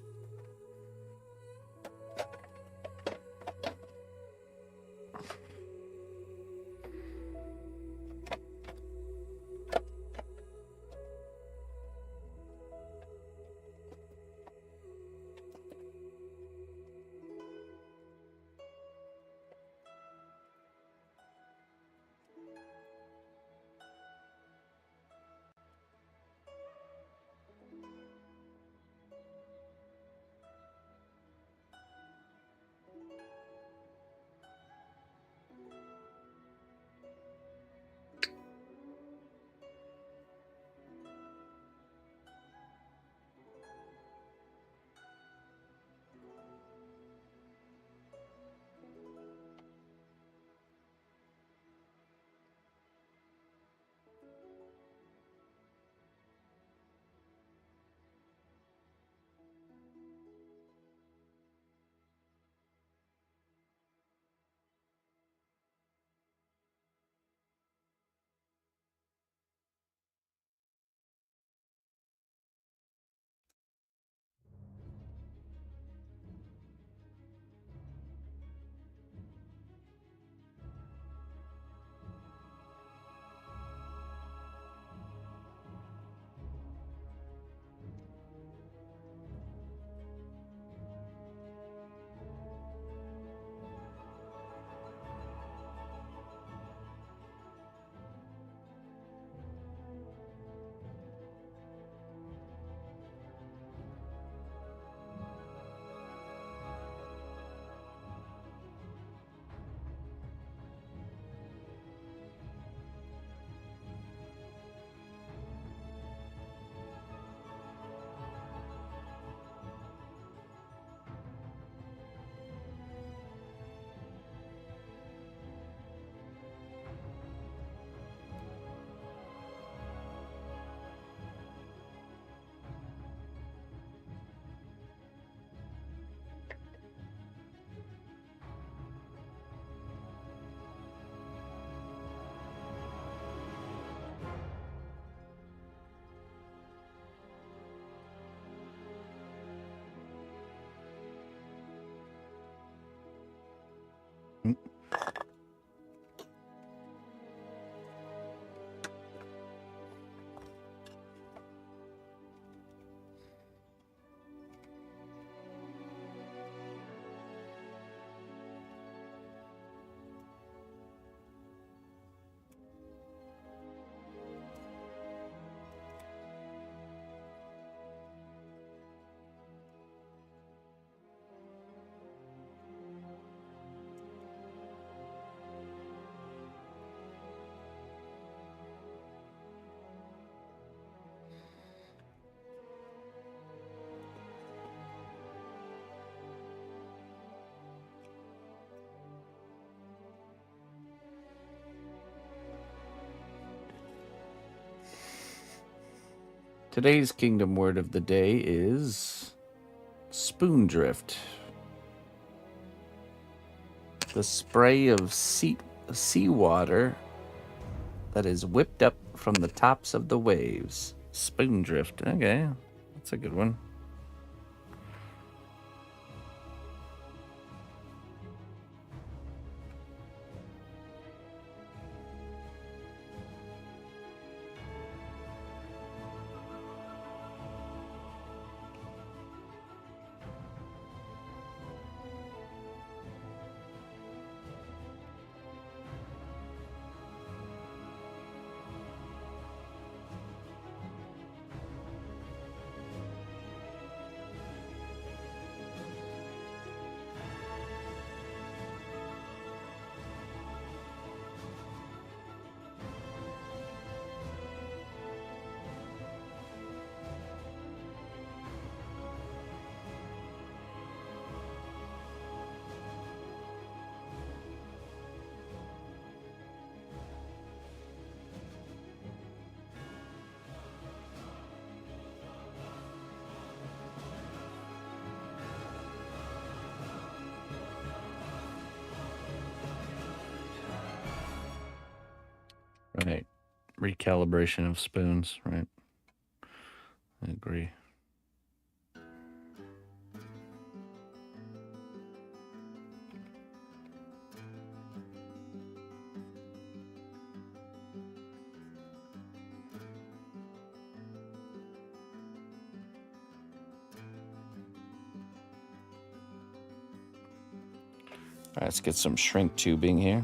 Today's kingdom word of the day is spoondrift. The spray of seawater that is whipped up from the tops of the waves. Spoondrift. Okay, that's a good one. Right. Recalibration of spoons, right? I agree. All right, let's get some shrink tubing here.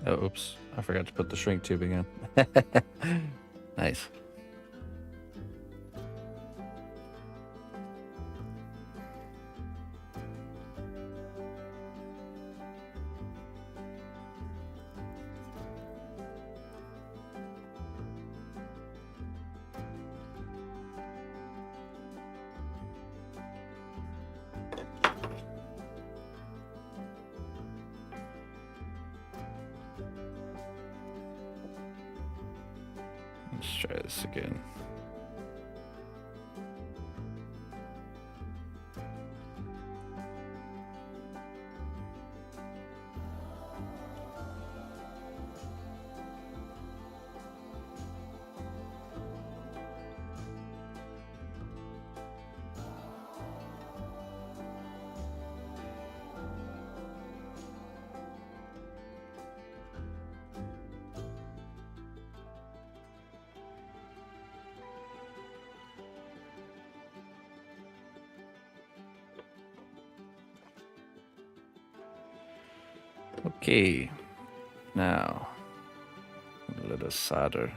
Oh, oops. I forgot to put the shrink tubing in. Nice. Let's try this again. Okay, now let us solder.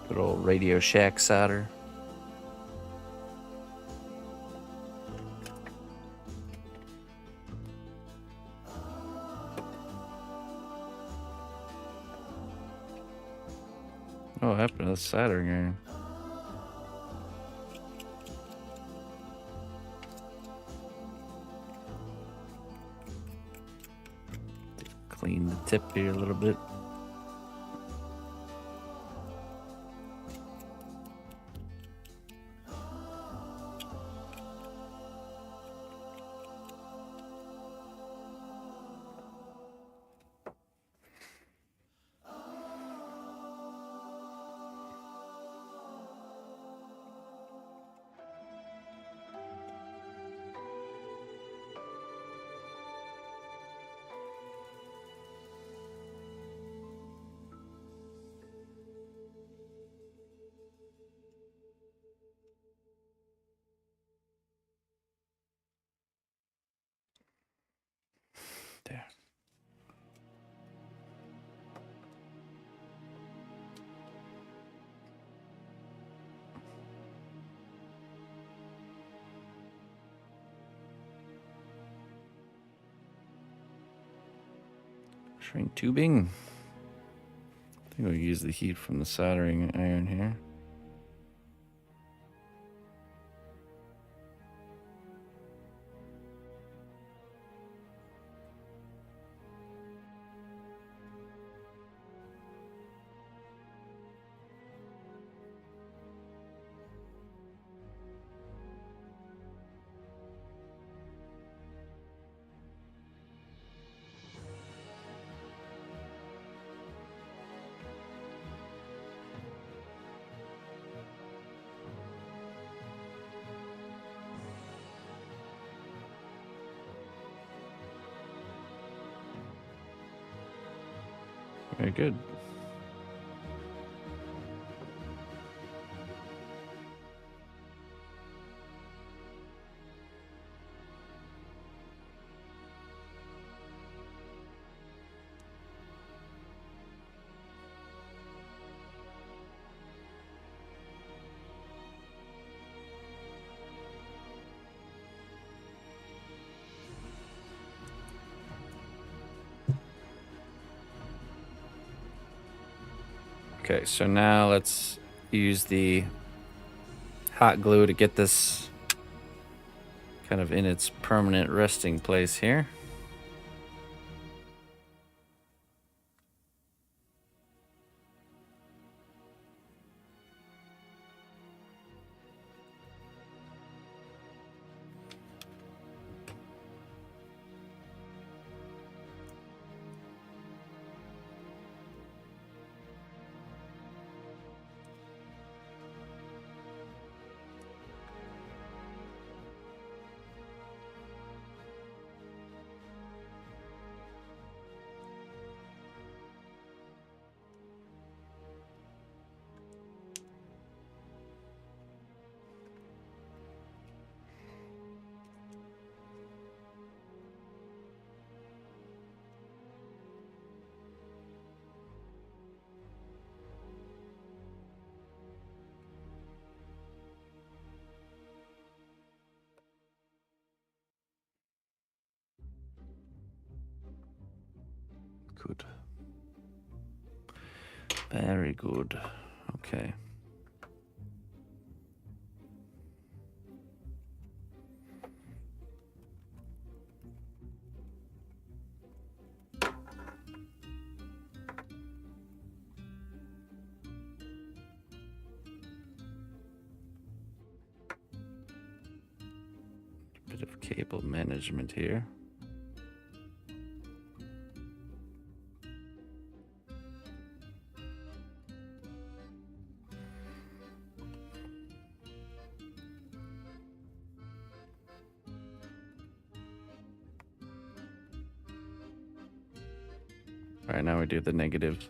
Good old Radio Shack solder. Oh, what happened to the soldering iron? Clean the tip here a little bit. There. Shrink tubing. I think we'll use the heat from the soldering iron here. Very good. Okay, so now let's use the hot glue to get this kind of in its permanent resting place here. Good. Very good. Okay. Bit of cable management here. All right, now we do the negative.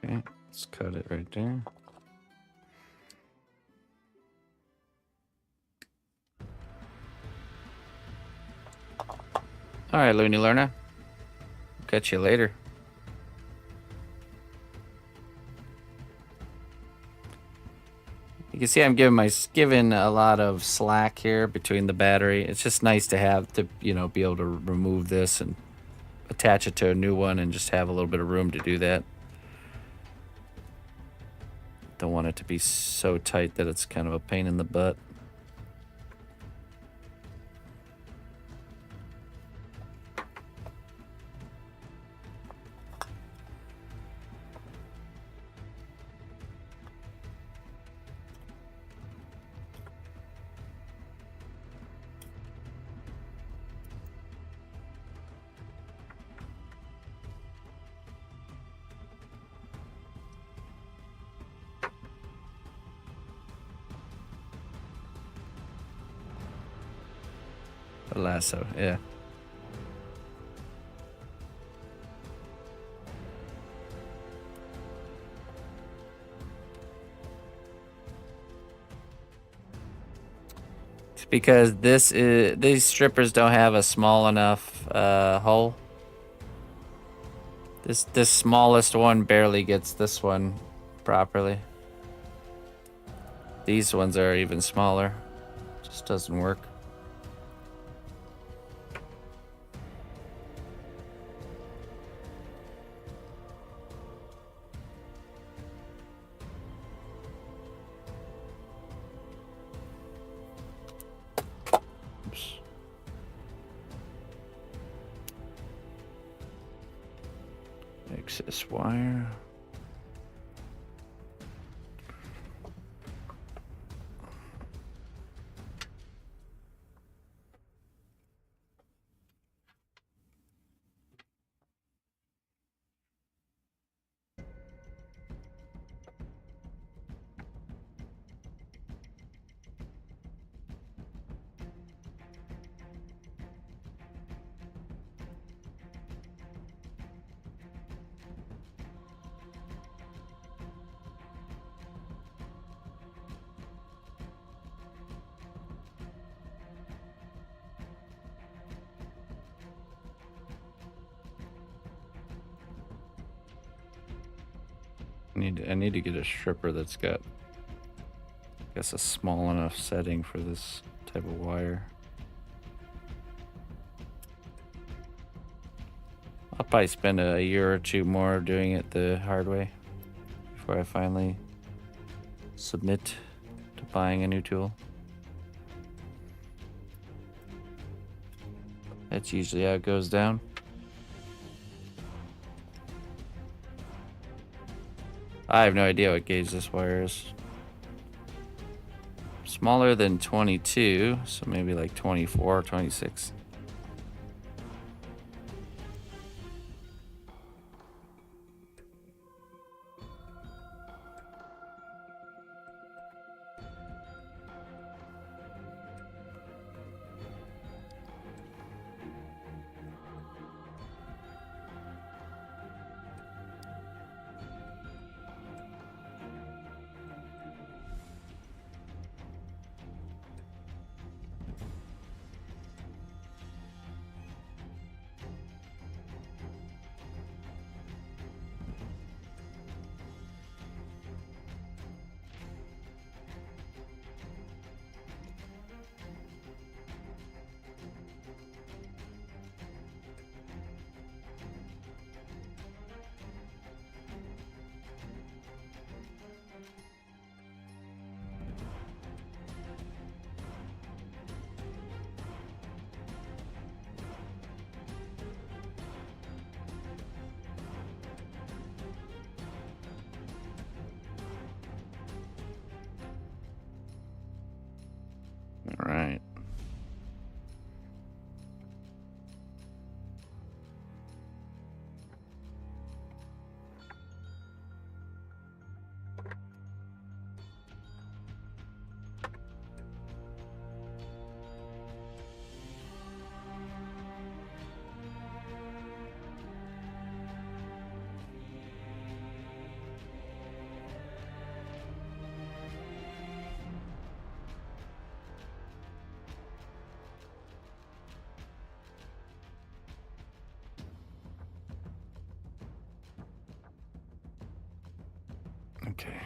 Okay, let's cut it right there. All right, Looney Learner. Catch you later. You can see I'm giving a lot of slack here between the battery. It's just nice to have to, you know, be able to remove this and attach it to a new one and just have a little bit of room to do that. Don't want it to be so tight that it's kind of a pain in the butt. A lasso, yeah. It's because these strippers don't have a small enough hole. This smallest one barely gets this one properly. These ones are even smaller. Just doesn't work. Excess wire. I need to get a stripper that's got, I guess, a small enough setting for this type of wire. I'll probably spend a year or two more doing it the hard way before I finally submit to buying a new tool. That's usually how it goes down. I have no idea what gauge this wire is. Just Smaller than 22, so maybe like 24 or 26. All right. Okay.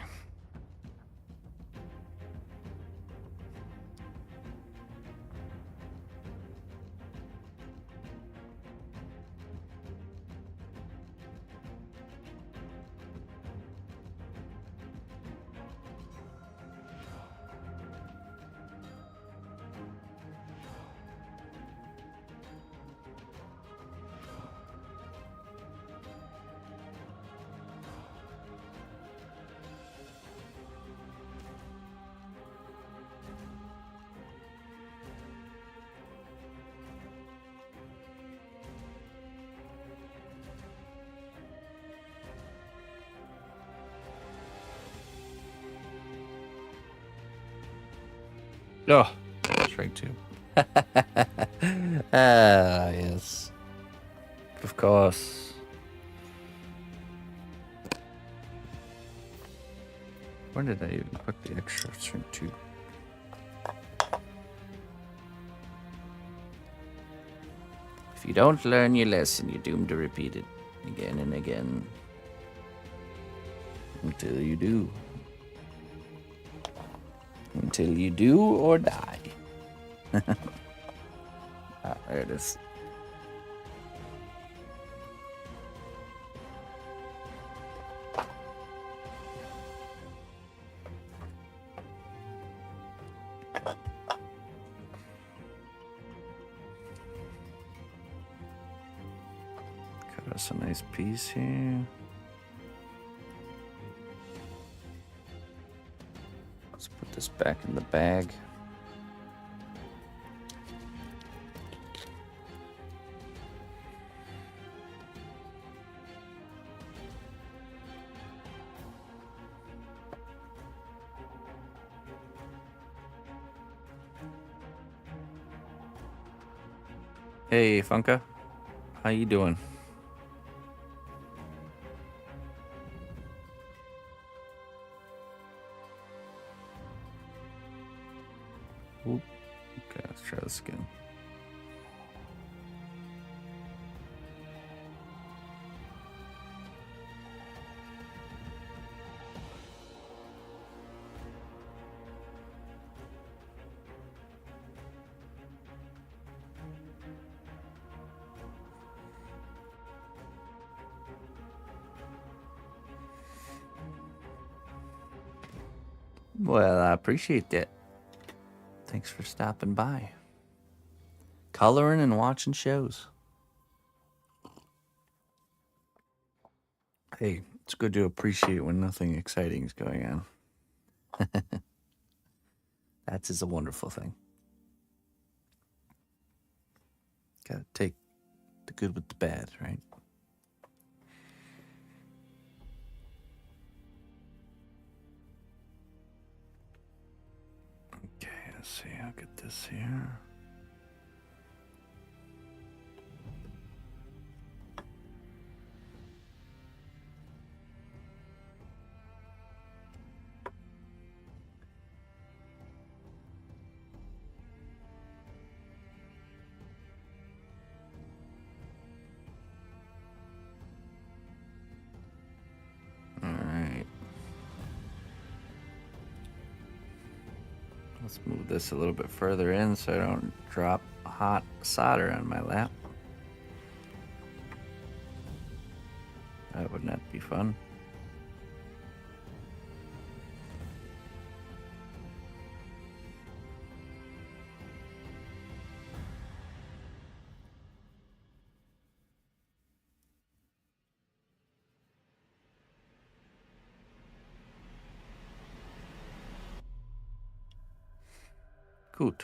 Oh, strike two. Ah, yes. Of course. Where did I even put the extra strike two? If you don't learn your lesson, you're doomed to repeat it again and again. Until you do. Until you do or die. There it is. Cut us a nice piece here. Let's put this back in the bag. Hey, Funka. How you doing? Oop. Okay, let's try this again. Well, I appreciate that. Thanks for stopping by. Coloring and watching shows. Hey, it's good to appreciate when nothing exciting is going on. That is a wonderful thing. Gotta take the good with the bad, right? Okay, let's see. I'll get this here. Let's move this a little bit further in so I don't drop hot solder on my lap. That would not be fun. Gut.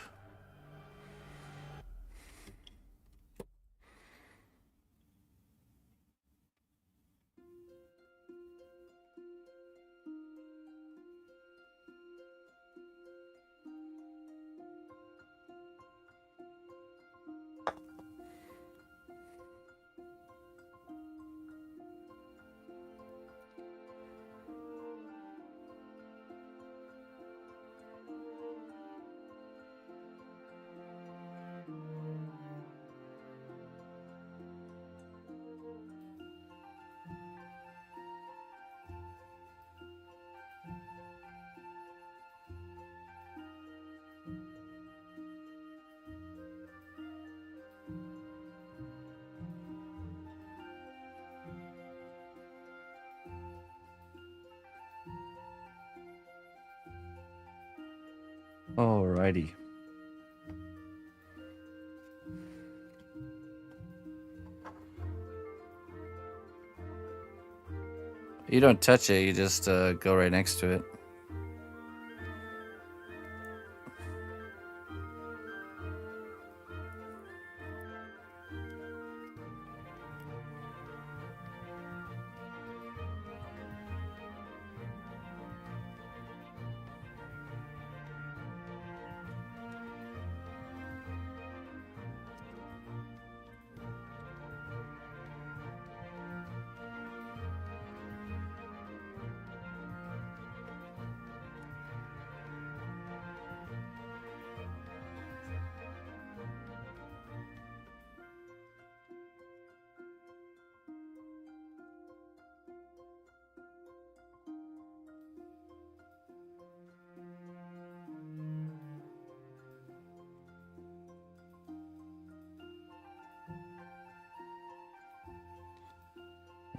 Alrighty. You don't touch it, you just go right next to it.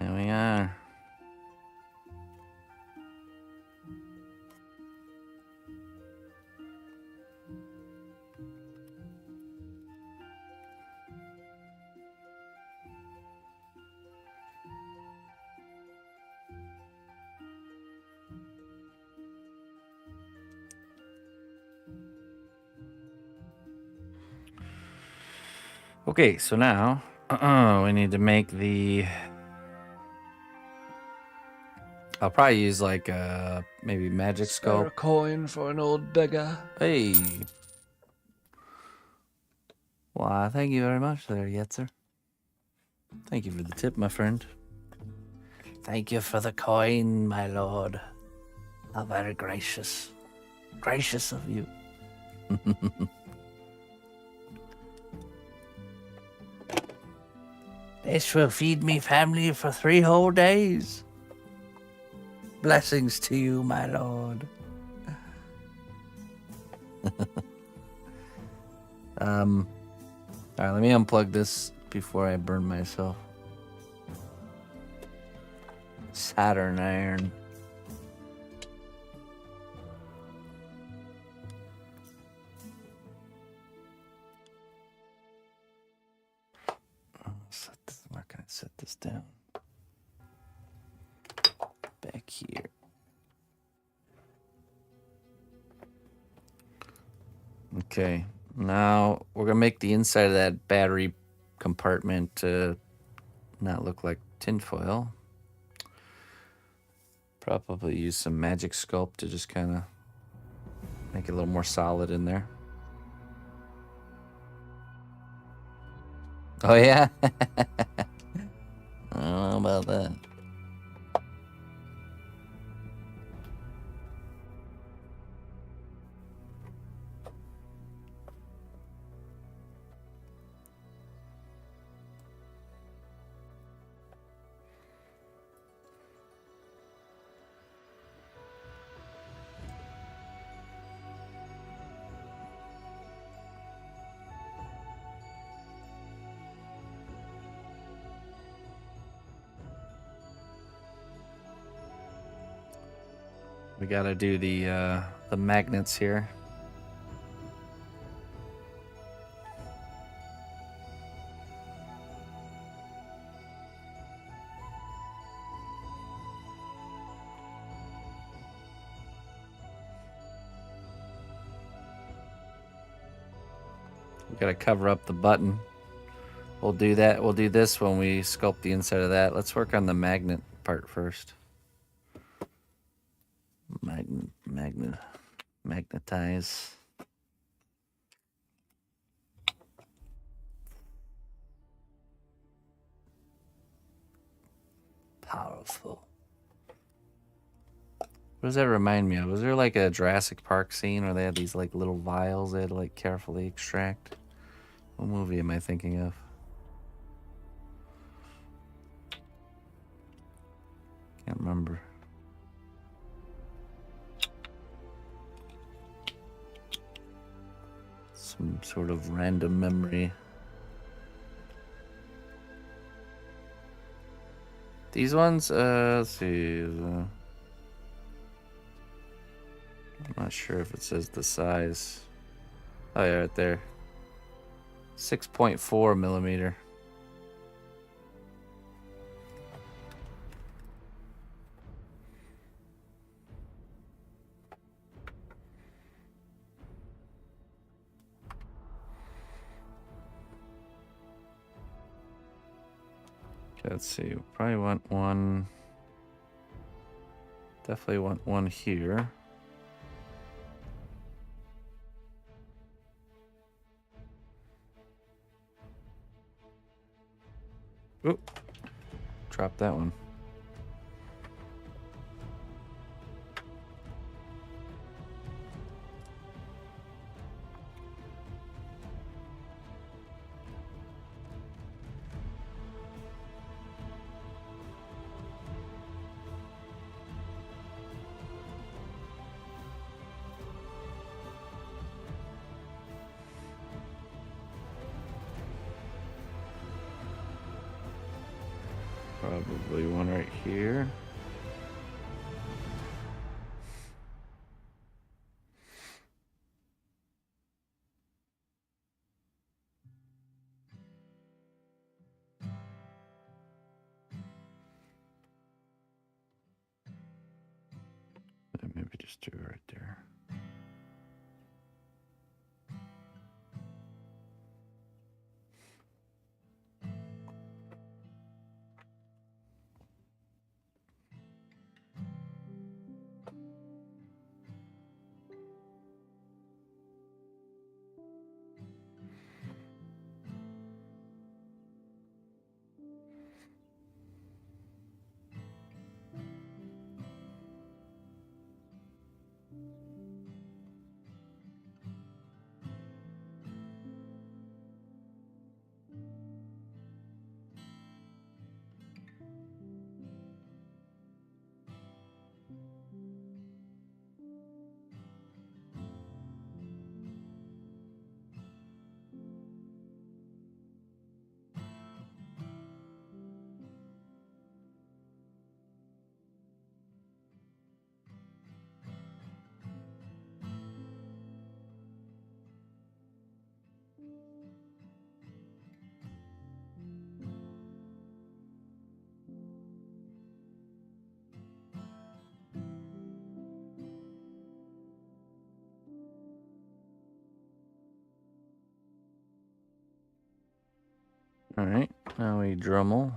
There we are. Okay, so now we need to make the... I'll probably use like maybe magic Spare a sculpt. coin for an old beggar. Hey. Why, thank you very much there, Yetzer. Thank you for the tip, my friend. Thank you for the coin, my lord. How very gracious. Gracious of you. This will feed me family for 3 whole days. Blessings to you, my lord. All right, let me unplug this before I burn myself. Saturn iron. Where can I set this down? Back here. Okay, now we're gonna make the inside of that battery compartment not look like tinfoil. Probably use some magic sculpt to just kind of make it a little more solid in there. Oh yeah? I don't know about that. We gotta do the magnets here. We gotta cover up the button. We'll do that. We'll do this when we sculpt the inside of that. Let's work on the magnet part first. Magnetize. Powerful. What does that remind me of? Was there like a Jurassic Park scene where they had these like little vials they had to like carefully extract? What movie am I thinking of? Can't remember. Some sort of random memory. These ones, let's see. I'm not sure if it says the size. Oh yeah, right there. 6.4 millimeter. Let's see, probably want one. Definitely want one here. Oop. Drop that one. Probably one right here. Maybe just do it right there. All right, now we Drummel.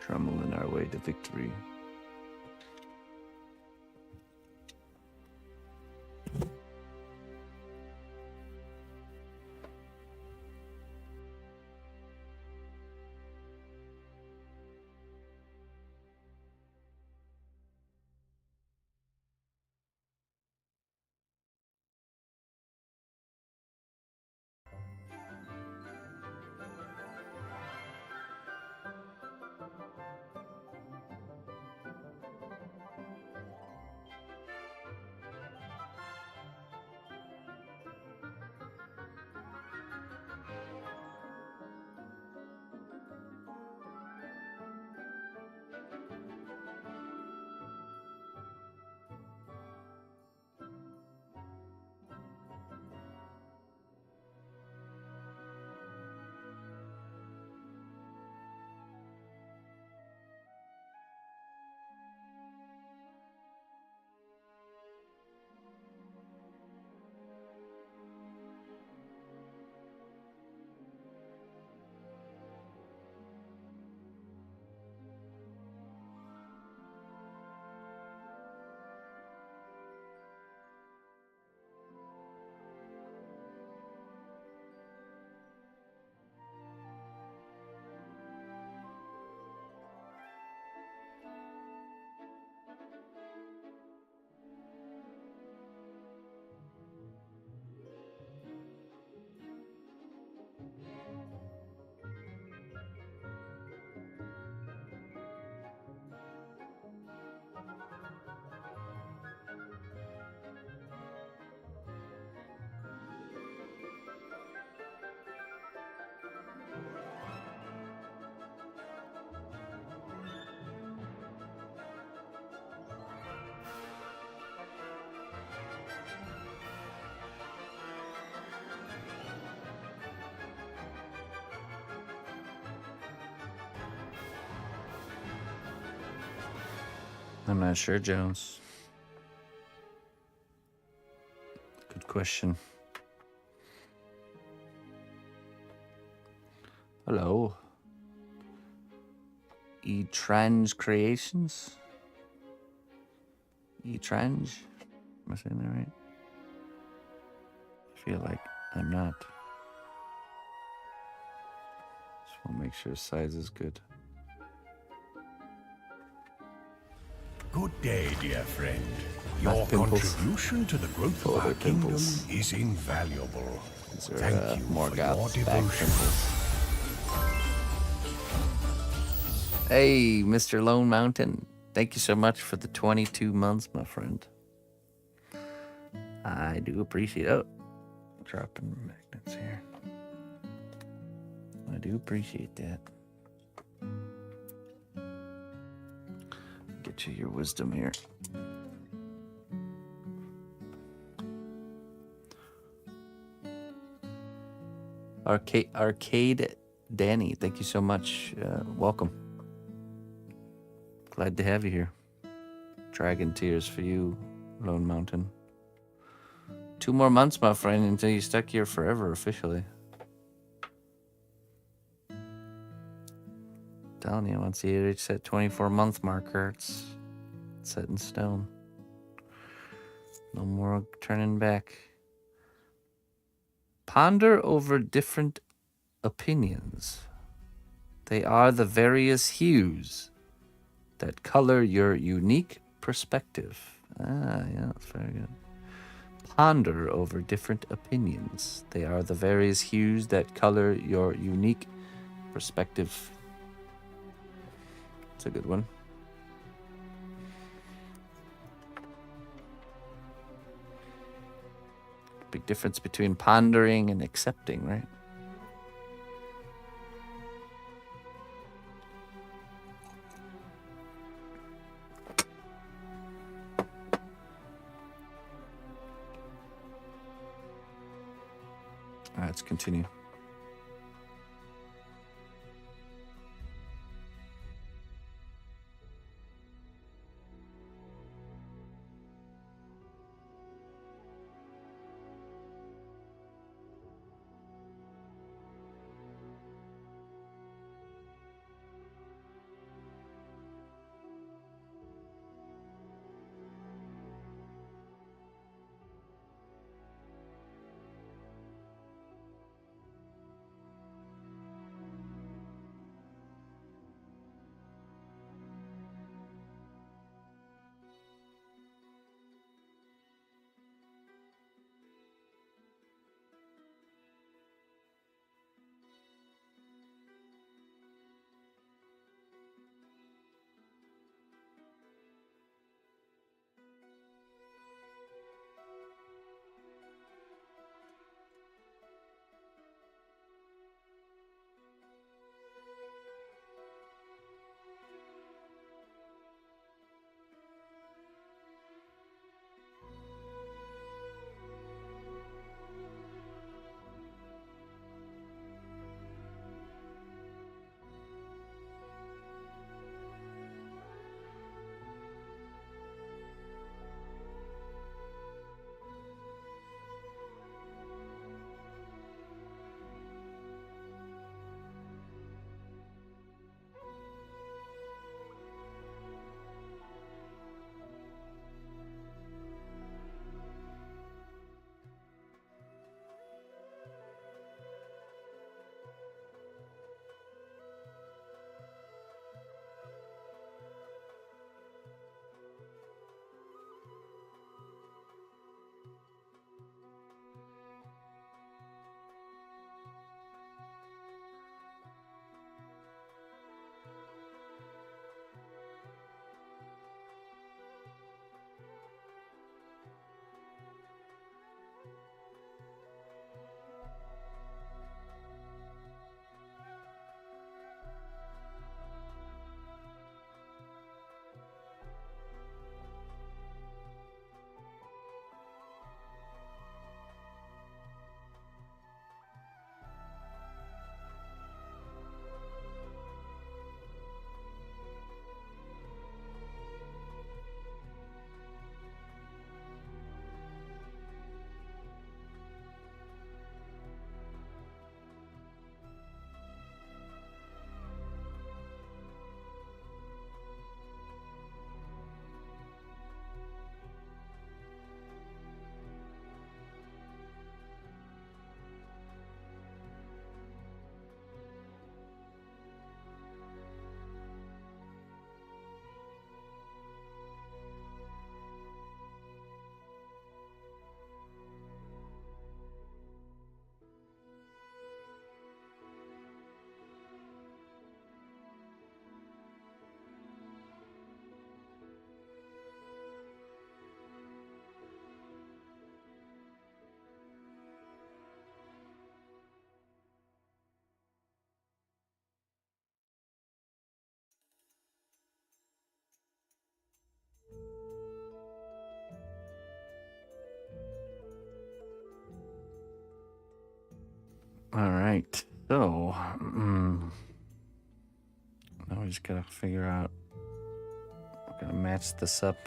Trummeling our way to victory. I'm not sure, Jones. Good question. Hello. E-Trange Creations? E-Trange? Am I saying that right? I feel like I'm not. Just want to make sure size is good. Good day, dear friend. Your Not pimples. contribution to the growth of Oh, our they're kingdom pimples. is invaluable. These are Thank you for your Morgoth's back devotion. pimples. Hey, Mr. Lone Mountain. Thank you so much for the 22 months, my friend. I do appreciate it. Oh, dropping magnets here. I do appreciate that. Get you your wisdom here. Arcade Danny, thank you so much. Welcome. Glad to have you here. Dragon tears for you, Lone Mountain. 2 more months, my friend, until you're stuck here forever officially. Telling you, once you reach that 24-month marker, it's set in stone. No more turning back. Ponder over different opinions. They are the various hues that color your unique perspective. Ah, yeah, that's very good. Ponder over different opinions. They are the various hues that color your unique perspective. That's a good one. Big difference between pondering and accepting, right? All right, let's continue. right. So, now we just gotta figure out. We're gonna match this up.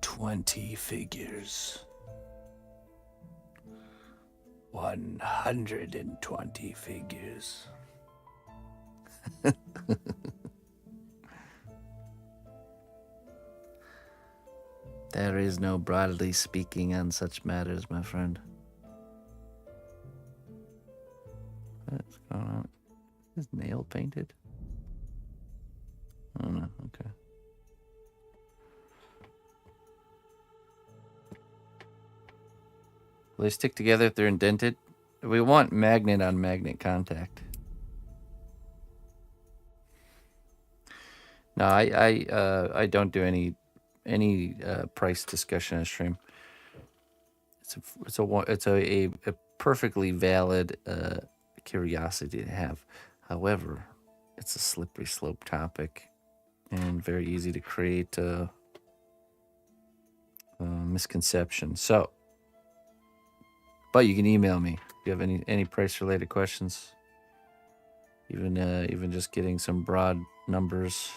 $20 figures. 120 figures. There is no broadly speaking on such matters, my friend. What's going on? Is nail painted? Oh no, okay. Will they stick together if they're indented? We want magnet on magnet contact. No, I don't do any price discussion on stream. It's a perfectly valid curiosity to have. However, it's a slippery slope topic and very easy to create misconception. So, but you can email me if you have any price related questions. Even just getting some broad numbers.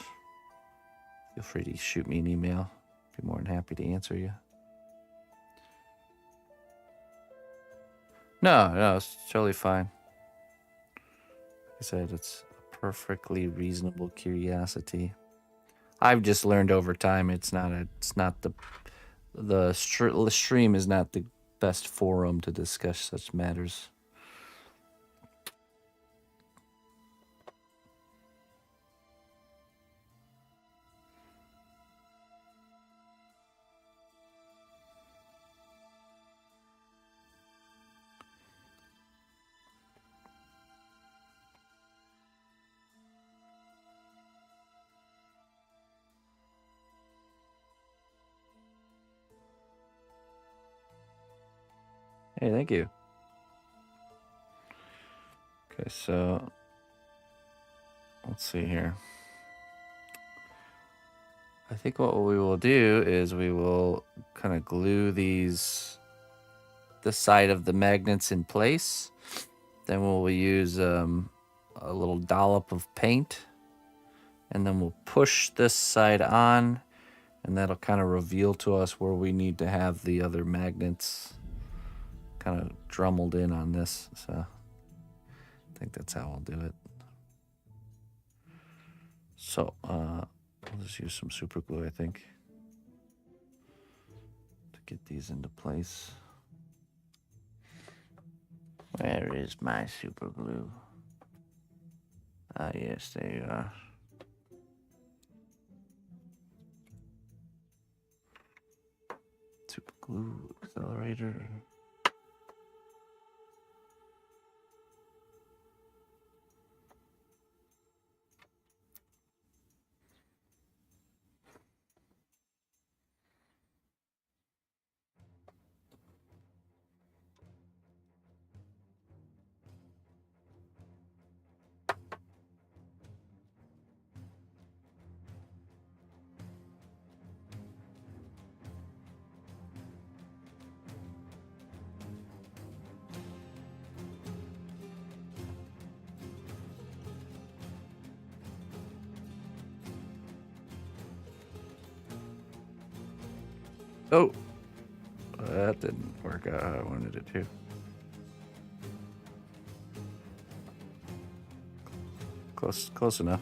Feel free to shoot me an email. Be more than happy to answer you. No, it's totally fine. Like I said, it's a perfectly reasonable curiosity. I've just learned over time the stream is not the best forum to discuss such matters. Hey, thank you. Okay, so let's see here. I think what we will do is we will kind of glue the side of the magnets in place. Then we'll use a little dollop of paint, and then we'll push this side on, and that'll kind of reveal to us where we need to have the other magnets kind of drummeled in on this. So I think that's how we'll do it. So I'll just use some super glue, I think, to get these into place. Where is my super glue? Ah, yes, there you are. Super glue accelerator. Oh, that didn't work out how I wanted it to. Close enough.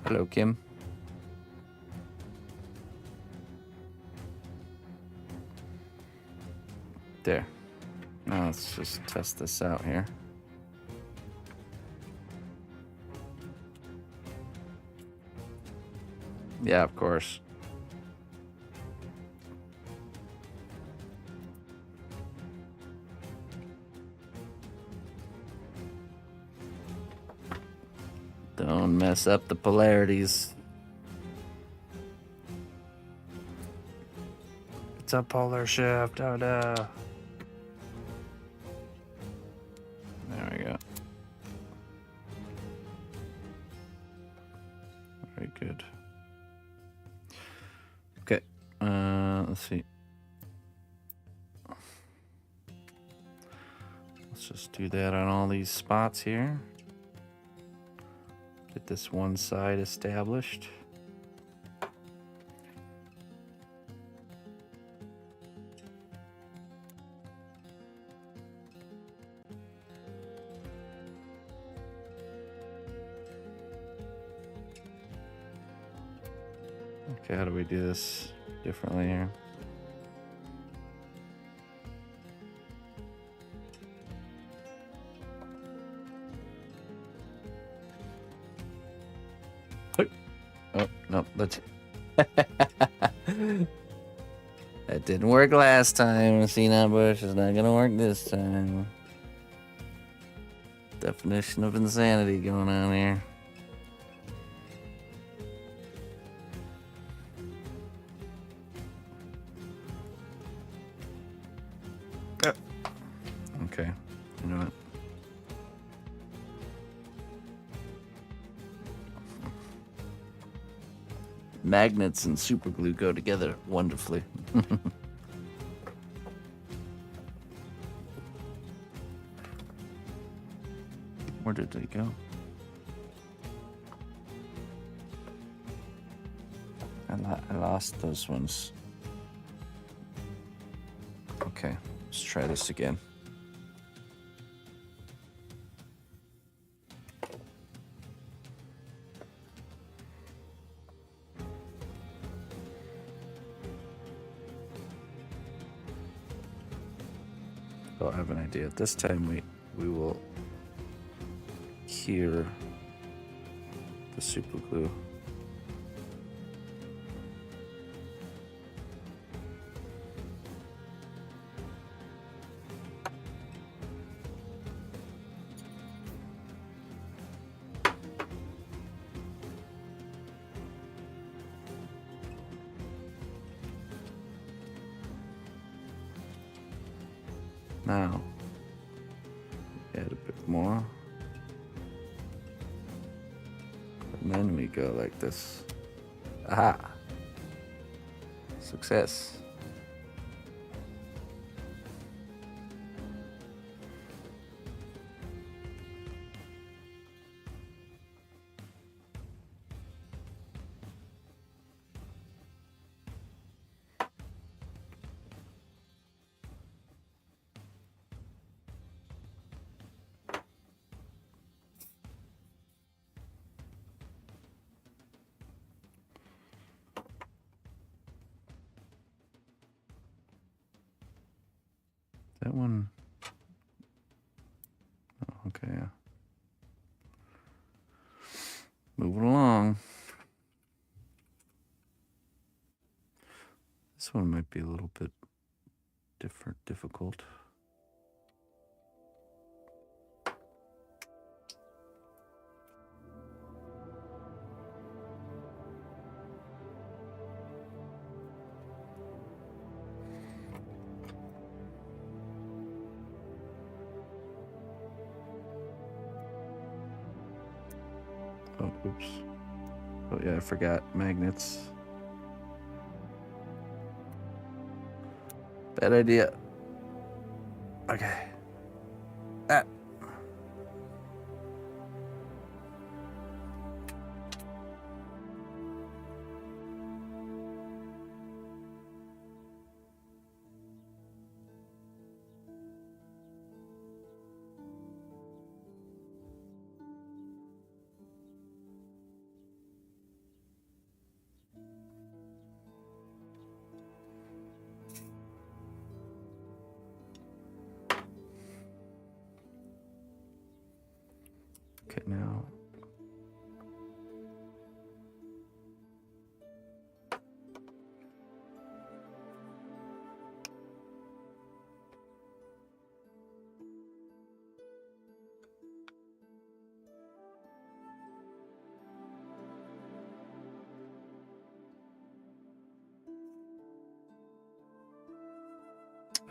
Hello, Kim. There. Now let's just test this out here. Yeah, of course. Don't mess up the polarities. It's a polar shift. Oh no. There we go. Very good. Okay. Let's see. Let's just do that on all these spots here. Get this one side established. Okay, how do we do this differently here? Oh, no, let's... That didn't work last time. cnotbusch is not gonna work this time. Definition of insanity going on here. Okay, you know what? Magnets and superglue go together wonderfully. Where did they go? I lost those ones. Okay, let's try this again. Oh, I have an idea. This time we will cure the super glue. Now, add a bit more. And then we go like this. Aha! Success. That one. Oh, okay. Yeah. Moving along. This one might be a little bit difficult. Oh, oops. Oh yeah, I forgot magnets. Bad idea. Okay. Ah. Okay, now.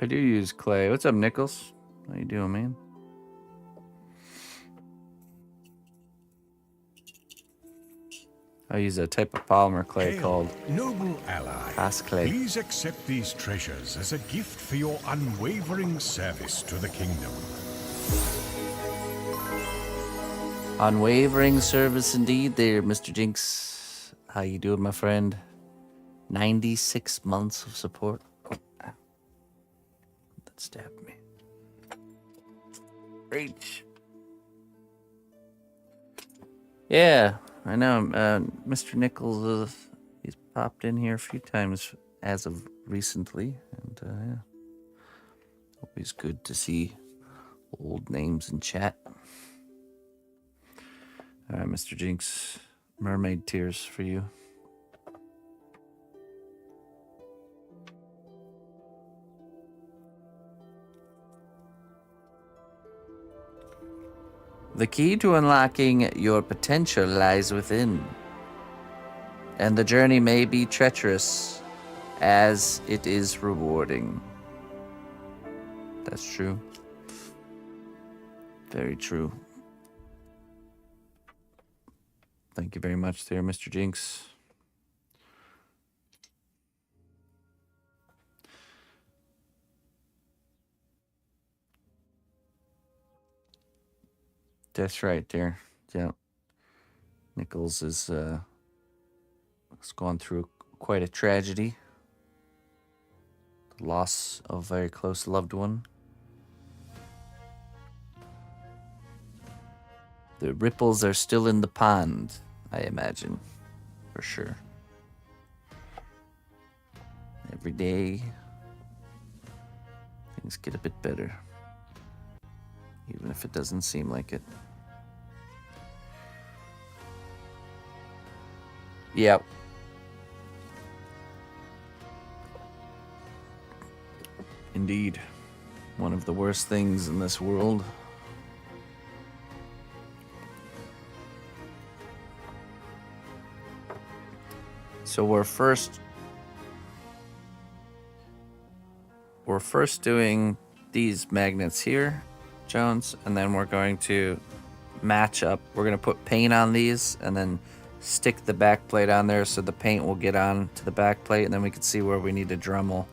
I do use clay. What's up, Nichols? How you doing, man? I use a type of polymer clay Hail, called noble ally. fast clay. Please accept these treasures as a gift for your unwavering service to the kingdom. Unwavering service indeed there, Mr. Jinx. How you doing, my friend? 96 months of support. Oh, ow. That stabbed me. Reach. Yeah, I know. Mr. Nichols, he's popped in here a few times as of recently, and yeah, always good to see old names in chat. All right, Mr. Jinx, mermaid tears for you. The key to unlocking your potential lies within, and the journey may be treacherous as it is rewarding. That's true. Very true. Thank you very much there, Mr. Jinx. That's right there. Yeah. Nichols is has gone through quite a tragedy. The loss of a very close loved one. The ripples are still in the pond, I imagine. For sure. Every day, things get a bit better. Even if it doesn't seem like it. Yep. Indeed. One of the worst things in this world. So we're first doing these magnets here, Jones, and then we're going to match up. We're going to put paint on these and then stick the back plate on there so the paint will get on to the back plate, and then we can see where we need to Dremel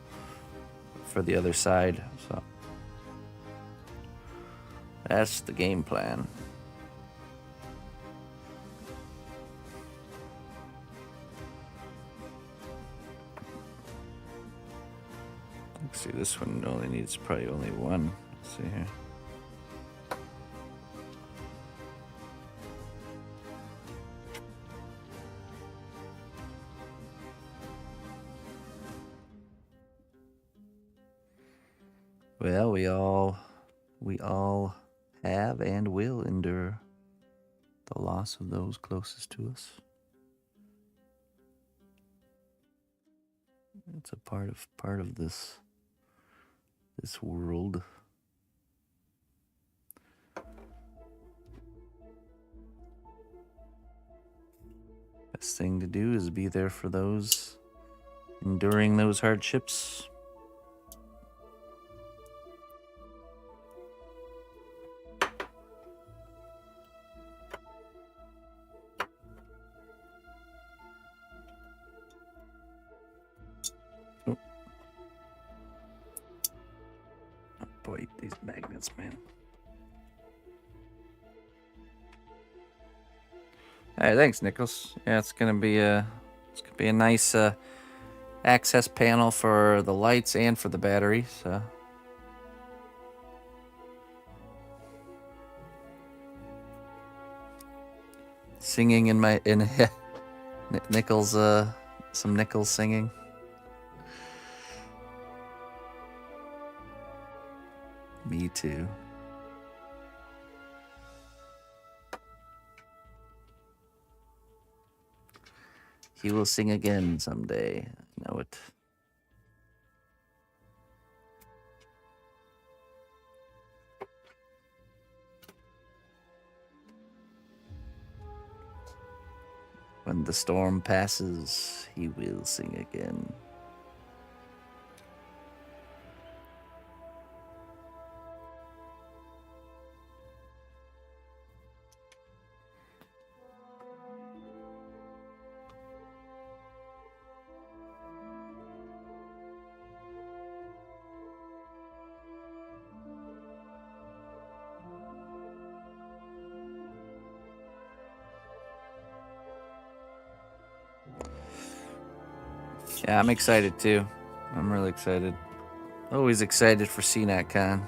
for the other side. So that's the game plan. Let's see, this one only needs probably only one. Let's see here. Well, we all have and will endure the loss of those closest to us. It's a part of this world. Best thing to do is be there for those enduring those hardships. Boy, these magnets, man. All right, thanks, Nichols. Yeah, it's gonna be a nice access panel for the lights and for the battery. So singing in Nichols, some Nichols singing. Me too. He will sing again someday. I know it. When the storm passes, he will sing again. Yeah, I'm excited too. I'm really excited. Always excited for CNOTCon.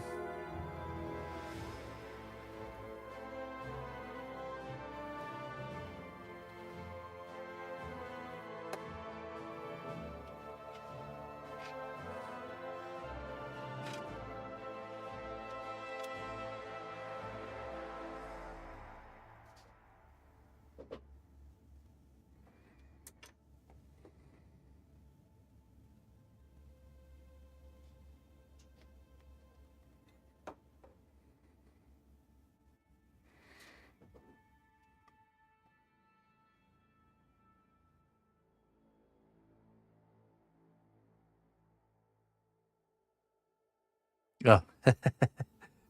Oh, is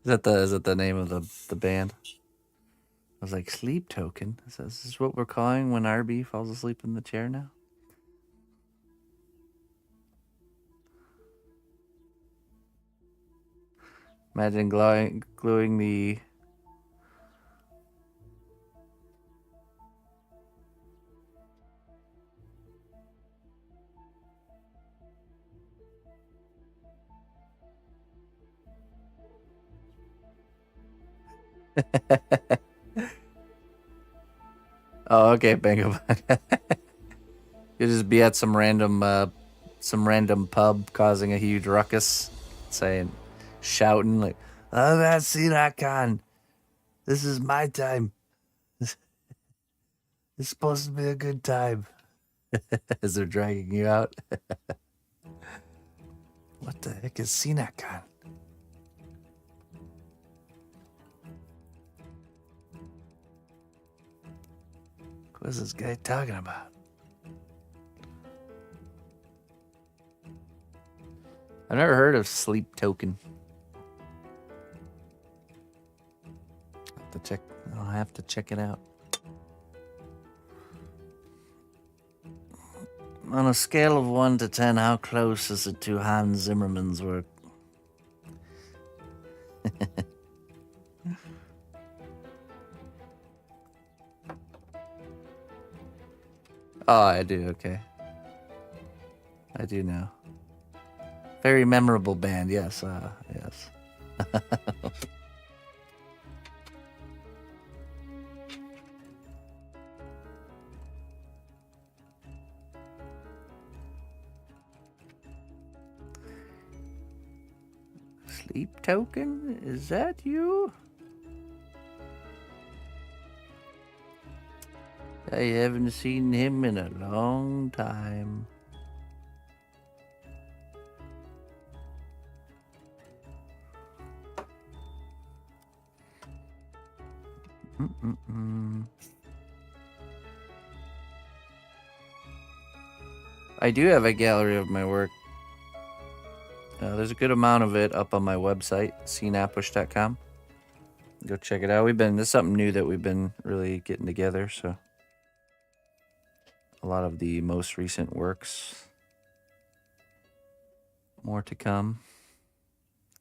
that the name of the band? I was like, sleep token. Is this what we're calling when RB falls asleep in the chair now? Imagine gluing the. Oh, okay, Bingo. You just be at some random pub causing a huge ruckus, shouting like, "Oh, that's CNOTCon. This is my time. It's supposed to be a good time." As they're dragging you out. What the heck is CNOTCon? What's this guy talking about? I've never heard of sleep token. I'll have to check it out. On a scale of 1 to 10, how close is it to Hans Zimmerman's work? Oh, I do, okay. I do know. Very memorable band, yes, yes. Sleep token? Is that you? I haven't seen him in a long time. I do have a gallery of my work. There's a good amount of it up on my website, cnotbusch.com. Go check it out. This is something new that we've been really getting together, so a lot of the most recent works. More to come.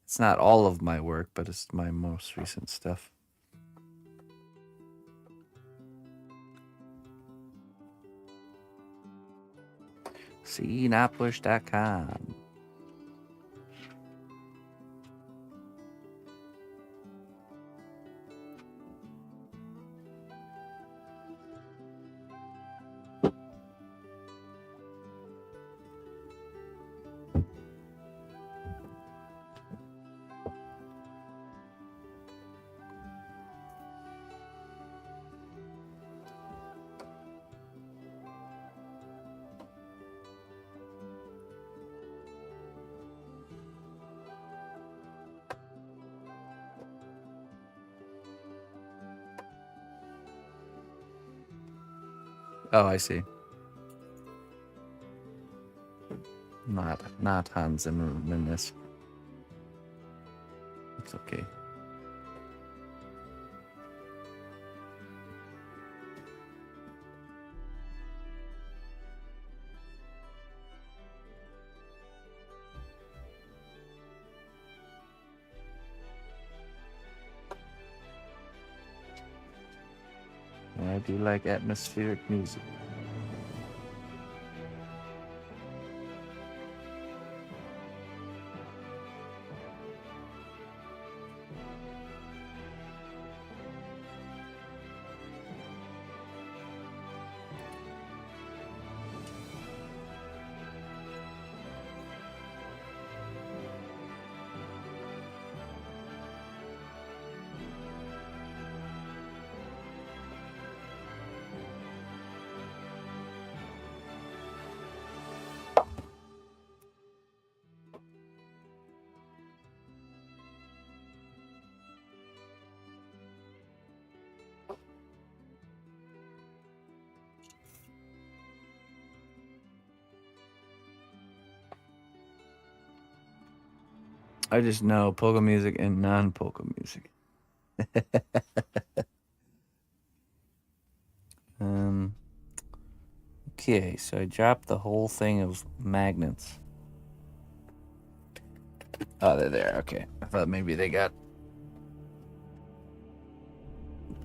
It's not all of my work, but it's my most recent stuff. cnotbusch.com. Oh, I see. Not Hans Zimmerman. It's okay. I do like atmospheric music. I just know polka music and non-polka music. Okay, so I dropped the whole thing of magnets. Oh, they're there. Okay. I thought maybe they got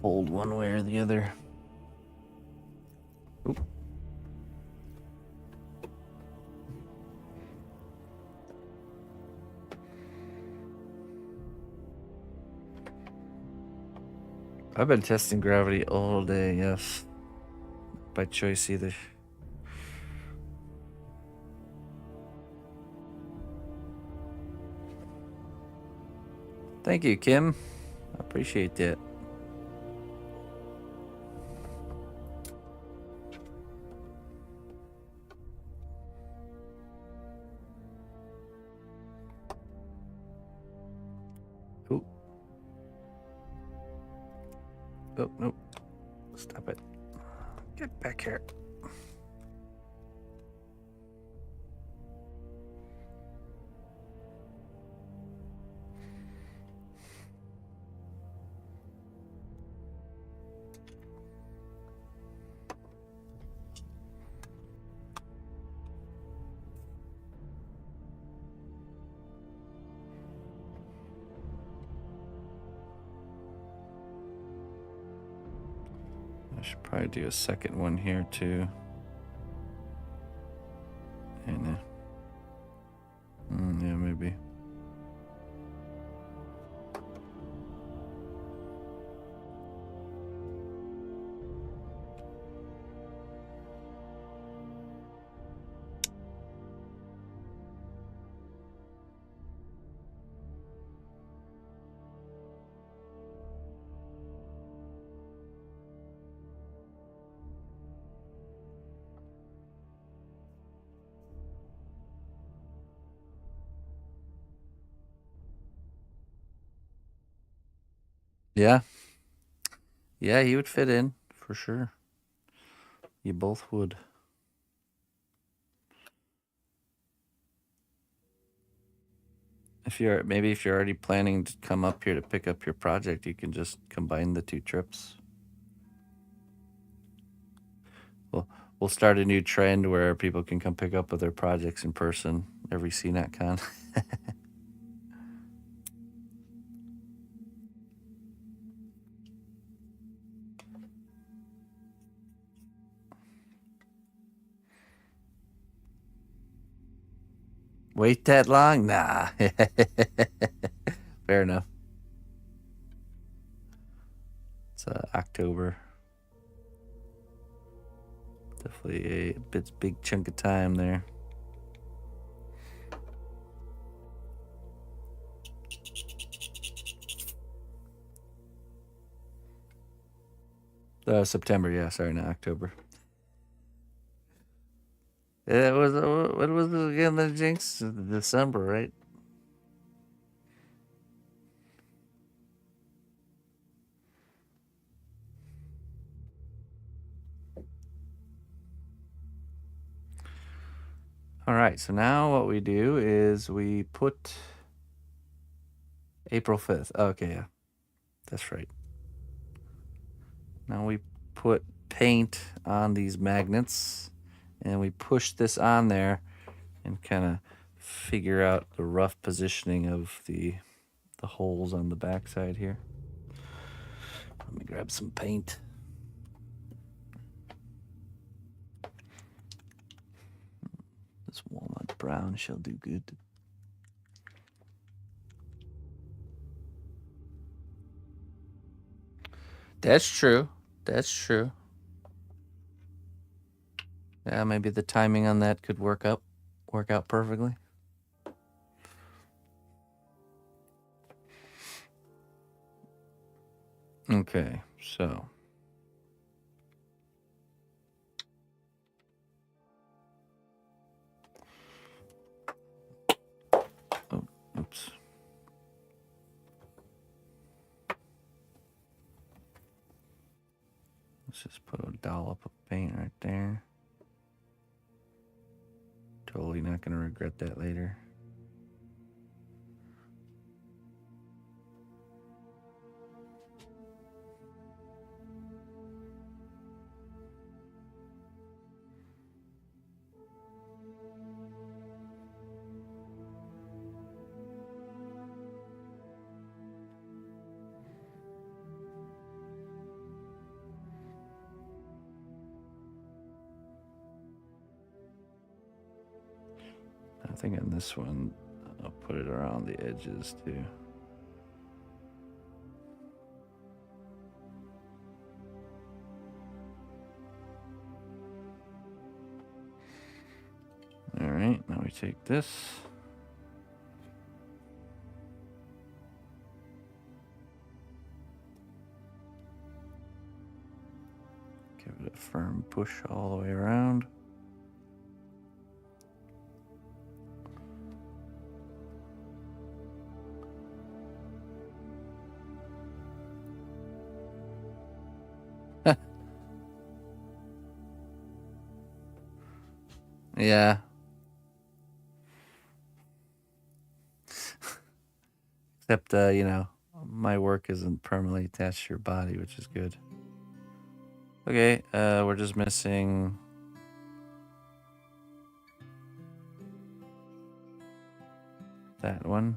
pulled one way or the other. Oop. I've been testing gravity all day, yes. By choice either. Thank you, Kim. I appreciate that. Ooh. Oh, nope. Stop it. Get back here. I should probably do a second one here too. And yeah, maybe. Yeah. Yeah, he would fit in for sure. You both would. If you're already planning to come up here to pick up your project, you can just combine the two trips. We'll start a new trend where people can come pick up with their projects in person every CNOTCon. Wait that long? Nah. Fair enough. It's October. Definitely a big chunk of time there. September, yeah. Sorry, not October. It was what was it again? The jinx, December, right? All right. So now what we do is we put April 5th. Okay, yeah, that's right. Now we put paint on these magnets, and we push this on there, and kind of figure out the rough positioning of the holes on the backside here. Let me grab some paint. This walnut brown shall do good. That's true. That's true. Yeah, maybe the timing on that could work out perfectly. Okay, so oh, oops. Let's just put a dollop of paint right there. Totally not going to regret that later. I think on this one, I'll put it around the edges too. All right, now we take this. Give it a firm push all the way around. Yeah. Except, you know, my work isn't permanently attached to your body, which is good. Okay, we're just missing that one.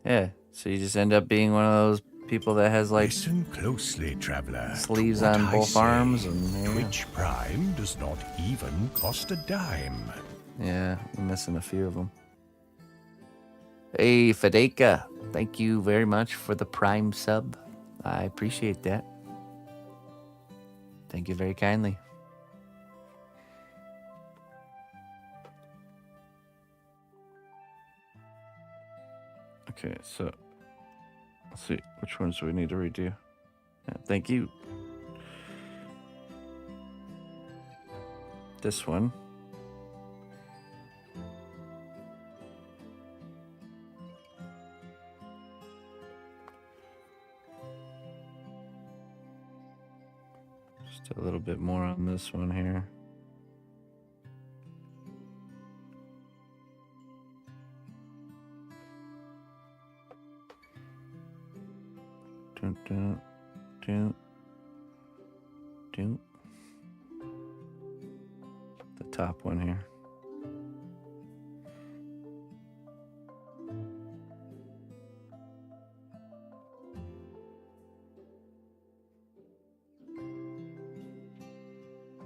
Yeah, so you just end up being one of those people that has like Listen closely, traveler. sleeves to what on I both say. arms and yeah. Twitch Prime does not even cost a dime. Yeah, I'm missing a few of them. Hey, Fedeka, thank you very much for the Prime sub. I appreciate that. Thank you very kindly. Okay, so let's see which ones do we need to redo. Yeah, thank you. This one. Just a little bit more on this one here. Dun, dun, dun, dun. The top one here.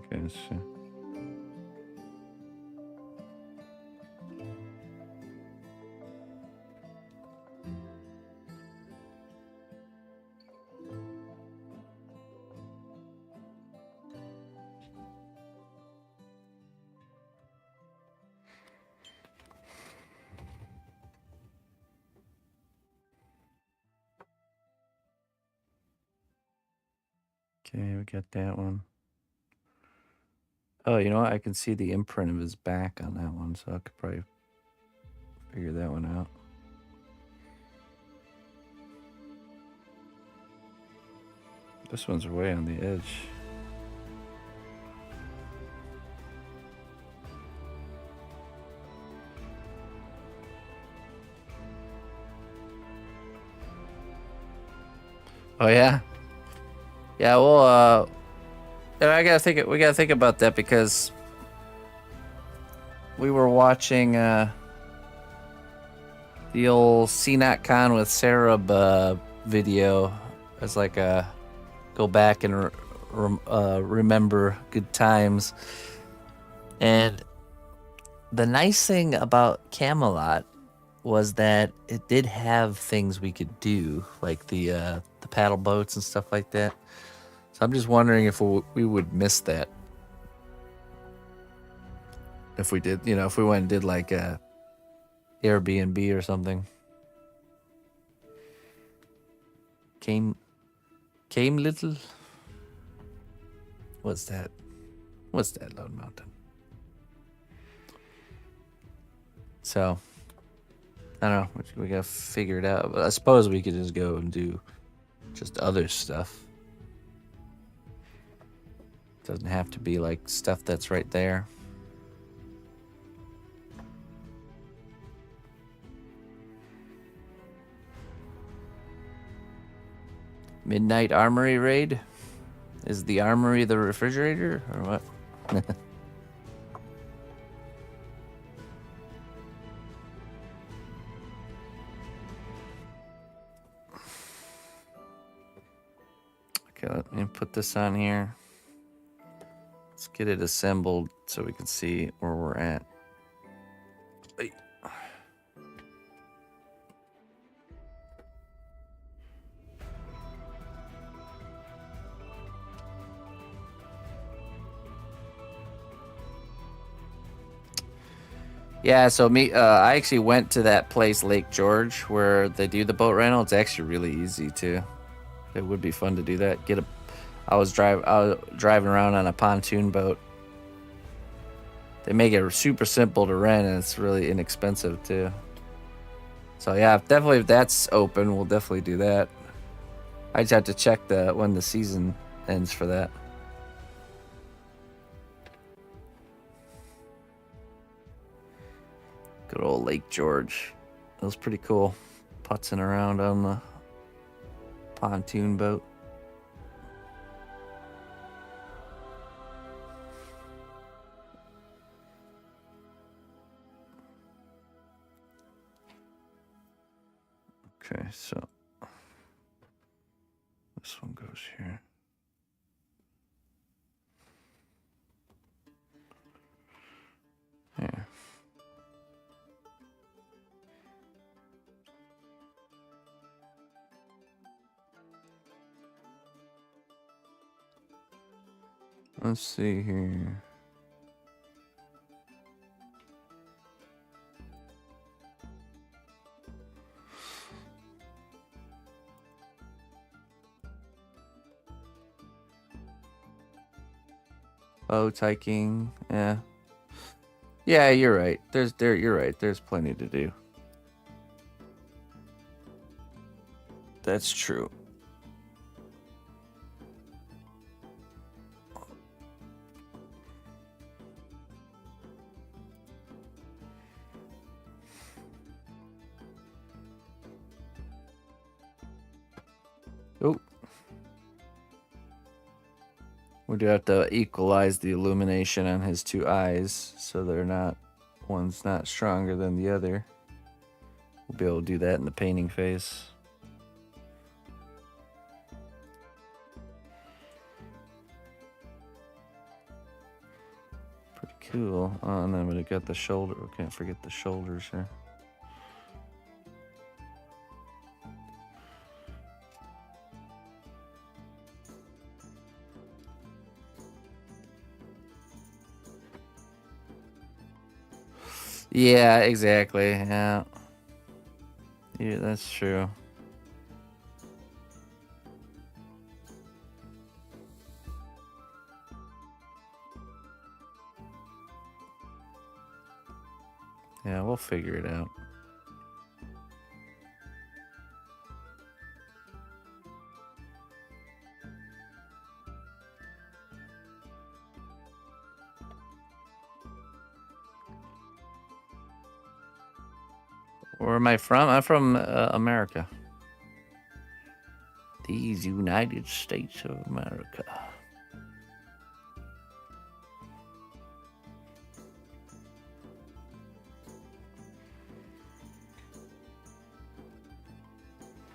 Okay, let's see. Okay, we got that one. Oh, you know what? I can see the imprint of his back on that one, so I could probably figure that one out. This one's way on the edge. Oh yeah, yeah. Well, I gotta think. We gotta think about that because we were watching the old cnotcon with Sarah video as like a go back and remember good times. And the nice thing about Camelot was that it did have things we could do, like the paddle boats and stuff like that. So I'm just wondering if we would miss that. If we did, you know, if we went and did like a Airbnb or something. Came little. What's that? What's that, Lone Mountain? So, I don't know. We gotta figure it out. But I suppose we could just go and do just other stuff. Doesn't have to be like stuff that's right there. Midnight Armory raid? Is the armory the refrigerator or what? Okay, let me put this on here. Let's get it assembled so we can see where we're at. Ay. Yeah, so I actually went to that place, Lake George, where they do the boat rental. It's actually really easy too. It would be fun to do that. I was driving around on a pontoon boat. They make it super simple to rent, and it's really inexpensive too. So yeah, definitely if that's open, we'll definitely do that. I just have to check when the season ends for that. Good old Lake George. It was pretty cool, putzing around on the pontoon boat. Okay, so this one goes here. There. Let's see here. Boat hiking, yeah. Yeah, you're right. You're right. There's plenty to do. That's true. Oh. We do have to equalize the illumination on his two eyes so one's not stronger than the other. We'll be able to do that in the painting phase. Pretty cool. Oh, and then we got the shoulder. We can't forget the shoulders here. Yeah, exactly. Yeah. Yeah, that's true. Yeah, we'll figure it out. Where am I from? I'm from America. These United States of America.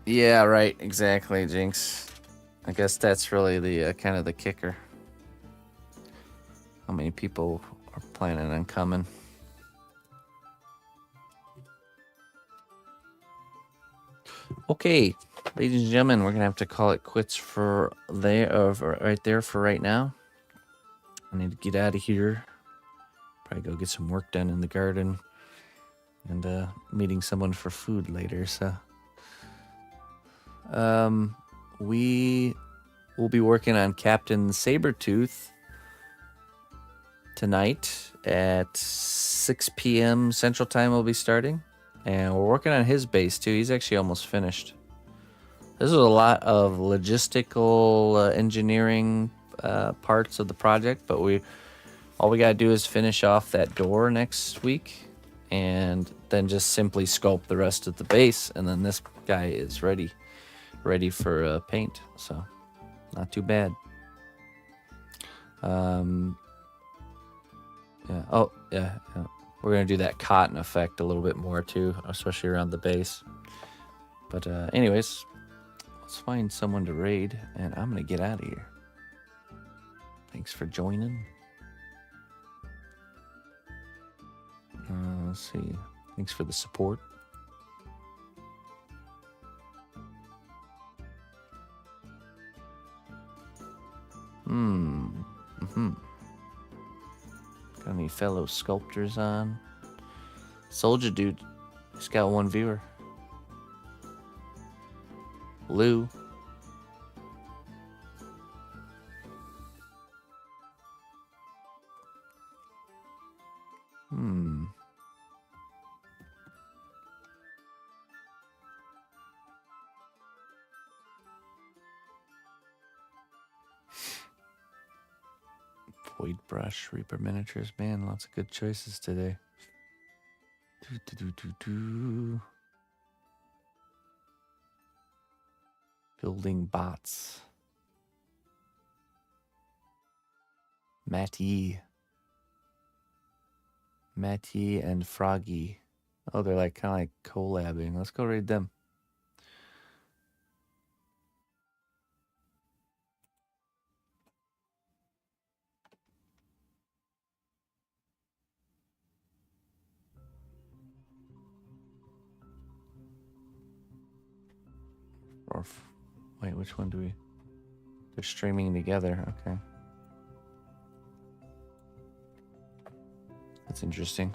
Yeah, right. Exactly, Jinx. I guess that's really the kind of the kicker. How many people are planning on coming? Okay, ladies and gentlemen, we're gonna have to call it quits for right there for right now. I need to get out of here. Probably go get some work done in the garden, and meeting someone for food later. So, we will be working on Captain Sabretooth tonight at 6 p.m. Central Time. We'll be starting. And we're working on his base, too. He's actually almost finished. This is a lot of logistical engineering parts of the project, but all we got to do is finish off that door next week and then just simply sculpt the rest of the base, and then this guy is ready for paint. So, not too bad. Yeah. Oh, yeah. We're going to do that cotton effect a little bit more too, especially around the base. But anyways, Let's find someone to raid, and I'm gonna get out of here. Thanks for joining. Let's see. Thanks for the support. Got any fellow sculptors on? Soldier Dude. He's got 1 viewer. Lou. Void Brush, Reaper Miniatures. Man, lots of good choices today. Building bots. Matty and Froggy. Oh, they're like kind of like collabing. Let's go raid them. Or wait, which one do we? They're streaming together. Okay. That's interesting.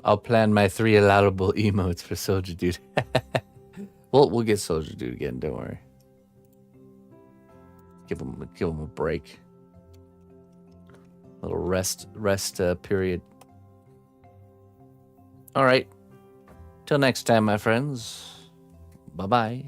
I'll plan my 3 allowable emotes for Soldier Dude. We'll get Soldier Dude again. Don't worry. Give him a break. A little rest period. All right. Till next time, my friends. Bye-bye.